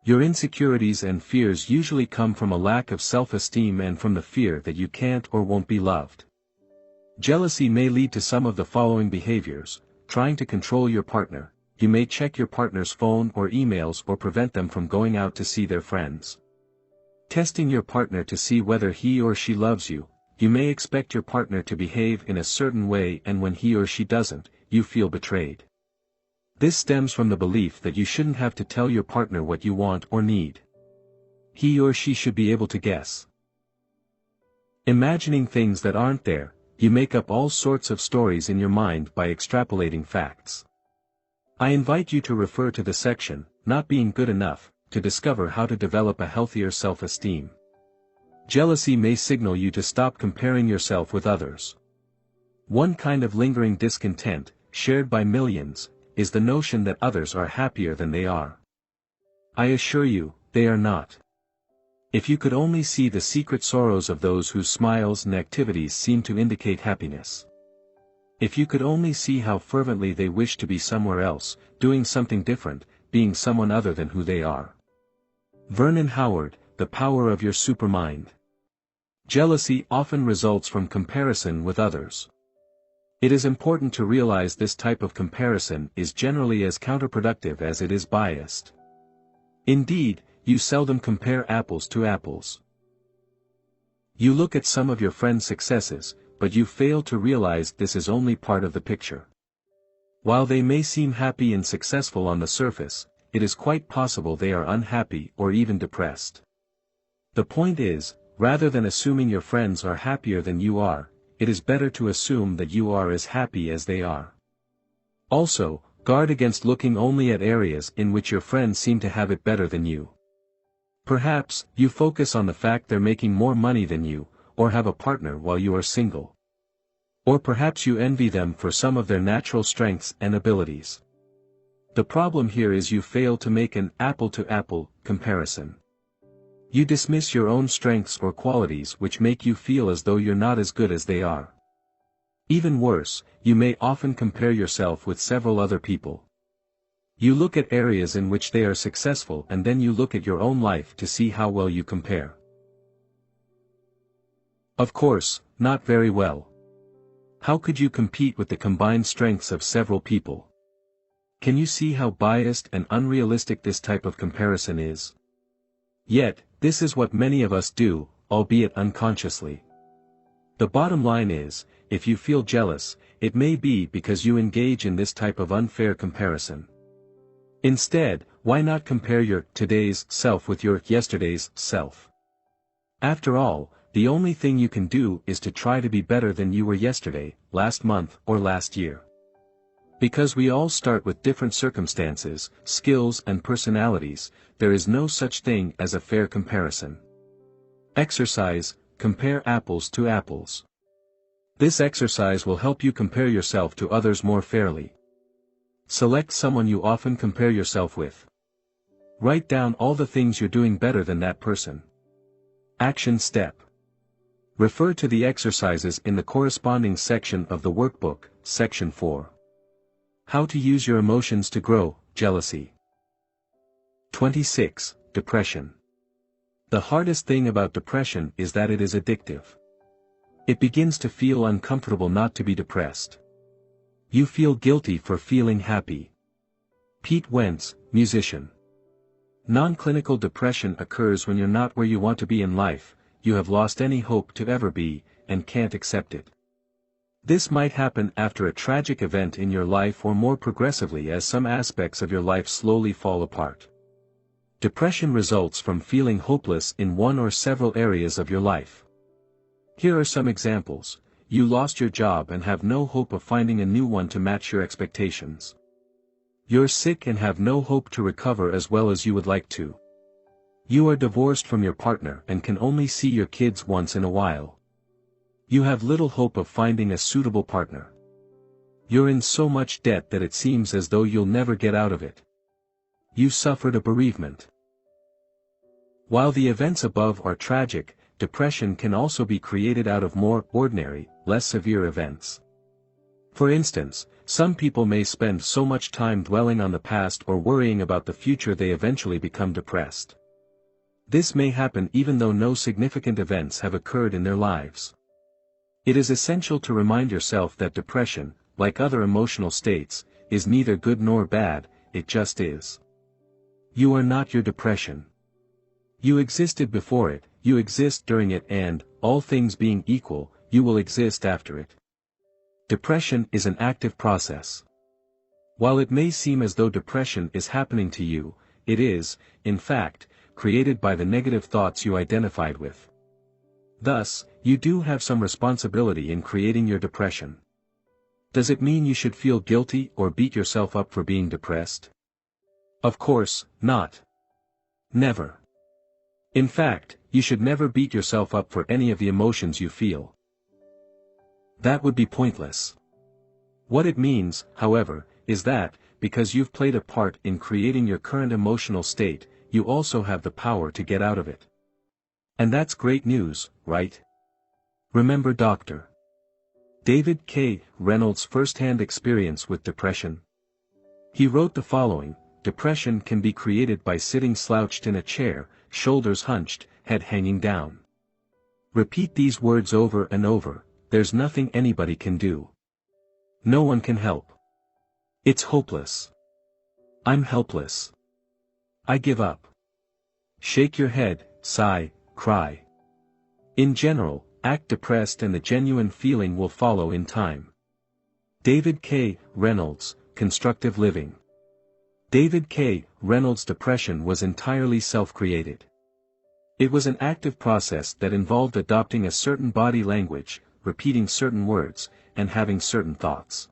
Your insecurities and fears usually come from a lack of self-esteem and from the fear that you can't or won't be loved. Jealousy may lead to some of the following behaviors: trying to control your partner. You may check your partner's phone or emails or prevent them from going out to see their friends. Testing your partner to see whether he or she loves you. You may expect your partner to behave in a certain way, and when he or she doesn't, you feel betrayed. This stems from the belief that you shouldn't have to tell your partner what you want or need. He or she should be able to guess. Imagining things that aren't there. You make up all sorts of stories in your mind by extrapolating facts. I invite you to refer to the section, Not Being Good Enough, to discover how to develop a healthier self-esteem. Jealousy may signal you to stop comparing yourself with others. One kind of lingering discontent, shared by millions, is the notion that others are happier than they are. I assure you, they are not. If you could only see the secret sorrows of those whose smiles and activities seem to indicate happiness. If you could only see how fervently they wish to be somewhere else, doing something different, being someone other than who they are. Vernon Howard, The Power of Your Supermind. Jealousy often results from comparison with others. It is important to realize this type of comparison is generally as counterproductive as it is biased. Indeed, you seldom compare apples to apples. You look at some of your friends' successes, but you fail to realize this is only part of the picture. While they may seem happy and successful on the surface, it is quite possible they are unhappy or even depressed. The point is, rather than assuming your friends are happier than you are, it is better to assume that you are as happy as they are. Also, guard against looking only at areas in which your friends seem to have it better than you. Perhaps, you focus on the fact they're making more money than you, or have a partner while you are single. Or perhaps you envy them for some of their natural strengths and abilities. The problem here is you fail to make an apple-to-apple comparison. You dismiss your own strengths or qualities which make you feel as though you're not as good as they are. Even worse, you may often compare yourself with several other people. You look at areas in which they are successful and then you look at your own life to see how well you compare. Of course, not very well. How could you compete with the combined strengths of several people? Can you see how biased and unrealistic this type of comparison is? Yet, this is what many of us do, albeit unconsciously. The bottom line is, if you feel jealous, it may be because you engage in this type of unfair comparison. Instead, why not compare your today's self with your yesterday's self? After all, the only thing you can do is to try to be better than you were yesterday, last month, or last year. Because we all start with different circumstances, skills and personalities, there is no such thing as a fair comparison. Exercise: compare apples to apples. This exercise will help you compare yourself to others more fairly. Select someone you often compare yourself with. Write down all the things you're doing better than that person. Action step: refer to the exercises in the corresponding section of the workbook, section 4. How to use your emotions to grow: jealousy. 26. Depression. The hardest thing about depression is that it is addictive. It begins to feel uncomfortable not to be depressed. You feel guilty for feeling happy. Pete Wentz, musician. Non-clinical depression occurs when you're not where you want to be in life, you have lost any hope to ever be, and can't accept it. This might happen after a tragic event in your life or more progressively as some aspects of your life slowly fall apart. Depression results from feeling hopeless in one or several areas of your life. Here are some examples: you lost your job and have no hope of finding a new one to match your expectations. You're sick and have no hope to recover as well as you would like to. You are divorced from your partner and can only see your kids once in a while. You have little hope of finding a suitable partner. You're in so much debt that it seems as though you'll never get out of it. You suffered a bereavement. While the events above are tragic, depression can also be created out of more ordinary, less severe events. For instance, some people may spend so much time dwelling on the past or worrying about the future they eventually become depressed. This may happen even though no significant events have occurred in their lives. It is essential to remind yourself that depression, like other emotional states, is neither good nor bad, it just is. You are not your depression. You existed before it, you exist during it, and, all things being equal, you will exist after it. Depression is an active process. While it may seem as though depression is happening to you, it is, in fact, created by the negative thoughts you identified with. Thus, you do have some responsibility in creating your depression. Does it mean you should feel guilty or beat yourself up for being depressed? Of course, not. Never. In fact, you should never beat yourself up for any of the emotions you feel. That would be pointless. What it means, however, is that, because you've played a part in creating your current emotional state, you also have the power to get out of it. And that's great news, right? Remember Dr. David K. Reynolds' first-hand experience with depression? He wrote the following: depression can be created by sitting slouched in a chair, shoulders hunched, head hanging down. Repeat these words over and over: there's nothing anybody can do. No one can help. It's hopeless. I'm helpless. I give up. Shake your head, sigh, cry. In general, act depressed and the genuine feeling will follow in time. David K. Reynolds, Constructive Living. David K. Reynolds' depression was entirely self-created. It was an active process that involved adopting a certain body language, repeating certain words, and having certain thoughts.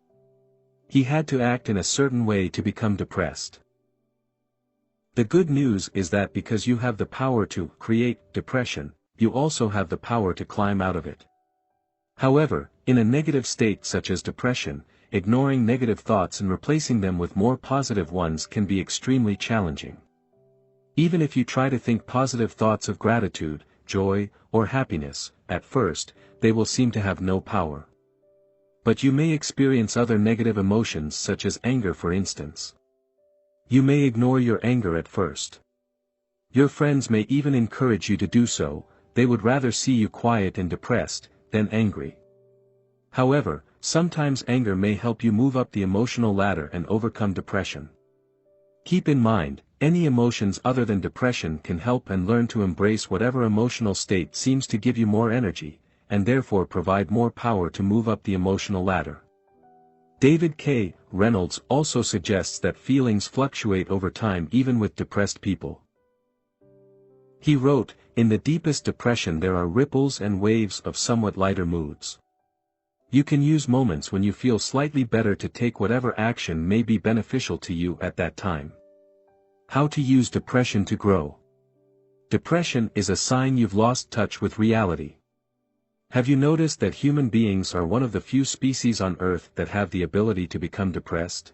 He had to act in a certain way to become depressed. The good news is that because you have the power to create depression, you also have the power to climb out of it. However, in a negative state such as depression, ignoring negative thoughts and replacing them with more positive ones can be extremely challenging. Even if you try to think positive thoughts of gratitude, joy, or happiness, at first, they will seem to have no power. But you may experience other negative emotions such as anger, for instance. You may ignore your anger at first. Your friends may even encourage you to do so, they would rather see you quiet and depressed than angry. However, sometimes anger may help you move up the emotional ladder and overcome depression. Keep in mind, any emotions other than depression can help, and learn to embrace whatever emotional state seems to give you more energy, and therefore provide more power to move up the emotional ladder. David K. Reynolds also suggests that feelings fluctuate over time even with depressed people. He wrote, "In the deepest depression there are ripples and waves of somewhat lighter moods. You can use moments when you feel slightly better to take whatever action may be beneficial to you at that time. How to use depression to grow. Depression is a sign you've lost touch with reality. Have you noticed that human beings are one of the few species on Earth that have the ability to become depressed?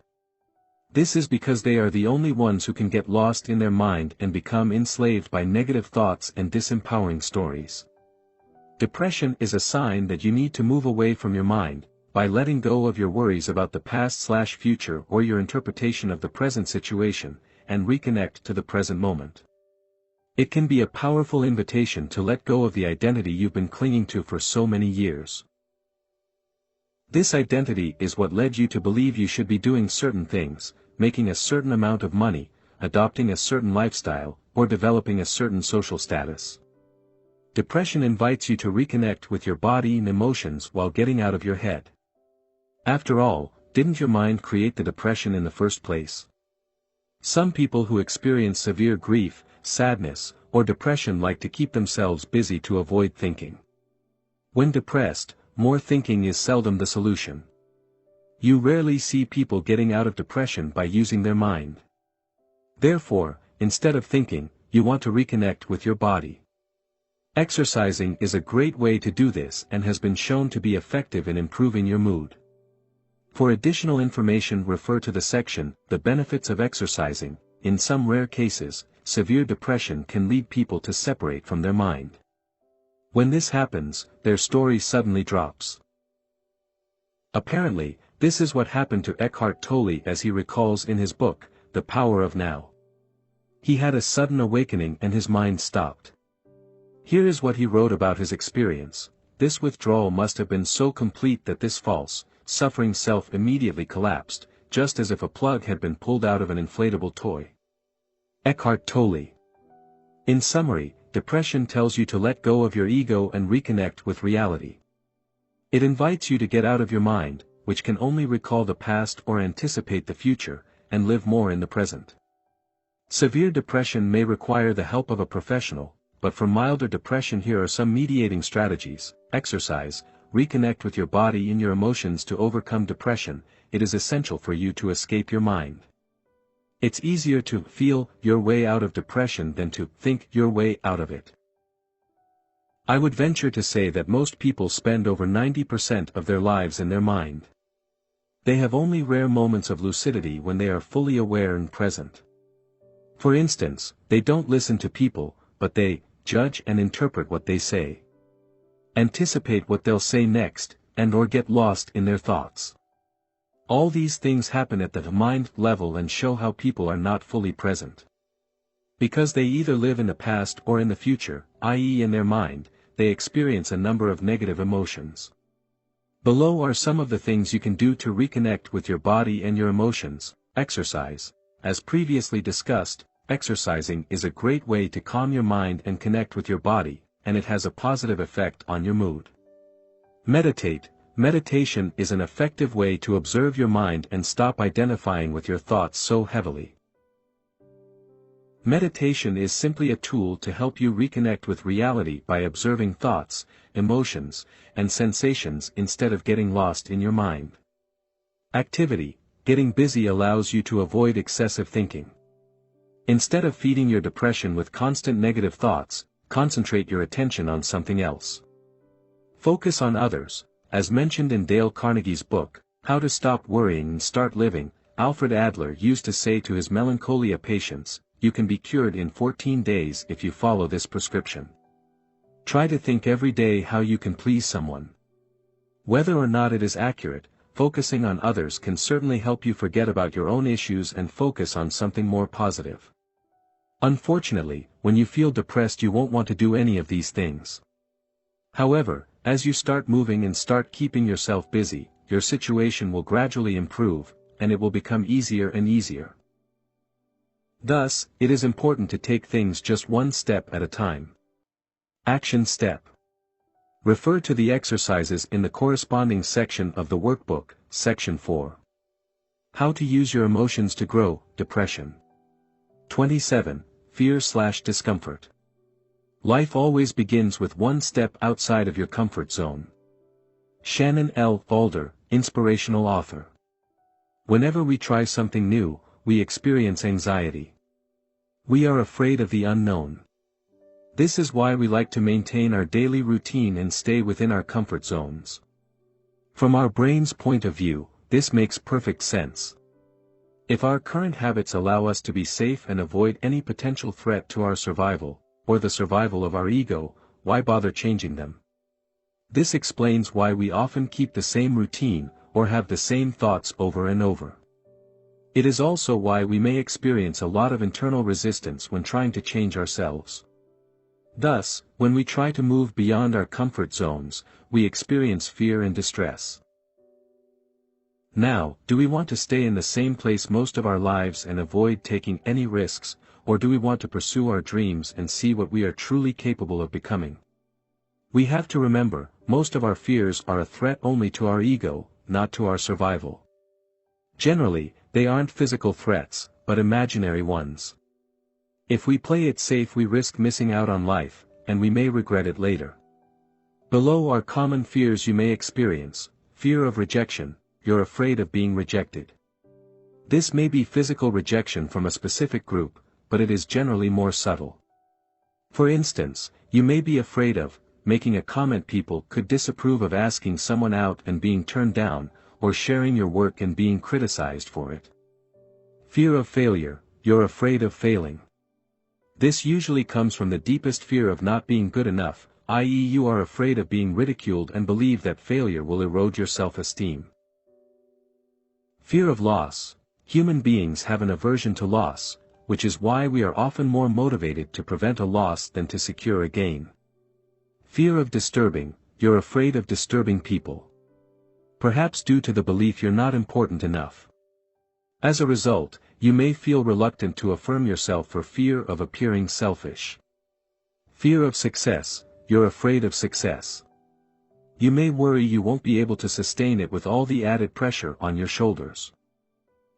This is because they are the only ones who can get lost in their mind and become enslaved by negative thoughts and disempowering stories. Depression is a sign that you need to move away from your mind, by letting go of your worries about the past/future or your interpretation of the present situation, and reconnect to the present moment. It can be a powerful invitation to let go of the identity you've been clinging to for so many years. This identity is what led you to believe you should be doing certain things, making a certain amount of money, adopting a certain lifestyle, or developing a certain social status. Depression invites you to reconnect with your body and emotions while getting out of your head. After all, didn't your mind create the depression in the first place? Some people who experience severe grief, sadness, or depression like to keep themselves busy to avoid thinking. When depressed, more thinking is seldom the solution. You rarely see people getting out of depression by using their mind. Therefore, instead of thinking, you want to reconnect with your body. Exercising is a great way to do this and has been shown to be effective in improving your mood. For additional information, refer to the section, The Benefits of Exercising. In some rare cases, severe depression can lead people to separate from their mind. When this happens, their story suddenly drops. Apparently, this is what happened to Eckhart Tolle, as he recalls in his book, The Power of Now. He had a sudden awakening and his mind stopped. Here is what he wrote about his experience: "This withdrawal must have been so complete that this false, suffering self immediately collapsed, just as if a plug had been pulled out of an inflatable toy." Eckhart Tolle. In summary, depression tells you to let go of your ego and reconnect with reality. It invites you to get out of your mind, which can only recall the past or anticipate the future, and live more in the present. Severe depression may require the help of a professional, but for milder depression here are some mediating strategies: exercise, reconnect with your body and your emotions to overcome depression. It is essential for you to escape your mind. It's easier to feel your way out of depression than to think your way out of it. I would venture to say that most people spend over 90% of their lives in their mind. They have only rare moments of lucidity when they are fully aware and present. For instance, they don't listen to people, but they judge and interpret what they say, anticipate what they'll say next, and/or get lost in their thoughts. All these things happen at the mind level and show how people are not fully present. Because they either live in the past or in the future, i.e. in their mind, they experience a number of negative emotions. Below are some of the things you can do to reconnect with your body and your emotions. Exercise. As previously discussed, exercising is a great way to calm your mind and connect with your body, and it has a positive effect on your mood. Meditate. Meditation is an effective way to observe your mind and stop identifying with your thoughts so heavily. Meditation is simply a tool to help you reconnect with reality by observing thoughts, emotions, and sensations instead of getting lost in your mind. Activity. Getting busy allows you to avoid excessive thinking. Instead of feeding your depression with constant negative thoughts, concentrate your attention on something else. Focus on others. As mentioned in Dale Carnegie's book, How to Stop Worrying and Start Living, Alfred Adler used to say to his melancholia patients, "You can be cured in 14 days if you follow this prescription. Try to think every day how you can please someone." Whether or not it is accurate, focusing on others can certainly help you forget about your own issues and focus on something more positive. Unfortunately, when you feel depressed you won't want to do any of these things. However, as you start moving and start keeping yourself busy, your situation will gradually improve, and it will become easier and easier. Thus, it is important to take things just one step at a time. Action step. Refer to the exercises in the corresponding section of the workbook, Section 4. How to use your emotions to grow, depression. 27. Fear/discomfort. Life always begins with one step outside of your comfort zone. Shannon L. Alder, inspirational author. Whenever we try something new, we experience anxiety. We are afraid of the unknown. This is why we like to maintain our daily routine and stay within our comfort zones. From our brain's point of view, this makes perfect sense. If our current habits allow us to be safe and avoid any potential threat to our survival, or the survival of our ego, why bother changing them? This explains why we often keep the same routine, or have the same thoughts over and over. It is also why we may experience a lot of internal resistance when trying to change ourselves. Thus, when we try to move beyond our comfort zones, we experience fear and distress. Now, do we want to stay in the same place most of our lives and avoid taking any risks, or do we want to pursue our dreams and see what we are truly capable of becoming? We have to remember, most of our fears are a threat only to our ego, not to our survival. Generally, they aren't physical threats, but imaginary ones. If we play it safe, we risk missing out on life, and we may regret it later. Below are common fears you may experience: fear of rejection. You're afraid of being rejected. This may be physical rejection from a specific group, but it is generally more subtle. For instance, you may be afraid of making a comment people could disapprove of, asking someone out and being turned down, or sharing your work and being criticized for it. Fear of failure. You're afraid of failing. This usually comes from the deepest fear of not being good enough, i.e., you are afraid of being ridiculed and believe that failure will erode your self-esteem. Fear of loss. Human beings have an aversion to loss, which is why we are often more motivated to prevent a loss than to secure a gain. Fear of disturbing. You're afraid of disturbing people. Perhaps due to the belief you're not important enough. As a result, you may feel reluctant to affirm yourself for fear of appearing selfish. Fear of success. You're afraid of success. You may worry you won't be able to sustain it with all the added pressure on your shoulders.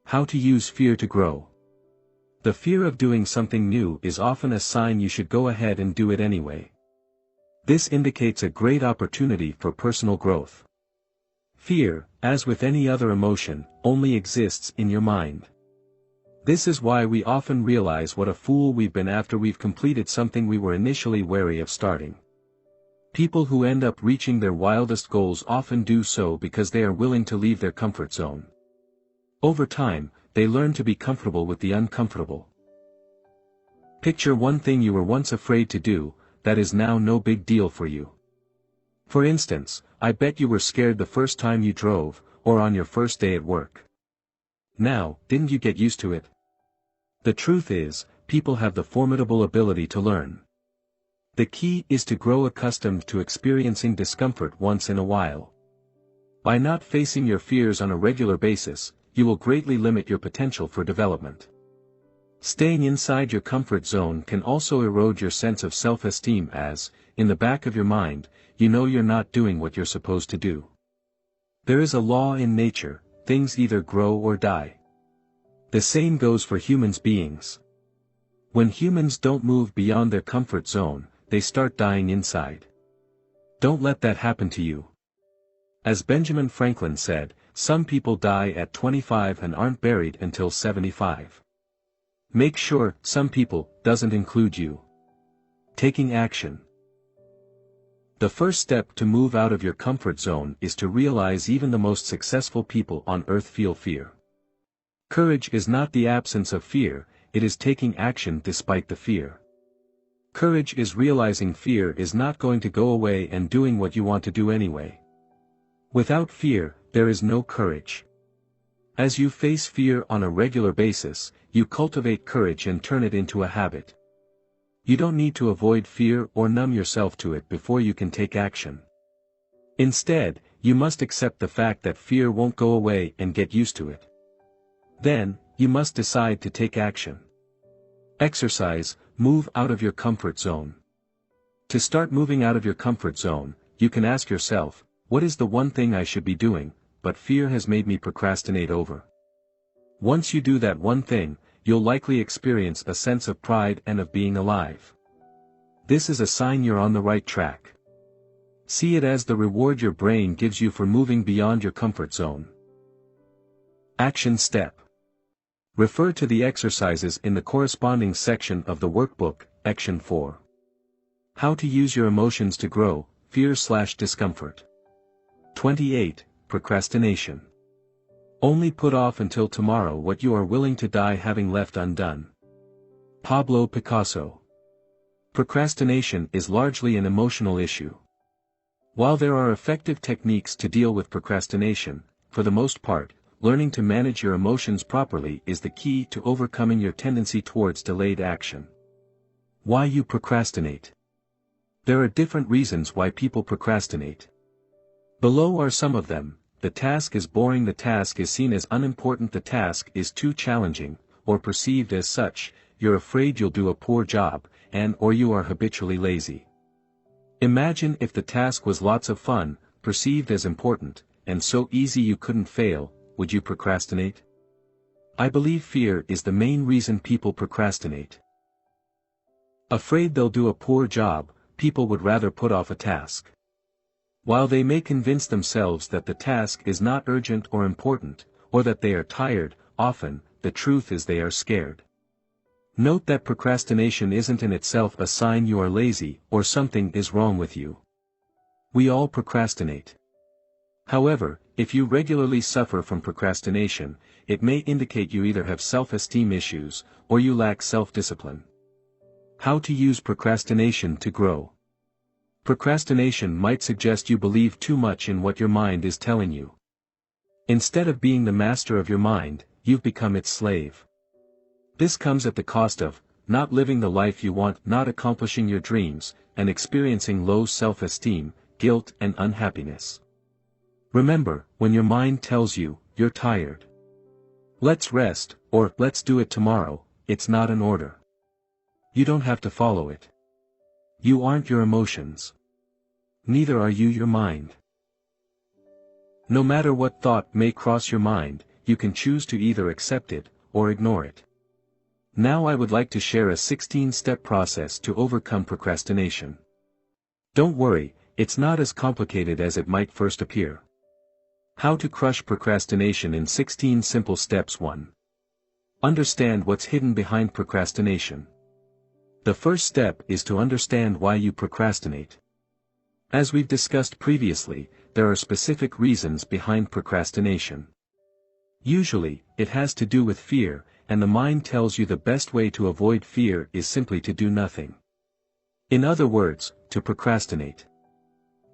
How to use fear to grow. The fear of doing something new is often a sign you should go ahead and do it anyway. This indicates a great opportunity for personal growth. Fear, as with any other emotion, only exists in your mind. This is why we often realize what a fool we've been after we've completed something we were initially wary of starting. People who end up reaching their wildest goals often do so because they are willing to leave their comfort zone. Over time, they learn to be comfortable with the uncomfortable. Picture one thing you were once afraid to do, that is now no big deal for you. For instance, I bet you were scared the first time you drove, or on your first day at work. Now, didn't you get used to it? The truth is, people have the formidable ability to learn. The key is to grow accustomed to experiencing discomfort once in a while. By not facing your fears on a regular basis, you will greatly limit your potential for development. Staying inside your comfort zone can also erode your sense of self-esteem as, in the back of your mind, you know you're not doing what you're supposed to do. There is a law in nature: things either grow or die. The same goes for human beings. When humans don't move beyond their comfort zone, they start dying inside. Don't let that happen to you. As Benjamin Franklin said, some people die at 25 and aren't buried until 75. Make sure "some people" doesn't include you. Taking action. The first step to move out of your comfort zone is to realize even the most successful people on earth feel fear. Courage is not the absence of fear, it is taking action despite the fear. Courage is realizing fear is not going to go away and doing what you want to do anyway. Without fear, there is no courage. As you face fear on a regular basis, you cultivate courage and turn it into a habit. You don't need to avoid fear or numb yourself to it before you can take action. Instead, you must accept the fact that fear won't go away and get used to it. Then, you must decide to take action. Exercise. Move out of your comfort zone. To start moving out of your comfort zone, you can ask yourself, what is the one thing I should be doing, but fear has made me procrastinate over? Once you do that one thing, you'll likely experience a sense of pride and of being alive. This is a sign you're on the right track. See it as the reward your brain gives you for moving beyond your comfort zone. Action step. Refer to the exercises in the corresponding section of the workbook, Action 4. How to use your emotions to grow, fear/discomfort. 28. Procrastination. Only put off until tomorrow what you are willing to die having left undone. Pablo Picasso. Procrastination is largely an emotional issue. While there are effective techniques to deal with procrastination, for the most part, learning to manage your emotions properly is the key to overcoming your tendency towards delayed action. Why you procrastinate. There are different reasons why people procrastinate. Below are some of them. The task is boring, the task is seen as unimportant, the task is too challenging, or perceived as such, you're afraid you'll do a poor job, or you are habitually lazy. Imagine if the task was lots of fun, perceived as important, and so easy you couldn't fail, would you procrastinate? I believe fear is the main reason people procrastinate. Afraid they'll do a poor job, people would rather put off a task. While they may convince themselves that the task is not urgent or important, or that they are tired, often, the truth is they are scared. Note that procrastination isn't in itself a sign you are lazy or something is wrong with you. We all procrastinate. However, if you regularly suffer from procrastination, it may indicate you either have self-esteem issues, or you lack self-discipline. How to use procrastination to grow. Procrastination might suggest you believe too much in what your mind is telling you. Instead of being the master of your mind, you've become its slave. This comes at the cost of not living the life you want, not accomplishing your dreams, and experiencing low self-esteem, guilt and unhappiness. Remember, when your mind tells you, you're tired, let's rest, or let's do it tomorrow, it's not an order. You don't have to follow it. You aren't your emotions. Neither are you your mind. No matter what thought may cross your mind, you can choose to either accept it, or ignore it. Now I would like to share a 16-step process to overcome procrastination. Don't worry, it's not as complicated as it might first appear. How to crush procrastination in 16 simple steps. 1. Understand what's hidden behind procrastination. The first step is to understand why you procrastinate. As we've discussed previously, there are specific reasons behind procrastination. Usually, it has to do with fear, and the mind tells you the best way to avoid fear is simply to do nothing. In other words, to procrastinate.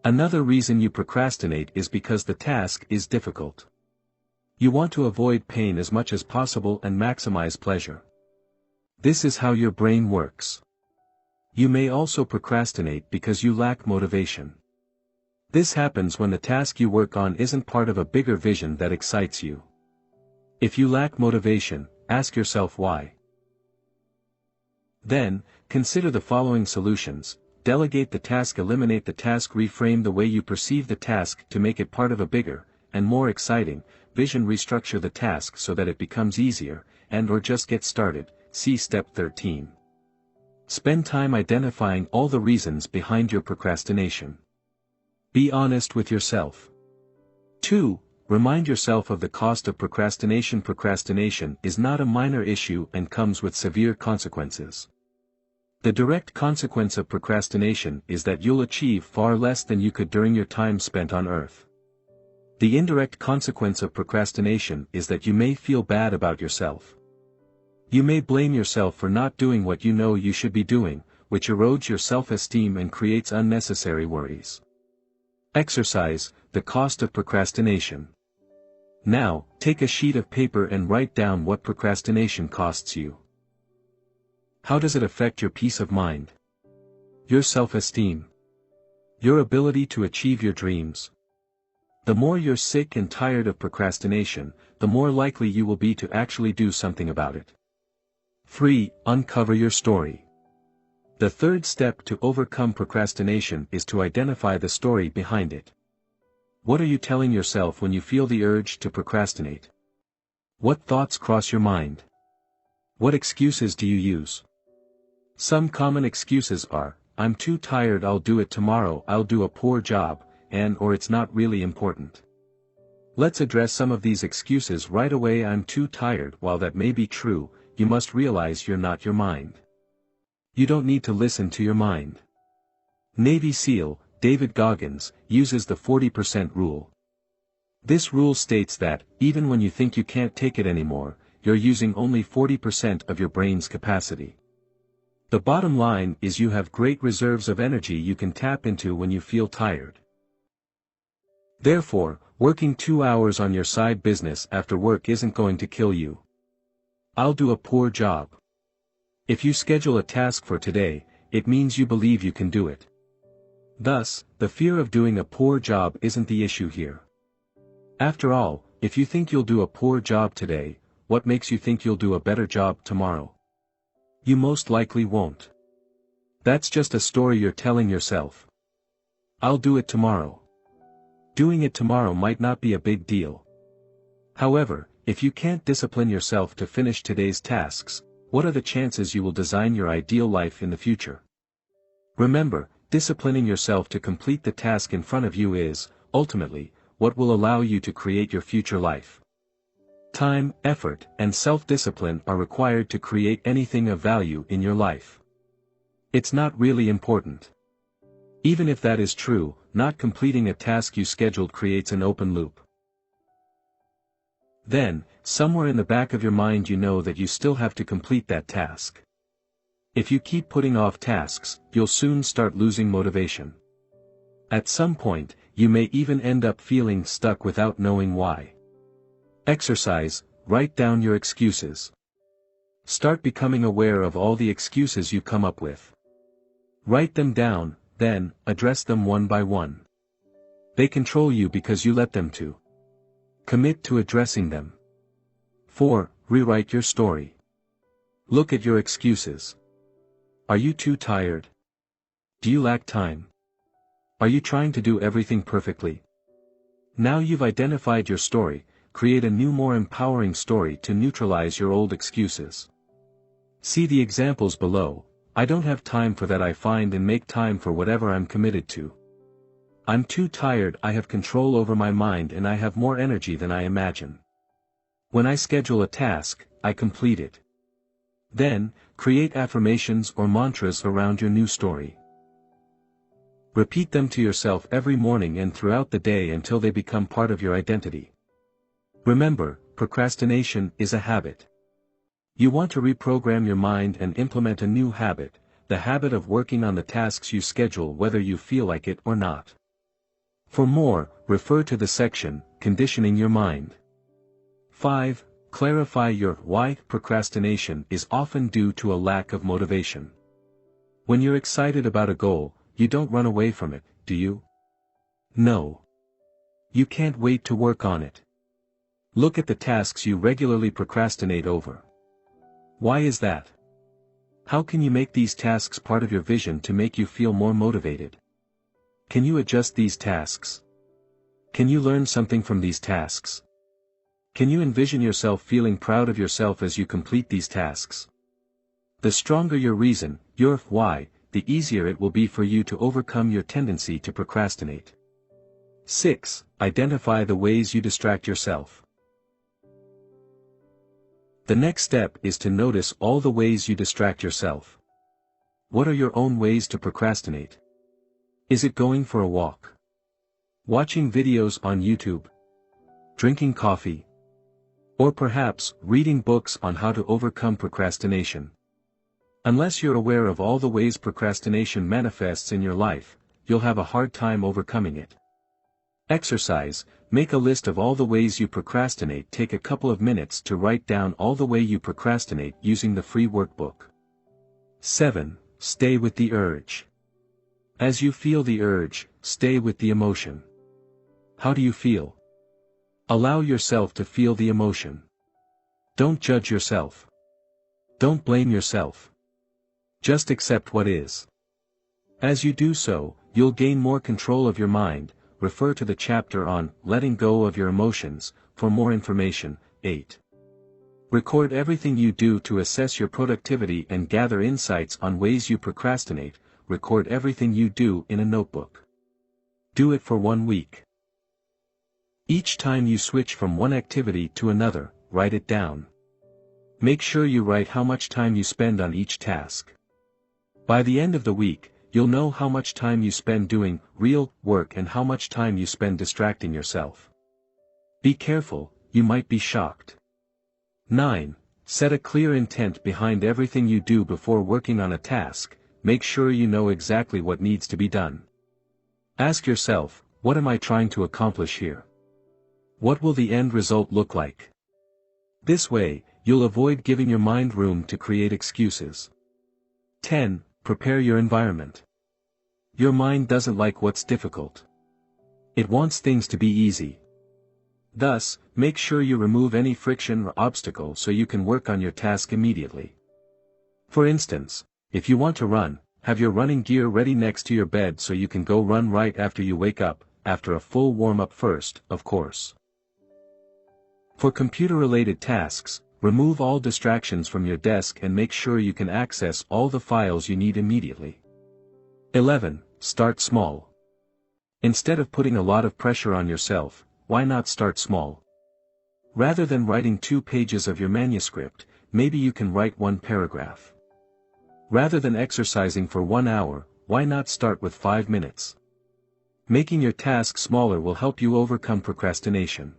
Another reason you procrastinate is because the task is difficult. You want to avoid pain as much as possible and maximize pleasure. This is how your brain works. You may also procrastinate because you lack motivation. This happens when the task you work on isn't part of a bigger vision that excites you. If you lack motivation, ask yourself why. Then, consider the following solutions: delegate the task, eliminate the task, reframe the way you perceive the task to make it part of a bigger, and more exciting, vision, restructure the task so that it becomes easier, or just get started. See Step 13. Spend time identifying all the reasons behind your procrastination. Be honest with yourself. 2. Remind yourself of the cost of procrastination. Procrastination is not a minor issue and comes with severe consequences. The direct consequence of procrastination is that you'll achieve far less than you could during your time spent on Earth. The indirect consequence of procrastination is that you may feel bad about yourself. You may blame yourself for not doing what you know you should be doing, which erodes your self-esteem and creates unnecessary worries. Exercise: the cost of procrastination. Now, take a sheet of paper and write down what procrastination costs you. How does it affect your peace of mind? Your self-esteem? Your ability to achieve your dreams? The more you're sick and tired of procrastination, the more likely you will be to actually do something about it. 3. Uncover your story. The third step to overcome procrastination is to identify the story behind it. What are you telling yourself when you feel the urge to procrastinate? What thoughts cross your mind? What excuses do you use? Some common excuses are, I'm too tired, I'll do it tomorrow, I'll do a poor job, or it's not really important. Let's address some of these excuses right away. I'm too tired. While that may be true, you must realize you're not your mind. You don't need to listen to your mind. Navy SEAL, David Goggins, uses the 40% rule. This rule states that, even when you think you can't take it anymore, you're using only 40% of your brain's capacity. The bottom line is you have great reserves of energy you can tap into when you feel tired. Therefore, working 2 hours on your side business after work isn't going to kill you. I'll do a poor job. If you schedule a task for today, it means you believe you can do it. Thus, the fear of doing a poor job isn't the issue here. After all, if you think you'll do a poor job today, what makes you think you'll do a better job tomorrow? You most likely won't. That's just a story you're telling yourself. I'll do it tomorrow. Doing it tomorrow might not be a big deal. However, if you can't discipline yourself to finish today's tasks, what are the chances you will design your ideal life in the future? Remember, disciplining yourself to complete the task in front of you is, ultimately, what will allow you to create your future life. Time, effort, and self-discipline are required to create anything of value in your life. It's not really important. Even if that is true, not completing a task you scheduled creates an open loop. Then, somewhere in the back of your mind you know that you still have to complete that task. If you keep putting off tasks, you'll soon start losing motivation. At some point, you may even end up feeling stuck without knowing why. Exercise, write down your excuses. Start becoming aware of all the excuses you come up with. Write them down, then, address them one by one. They control you because you let them to. Commit to addressing them. 4. Rewrite your story. Look at your excuses. Are you too tired? Do you lack time? Are you trying to do everything perfectly? Now you've identified your story, create a new, more empowering story to neutralize your old excuses. See the examples below. I don't have time for that. I find and make time for whatever I'm committed to. I'm too tired. I have control over my mind and I have more energy than I imagine. When I schedule a task, I complete it. Then, create affirmations or mantras around your new story. Repeat them to yourself every morning and throughout the day until they become part of your identity. Remember, procrastination is a habit. You want to reprogram your mind and implement a new habit, the habit of working on the tasks you schedule whether you feel like it or not. For more, refer to the section, Conditioning Your Mind. 5. Clarify your why. Procrastination is often due to a lack of motivation. When you're excited about a goal, you don't run away from it, do you? No. You can't wait to work on it. Look at the tasks you regularly procrastinate over. Why is that? How can you make these tasks part of your vision to make you feel more motivated? Can you adjust these tasks? Can you learn something from these tasks? Can you envision yourself feeling proud of yourself as you complete these tasks? The stronger your reason, your why, the easier it will be for you to overcome your tendency to procrastinate. 6. Identify the ways you distract yourself. The next step is to notice all the ways you distract yourself. What are your own ways to procrastinate? Is it going for a walk? Watching videos on YouTube? Drinking coffee? Or perhaps, reading books on how to overcome procrastination? Unless you're aware of all the ways procrastination manifests in your life, you'll have a hard time overcoming it. Exercise, make a list of all the ways you procrastinate. Take a couple of minutes to write down all the way you procrastinate using the free workbook. 7. Stay with the urge. As you feel the urge, stay with the emotion. How do you feel? Allow yourself to feel the emotion. Don't judge yourself. Don't blame yourself. Just accept what is. As you do so, you'll gain more control of your mind. Refer to the chapter on letting go of your emotions for more information. 8. Record everything you do to assess your productivity and gather insights on ways you procrastinate. record everything you do in a notebook. Do it for 1 week. Each time you switch from one activity to another, write it down. Make sure you write how much time you spend on each task. By the end of the week, you'll know how much time you spend doing real work and how much time you spend distracting yourself. Be careful, you might be shocked. 9. Set a clear intent behind everything you do before working on a task. Make sure you know exactly what needs to be done. Ask yourself, what am I trying to accomplish here? What will the end result look like? This way, you'll avoid giving your mind room to create excuses. 10. Prepare your environment. Your mind doesn't like what's difficult. It wants things to be easy. Thus, make sure you remove any friction or obstacle so you can work on your task immediately. For instance, if you want to run, have your running gear ready next to your bed so you can go run right after you wake up, after a full warm-up first, of course. For computer-related tasks, remove all distractions from your desk and make sure you can access all the files you need immediately. 11. Start small. Instead of putting a lot of pressure on yourself, why not start small? Rather than writing 2 pages of your manuscript, maybe you can write 1 paragraph. Rather than exercising for 1 hour, why not start with 5 minutes? Making your task smaller will help you overcome procrastination.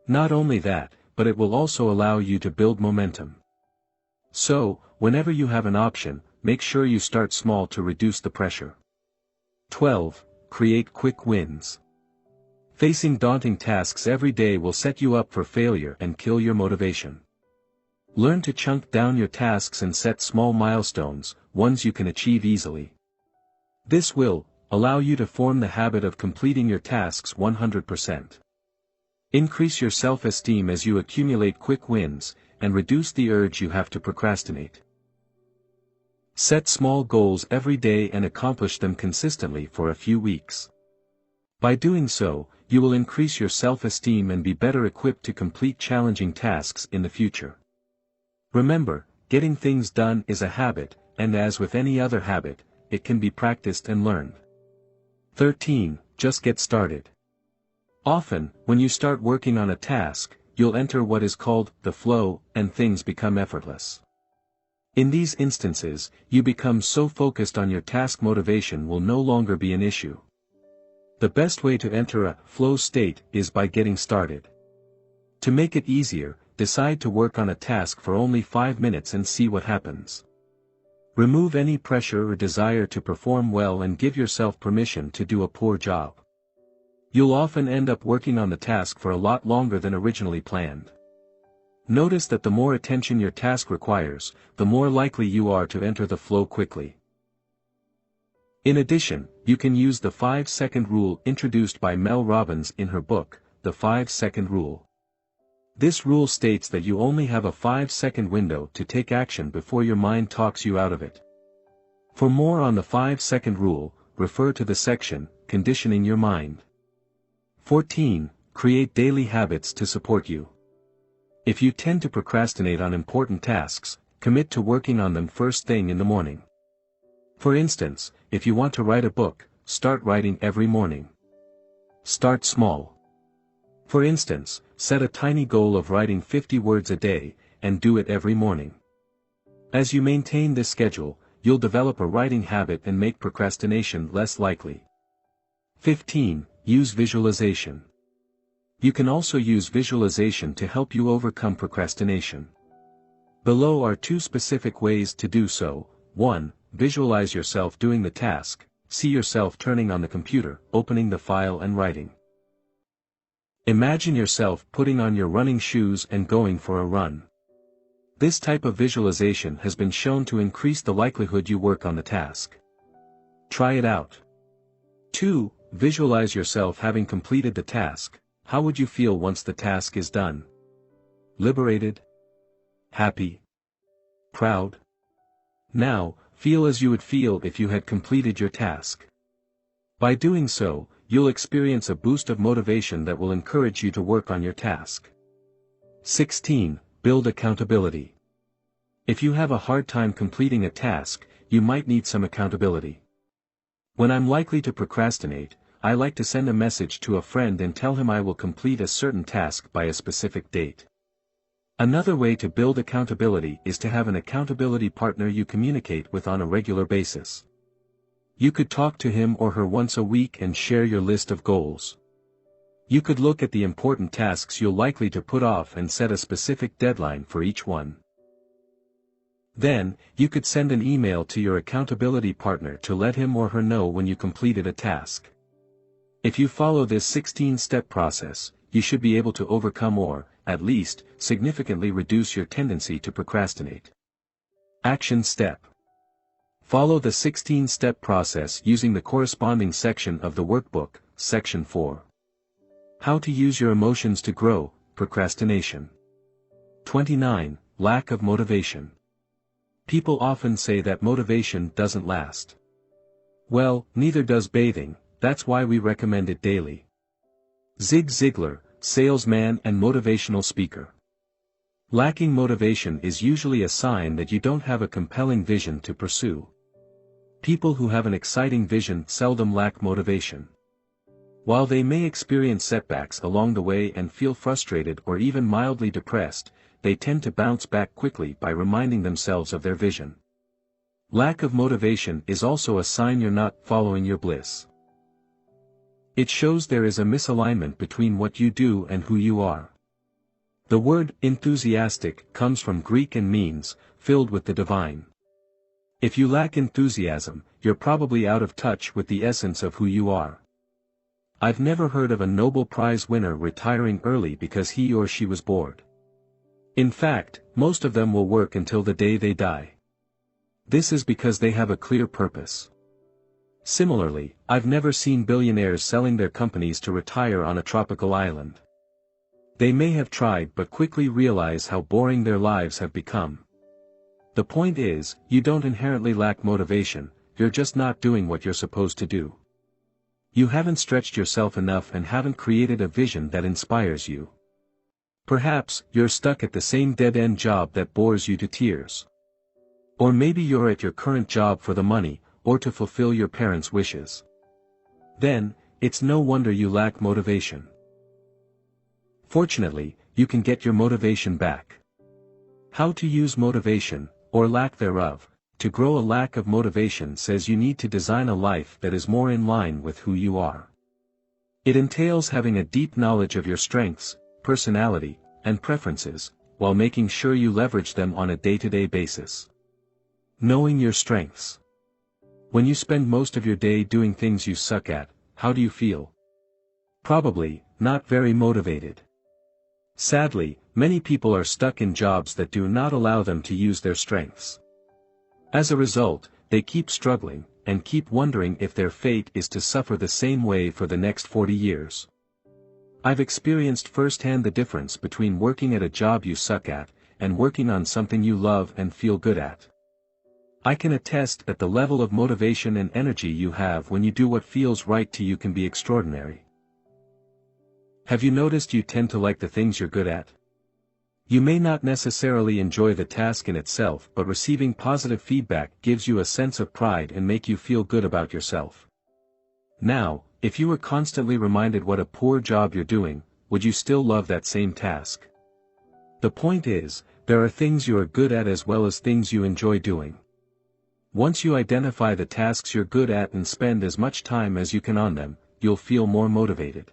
Not only that, but it will also allow you to build momentum. So, whenever you have an option, make sure you start small to reduce the pressure. 12. Create quick wins. Facing daunting tasks every day will set you up for failure and kill your motivation. Learn to chunk down your tasks and set small milestones, ones you can achieve easily. This will allow you to form the habit of completing your tasks 100%. Increase your self-esteem as you accumulate quick wins, and reduce the urge you have to procrastinate. Set small goals every day and accomplish them consistently for a few weeks. By doing so, you will increase your self-esteem and be better equipped to complete challenging tasks in the future. Remember, getting things done is a habit, and as with any other habit, it can be practiced and learned. 13. Just get started. Often, when you start working on a task, you'll enter what is called the flow, and things become effortless. In these instances, you become so focused on your task motivation will no longer be an issue. The best way to enter a flow state is by getting started. To make it easier, decide to work on a task for only 5 minutes and see what happens. Remove any pressure or desire to perform well and give yourself permission to do a poor job. You'll often end up working on the task for a lot longer than originally planned. Notice that the more attention your task requires, the more likely you are to enter the flow quickly. In addition, you can use the 5-second rule introduced by Mel Robbins in her book, The 5-Second Rule. This rule states that you only have a 5-second window to take action before your mind talks you out of it. For more on the 5-second rule, refer to the section, Conditioning Your Mind. 14. Create daily habits to support you. If you tend to procrastinate on important tasks, commit to working on them first thing in the morning. For instance, if you want to write a book, start writing every morning. Start small. For instance, set a tiny goal of writing 50 words a day, and do it every morning. As you maintain this schedule, you'll develop a writing habit and make procrastination less likely. 15. Use visualization. You can also use visualization to help you overcome procrastination. Below are 2 specific ways to do so. 1. Visualize yourself doing the task. See yourself turning on the computer, opening the file and writing. Imagine yourself putting on your running shoes and going for a run. This type of visualization has been shown to increase the likelihood you work on the task. Try it out. 2. Visualize yourself having completed the task. How would you feel once the task is done? Liberated? Happy? Proud? Now, feel as you would feel if you had completed your task. By doing so, you'll experience a boost of motivation that will encourage you to work on your task. 16. Build accountability. If you have a hard time completing a task, you might need some accountability. When I'm likely to procrastinate, I like to send a message to a friend and tell him I will complete a certain task by a specific date. Another way to build accountability is to have an accountability partner you communicate with on a regular basis. You could talk to him or her once a week and share your list of goals. You could look at the important tasks you're likely to put off and set a specific deadline for each one. Then, you could send an email to your accountability partner to let him or her know when you completed a task. If you follow this 16-step process, you should be able to overcome or, at least, significantly reduce your tendency to procrastinate. Action step. Follow the 16-step process using the corresponding section of the workbook, Section 4. How to use your emotions to grow, procrastination. 29. Lack of motivation. People often say that motivation doesn't last. Well, neither does bathing, that's why we recommend it daily. Zig Ziglar, salesman and motivational speaker. Lacking motivation is usually a sign that you don't have a compelling vision to pursue. People who have an exciting vision seldom lack motivation. While they may experience setbacks along the way and feel frustrated or even mildly depressed, they tend to bounce back quickly by reminding themselves of their vision. Lack of motivation is also a sign you're not following your bliss. It shows there is a misalignment between what you do and who you are. The word enthusiastic comes from Greek and means filled with the divine. If you lack enthusiasm, you're probably out of touch with the essence of who you are. I've never heard of a Nobel Prize winner retiring early because he or she was bored. In fact, most of them will work until the day they die. This is because they have a clear purpose. Similarly, I've never seen billionaires selling their companies to retire on a tropical island. They may have tried but quickly realize how boring their lives have become. The point is, you don't inherently lack motivation, you're just not doing what you're supposed to do. You haven't stretched yourself enough and haven't created a vision that inspires you. Perhaps, you're stuck at the same dead-end job that bores you to tears. Or maybe you're at your current job for the money, or to fulfill your parents' wishes. Then, it's no wonder you lack motivation. Fortunately, you can get your motivation back. How to use motivation, or lack thereof, to grow. A lack of motivation says you need to design a life that is more in line with who you are. It entails having a deep knowledge of your strengths, personality, and preferences, while making sure you leverage them on a day-to-day basis. Knowing your strengths. When you spend most of your day doing things you suck at, how do you feel? Probably, not very motivated. Sadly, many people are stuck in jobs that do not allow them to use their strengths. As a result, they keep struggling, and keep wondering if their fate is to suffer the same way for the next 40 years. I've experienced firsthand the difference between working at a job you suck at, and working on something you love and feel good at. I can attest that the level of motivation and energy you have when you do what feels right to you can be extraordinary. Have you noticed you tend to like the things you're good at? You may not necessarily enjoy the task in itself, but receiving positive feedback gives you a sense of pride and make you feel good about yourself. Now, if you were constantly reminded what a poor job you're doing, would you still love that same task? The point is, there are things you are good at as well as things you enjoy doing. Once you identify the tasks you're good at and spend as much time as you can on them, you'll feel more motivated.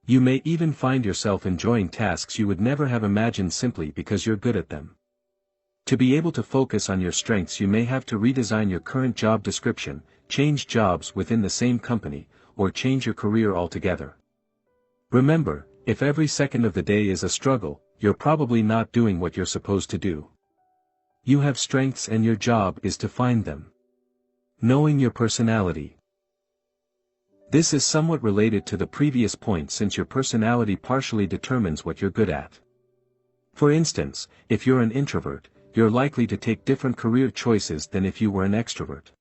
You may even find yourself enjoying tasks you would never have imagined simply because you're good at them. To be able to focus on your strengths, you may have to redesign your current job description, change jobs within the same company, or change your career altogether. Remember, if every second of the day is a struggle, you're probably not doing what you're supposed to do. You have strengths and your job is to find them. Knowing your personality. This is somewhat related to the previous point since your personality partially determines what you're good at. For instance, if you're an introvert, you're likely to take different career choices than if you were an extrovert.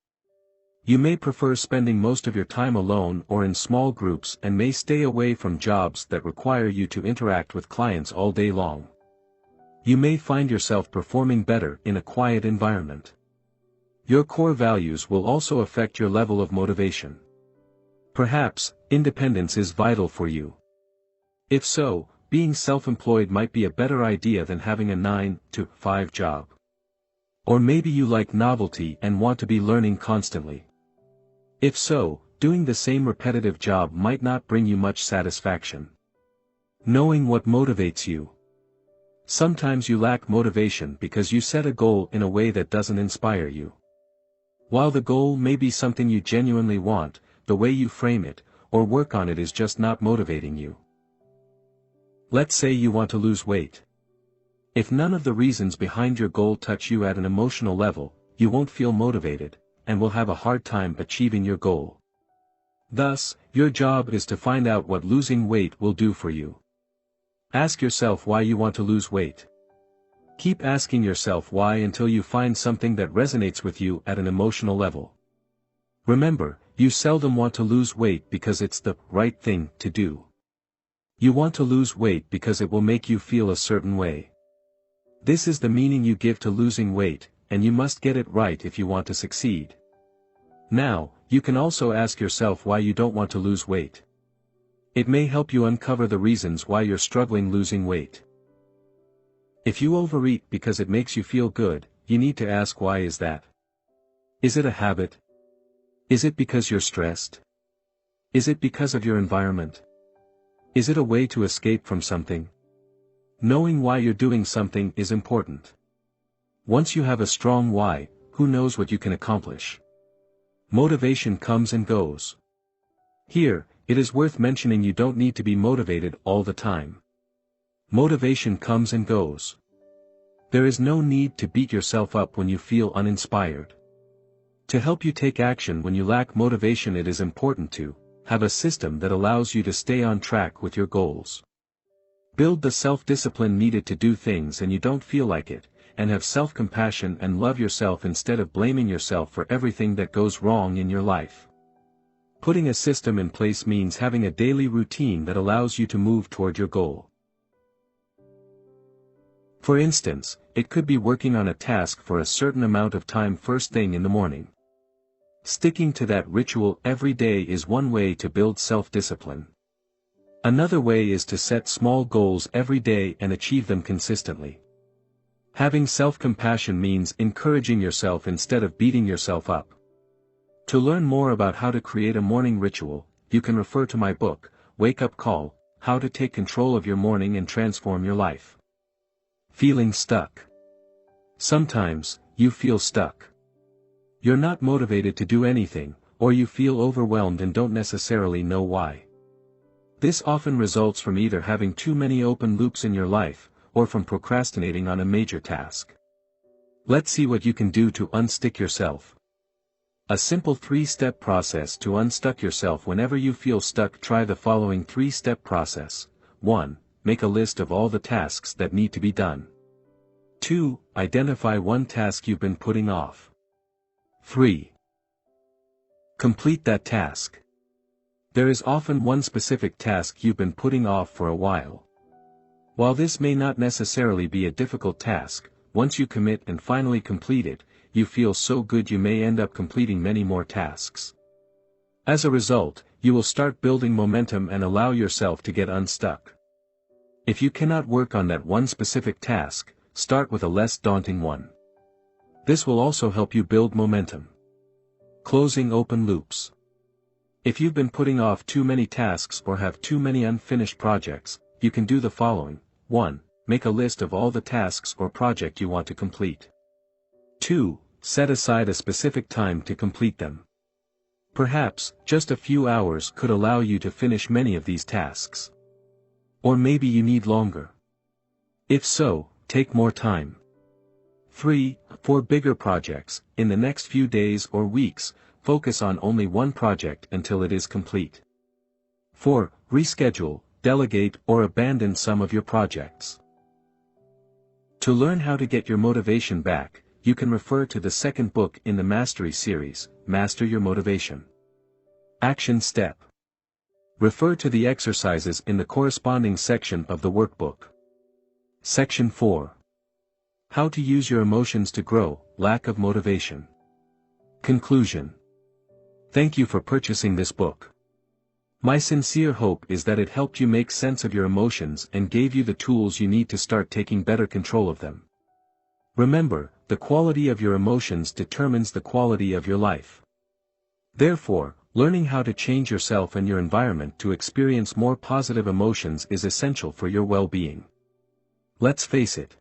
You may prefer spending most of your time alone or in small groups and may stay away from jobs that require you to interact with clients all day long. You may find yourself performing better in a quiet environment. Your core values will also affect your level of motivation. Perhaps, independence is vital for you. If so, being self-employed might be a better idea than having a 9-to-5 job. Or maybe you like novelty and want to be learning constantly. If so, doing the same repetitive job might not bring you much satisfaction. Knowing what motivates you. Sometimes you lack motivation because you set a goal in a way that doesn't inspire you. While the goal may be something you genuinely want, the way you frame it, or work on it is just not motivating you. Let's say you want to lose weight. If none of the reasons behind your goal touch you at an emotional level, you won't feel motivated, and will have a hard time achieving your goal. Thus, your job is to find out what losing weight will do for you. Ask yourself why you want to lose weight. Keep asking yourself why until you find something that resonates with you at an emotional level. Remember, you seldom want to lose weight because it's the right thing to do. You want to lose weight because it will make you feel a certain way. This is the meaning you give to losing weight, and you must get it right if you want to succeed. Now, you can also ask yourself why you don't want to lose weight. It may help you uncover the reasons why you're struggling losing weight. If you overeat because it makes you feel good, you need to ask why is that? Is it a habit? Is it because you're stressed? Is it because of your environment? Is it a way to escape from something? Knowing why you're doing something is important. Once you have a strong why, who knows what you can accomplish? Motivation comes and goes. Here, it is worth mentioning you don't need to be motivated all the time. Motivation comes and goes. There is no need to beat yourself up when you feel uninspired. To help you take action when you lack motivation, it is important to have a system that allows you to stay on track with your goals. Build the self-discipline needed to do things and you don't feel like it, and have self-compassion and love yourself instead of blaming yourself for everything that goes wrong in your life. Putting a system in place means having a daily routine that allows you to move toward your goal. For instance, it could be working on a task for a certain amount of time first thing in the morning. Sticking to that ritual every day is one way to build self-discipline. Another way is to set small goals every day and achieve them consistently. Having self-compassion means encouraging yourself instead of beating yourself up. To learn more about how to create a morning ritual, you can refer to my book, Wake Up Call: How to Take Control of Your Morning and Transform Your Life. Feeling stuck. Sometimes, you feel stuck. You're not motivated to do anything, or you feel overwhelmed and don't necessarily know why. This often results from either having too many open loops in your life, or from procrastinating on a major task. Let's see what you can do to unstick yourself. A simple 3-step process to unstuck yourself whenever you feel stuck. Try the following 3-step process. 1. Make a list of all the tasks that need to be done. 2. Identify one task you've been putting off. 3. Complete that task. There is often one specific task you've been putting off for a while. While this may not necessarily be a difficult task, once you commit and finally complete it, you feel so good you may end up completing many more tasks. As a result, you will start building momentum and allow yourself to get unstuck. If you cannot work on that one specific task, start with a less daunting one. This will also help you build momentum. Closing open loops. If you've been putting off too many tasks or have too many unfinished projects, you can do the following. 1. Make a list of all the tasks or project you want to complete. 2. Set aside a specific time to complete them. Perhaps, just a few hours could allow you to finish many of these tasks. Or maybe you need longer. If so, take more time. 3. For bigger projects, in the next few days or weeks, focus on only one project until it is complete. 4. Reschedule, delegate or abandon some of your projects. To learn how to get your motivation back, you can refer to the second book in the Mastery series, Master Your Motivation. Action Step. Refer to the exercises in the corresponding section of the workbook. Section 4. How to use your emotions to grow: lack of motivation. Conclusion. Thank you for purchasing this book. My sincere hope is that it helped you make sense of your emotions and gave you the tools you need to start taking better control of them. Remember, the quality of your emotions determines the quality of your life. Therefore, learning how to change yourself and your environment to experience more positive emotions is essential for your well-being. Let's face it.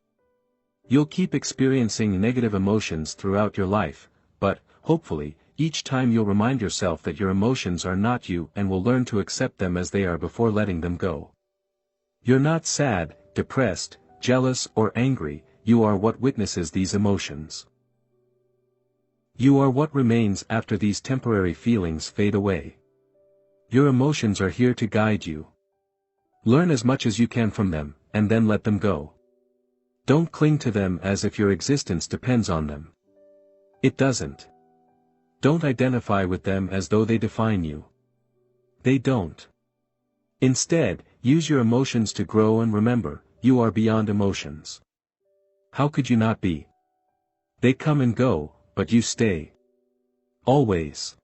You'll keep experiencing negative emotions throughout your life, but, hopefully, each time you'll remind yourself that your emotions are not you and will learn to accept them as they are before letting them go. You're not sad, depressed, jealous or angry, you are what witnesses these emotions. You are what remains after these temporary feelings fade away. Your emotions are here to guide you. Learn as much as you can from them, and then let them go. Don't cling to them as if your existence depends on them. It doesn't. Don't identify with them as though they define you. They don't. Instead, use your emotions to grow and remember, you are beyond emotions. How could you not be? They come and go, but you stay. Always.